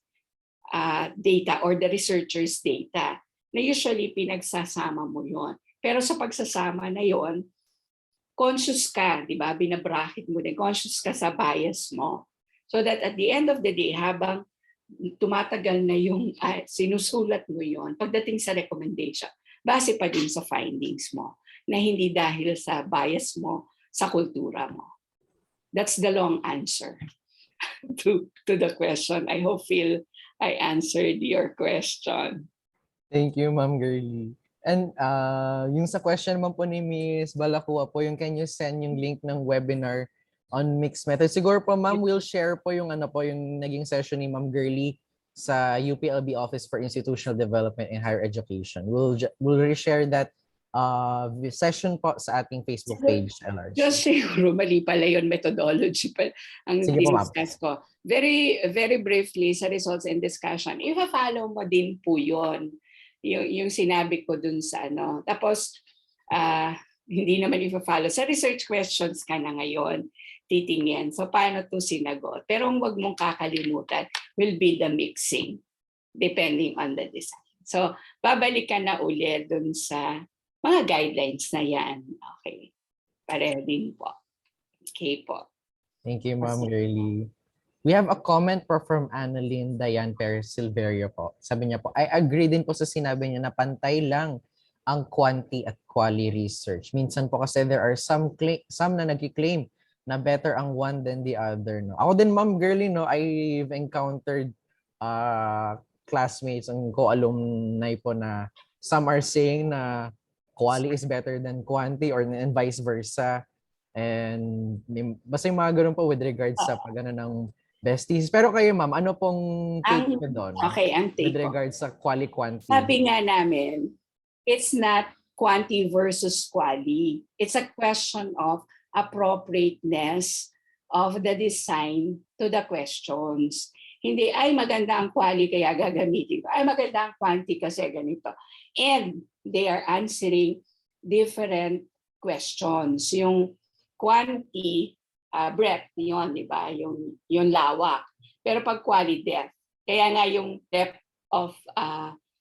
data or the researchers' data na usually pinagsasama mo yon. Pero sa pagsasama na yon, conscious ka, di ba? Binabracket mo din. Conscious ka sa bias mo. So that at the end of the day, habang tumatagal na yung sinusulat mo yon, pagdating sa recommendation, base pa din sa findings mo na hindi dahil sa bias mo sa kultura mo. That's the long answer to the question. I hope, Phil, I answered your question. Thank you, Ma'am Girlie. And yung sa question naman po ni Ms. Balakua po, yung can you send yung link ng webinar on mixed methods? Siguro po, Ma'am, we'll share po yung yung naging session ni Ma'am Girlie sa UPLB Office for Institutional Development in Higher Education. We'll reshare that session po sa ating Facebook page. Just siguro, mali pala yun, methodology pa ang discuss ko. Very, very briefly sa results and discussion, i-follow mo din po yun. Yung sinabi ko dun sa Tapos, hindi naman i-follow. Sa research questions ka na ngayon, titingin. So, paano to sinagot? Pero ang wag mong kakalimutan will be the mixing, depending on the design. So, babalik ka na ulit dun sa mga guidelines na yan. Okay. Pareho din po. Okay po. Thank you, Ma'am Girlie. We have a comment po from Annalyn Dayan Perez Silverio po. Sabi niya po, I agree din po sa sinabi niya na pantay lang ang quanti at quali research. Minsan po kasi there are some na nagki-claim na better ang one than the other. No? Ako din, Ma'am Girlie, I've encountered classmates and co-alumni po na some are saying na quali is better than quanti or and vice versa. And basta yung mga ganun po with regards sa pag ng besties. Pero kayo, ma'am, ano pong take ko doon? Okay, ang take with regards sa quali-quanti. Sabi nga namin, it's not quanti versus quali. It's a question of appropriateness of the design to the questions. Hindi, ay maganda ang quali kaya gagamitin ko. Ay maganda ang quanti kasi ganito. And they are answering different questions. Yung quantity, breadth, yun, di ba? Yung lawak. Pero pag qualitative, kaya nga yung depth of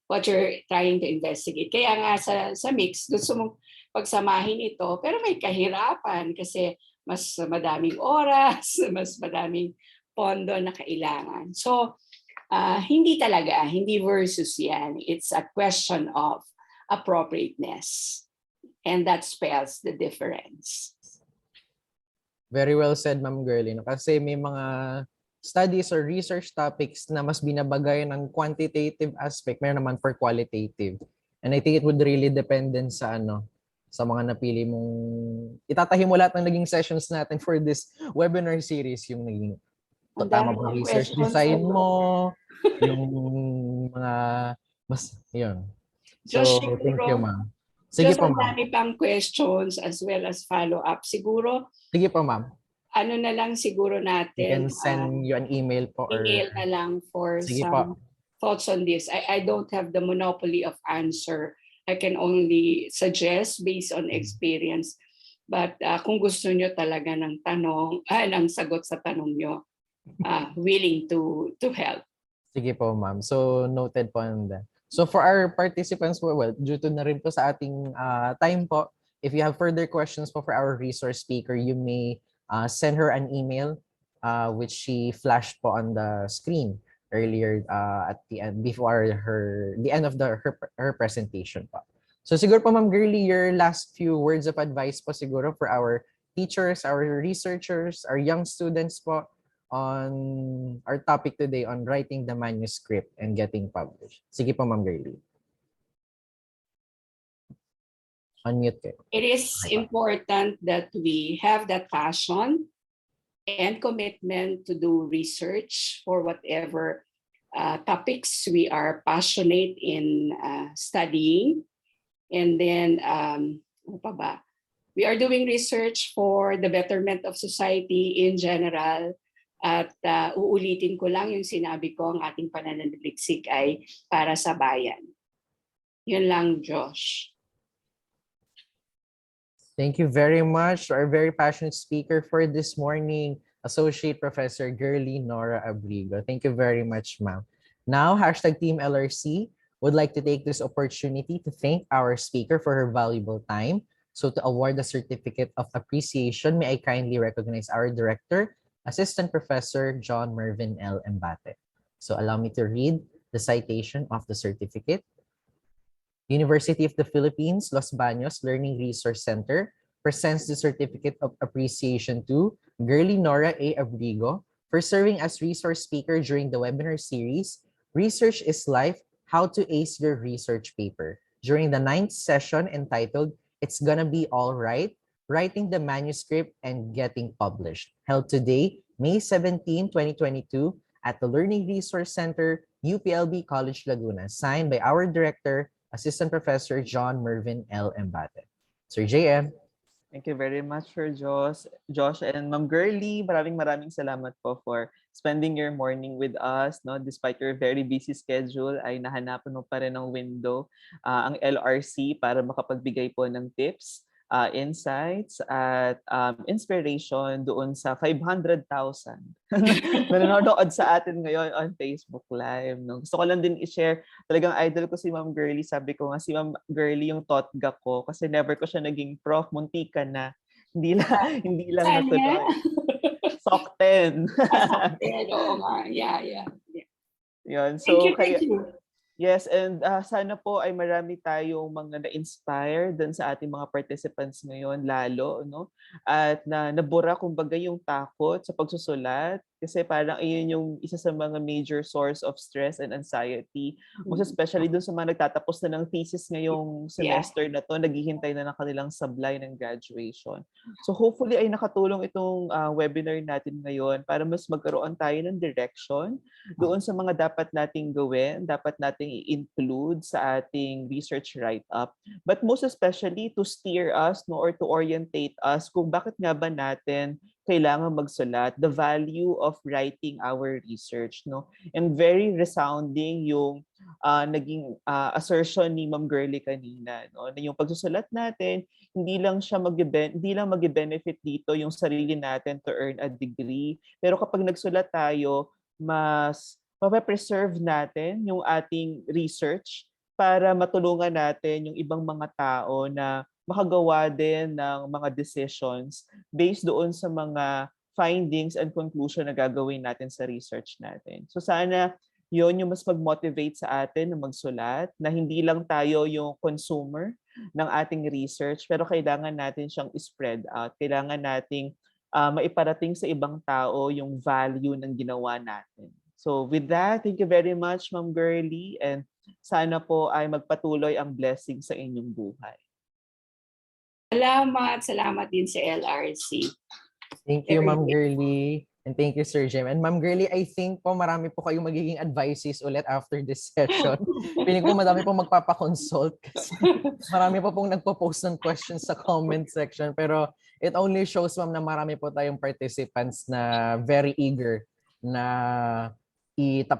what you're trying to investigate. Kaya nga sa mix, gusto mong pagsamahin ito, pero may kahirapan kasi mas madaming oras, mas madaming pondo na kailangan. So, hindi versus yan. It's a question of appropriateness. And that spells the difference. Very well said, Ma'am Girlie. No? Kasi may mga studies or research topics na mas binabagay ng quantitative aspect, mayroon naman for qualitative. And I think it would really depend din sa sa mga napili mong itatahi mo lahat ng naging sessions natin for this webinar series, yung naging tama bang research design mo, yung mga yun. So, thank you, ma'am. Sige po, ma'am. Marami pang questions as well as follow-up. Siguro, sige po, ma'am. Ano na lang siguro natin. You can send you an email po. Email na lang for some thoughts on this. I don't have the monopoly of answer. I can only suggest based on experience. But kung gusto nyo talaga ng ng sagot sa tanong nyo, willing to help. Sige po, ma'am. So, noted po on that. So, for our participants, well, due to na rin po sa ating time po, if you have further questions po for our resource speaker, you may send her an email, which she flashed po on the screen earlier at the end, before the end of her presentation po. So, siguro po, Ma'am Girlie, your last few words of advice po siguro for our teachers, our researchers, our young students po, on our topic today on writing the manuscript and getting published. Sige po, Ma'am Girlie. Unmute kayo. It is important that we have that passion and commitment to do research for whatever topics we are passionate in studying. And then, we are doing research for the betterment of society in general. At uulitin ko lang yung sinabi ko, ang ating pananaliksik ay para sa bayan. Yun lang, Josh. Thank you very much to our very passionate speaker for this morning, Associate Professor Girlie Nora Abrigo. Thank you very much, ma'am. Now, #Team LRC would like to take this opportunity to thank our speaker for her valuable time. So to award the certificate of appreciation, may I kindly recognize our director, Assistant Professor John Mervin L. Embate. So allow me to read the citation of the certificate. University of the Philippines, Los Baños Learning Resource Center presents the certificate of appreciation to Girlie Nora A. Abrigo for serving as resource speaker during the webinar series, Research is Life, How to Ace Your Research Paper, during the 9th session entitled It's Gonna Be All Right, Writing the Manuscript and Getting Published, held today, May 17, 2022, at the Learning Resource Center, UPLB College Laguna, signed by our director, Assistant Professor John Mervin L. Embate. Sir JM. Thank you very much, Sir Josh and Ma'am Girlie. Maraming salamat po for spending your morning with us. No, despite your very busy schedule, ay nahanapan mo pa rin ng window ang LRC para makapagbigay po ng tips, insights at inspiration doon sa 500,000 na nanonood sa atin ngayon on Facebook Live. No? Gusto ko lang din i-share, talagang idol ko si Ma'am Girlie. Sabi ko nga si Ma'am Girlie yung totga ko kasi never ko siya naging prof. Munti ka na. Hindi lang natuloy. Soc 10. Soc 10, oo nga. Yeah. Yun. So, thank you. Yes, and sana po ay marami tayong mga na-inspire dun sa ating mga participants ngayon lalo, no? At nabura kumbaga yung takot sa pagsusulat kasi parang iyon yung isa sa mga major source of stress and anxiety. Most especially dun sa mga nagtatapos na ng thesis ngayong semester na to, naghihintay na ng kanilang sablay ng graduation. So hopefully ay nakatulong itong webinar natin ngayon para mas magkaroon tayo ng direction doon sa mga dapat nating gawin, dapat nating i-include sa ating research write-up. But most especially to steer us, no, or to orientate us kung bakit nga ba natin kailangan magsulat, the value of writing our research, no? And very resounding yung naging assertion ni Ma'am Girlie kanina, no? Na yung pagsusulat natin, hindi lang mag-benefit dito yung sarili natin to earn a degree, pero kapag nagsulat tayo, mas mape-preserve natin yung ating research para matulungan natin yung ibang mga tao na makagawa din ng mga decisions based doon sa mga findings and conclusion na gagawin natin sa research natin. So sana yon yung mas mag-motivate sa atin na magsulat, na hindi lang tayo yung consumer ng ating research, pero kailangan natin siyang spread out. Kailangan nating maiparating sa ibang tao yung value ng ginawa natin. So with that, thank you very much, Ma'am Girlie, and sana po ay magpatuloy ang blessing sa inyong buhay. Salamat din sa LRC. Thank you, Ma'am Girlie. And thank you, Sir Jem. And Ma'am Girlie, I think po marami po kayong magiging advices ulit after this session. Feeling ko madami po magpapakonsult kasi marami po pong nagpo-post ng questions sa comment section. Pero it only shows, Ma'am, na marami po tayong participants na very eager na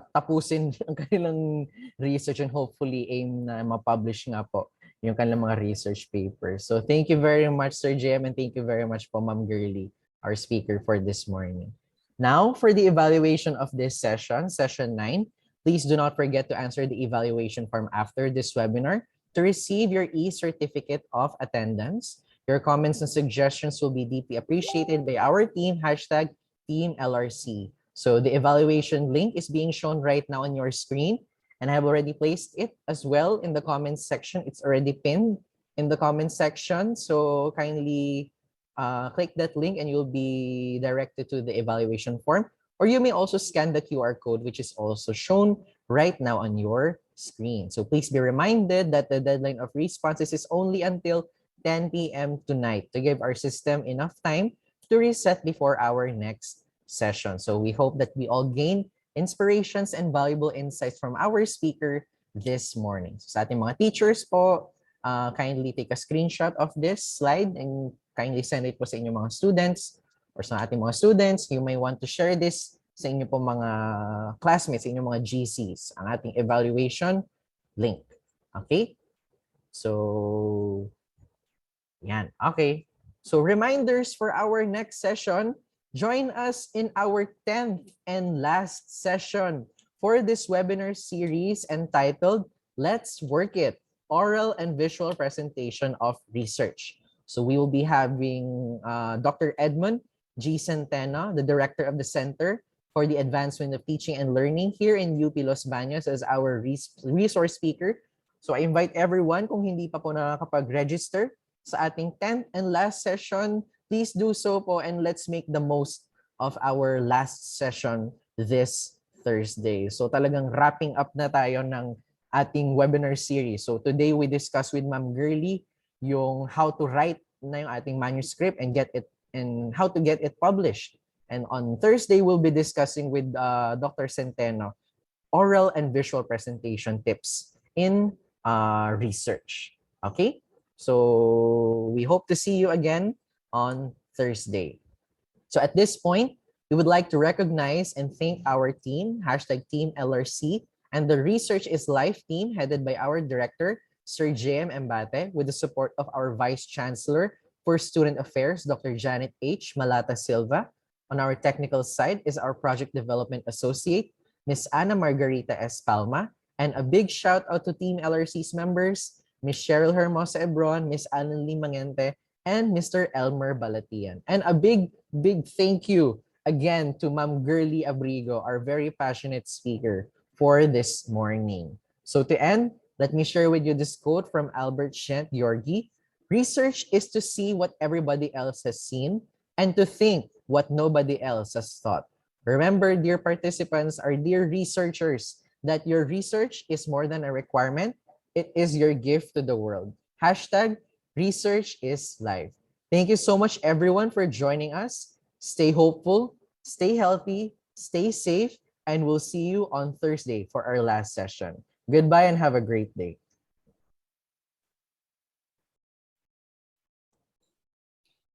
tapusin ang kanilang research and hopefully aim na ma-publish nga po yung kanilang mga research papers. So thank you very much, Sir Jem, and thank you very much po, Ma'am Girlie, our speaker for this morning. Now, for the evaluation of this session, session 9, please do not forget to answer the evaluation form after this webinar to receive your e-certificate of attendance. Your comments and suggestions will be deeply appreciated by our team, #TeamLRC. So the evaluation link is being shown right now on your screen, and I have already placed it as well in the comments section. It's already pinned in the comments section, so kindly click that link and you'll be directed to the evaluation form. Or you may also scan the QR code, which is also shown right now on your screen. So please be reminded that the deadline of responses is only until 10 p.m. tonight to give our system enough time to reset before our next session. So we hope that we all gain inspirations and valuable insights from our speaker this morning. So sa ating mga teachers po, kindly take a screenshot of this slide and kindly send it po sa inyong mga students or sa ating mga students. You may want to share this sa inyong po mga classmates, sa inyong mga GCs, ang ating evaluation link. Okay? So, yan. Okay. So, reminders for our next session. Join us in our 10th and last session for this webinar series entitled Let's Work It, Oral and Visual Presentation of Research. So we will be having Dr. Edmund G. Centeno, the director of the Center for the Advancement of Teaching and Learning here in UP Los Baños as our resource speaker. So I invite everyone, kung hindi pa po nakakapag-register sa ating 10th and last session, please do so po, and let's make the most of our last session this Thursday. So talagang wrapping up na tayo ng ating webinar series. So today we discussed with Ma'am Girlie yung how to write na yung ating manuscript and how to get it published. And on Thursday, we'll be discussing with Dr. Centeno oral and visual presentation tips in research. Okay? So we hope to see you again on Thursday. So at this point, we would like to recognize and thank our team, #TeamLRC, and the Research is Life team headed by our director, Sir J.M. Embate, with the support of our Vice Chancellor for Student Affairs, Dr. Janet H. Malata Silva. On our technical side is our Project Development Associate, Ms. Ana Margarita S. Palma, and a big shout out to Team LRC's members, Ms. Cheryl Hermosa Ebron, Ms. Alan Lee Mangente, and Mr. Elmer Balatian. And a big thank you again to Ma'am Girlie Abrigo, our very passionate speaker for this morning. So to end, let me share with you this quote from Albert Shent-Yorgi. Research is to see what everybody else has seen and to think what nobody else has thought. Remember, dear participants, our dear researchers, that your research is more than a requirement. It is your gift to the world. #Research is Life. Thank you so much, everyone, for joining us. Stay hopeful, stay healthy, stay safe, and we'll see you on Thursday for our last session. Goodbye and have a great day.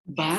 Bye.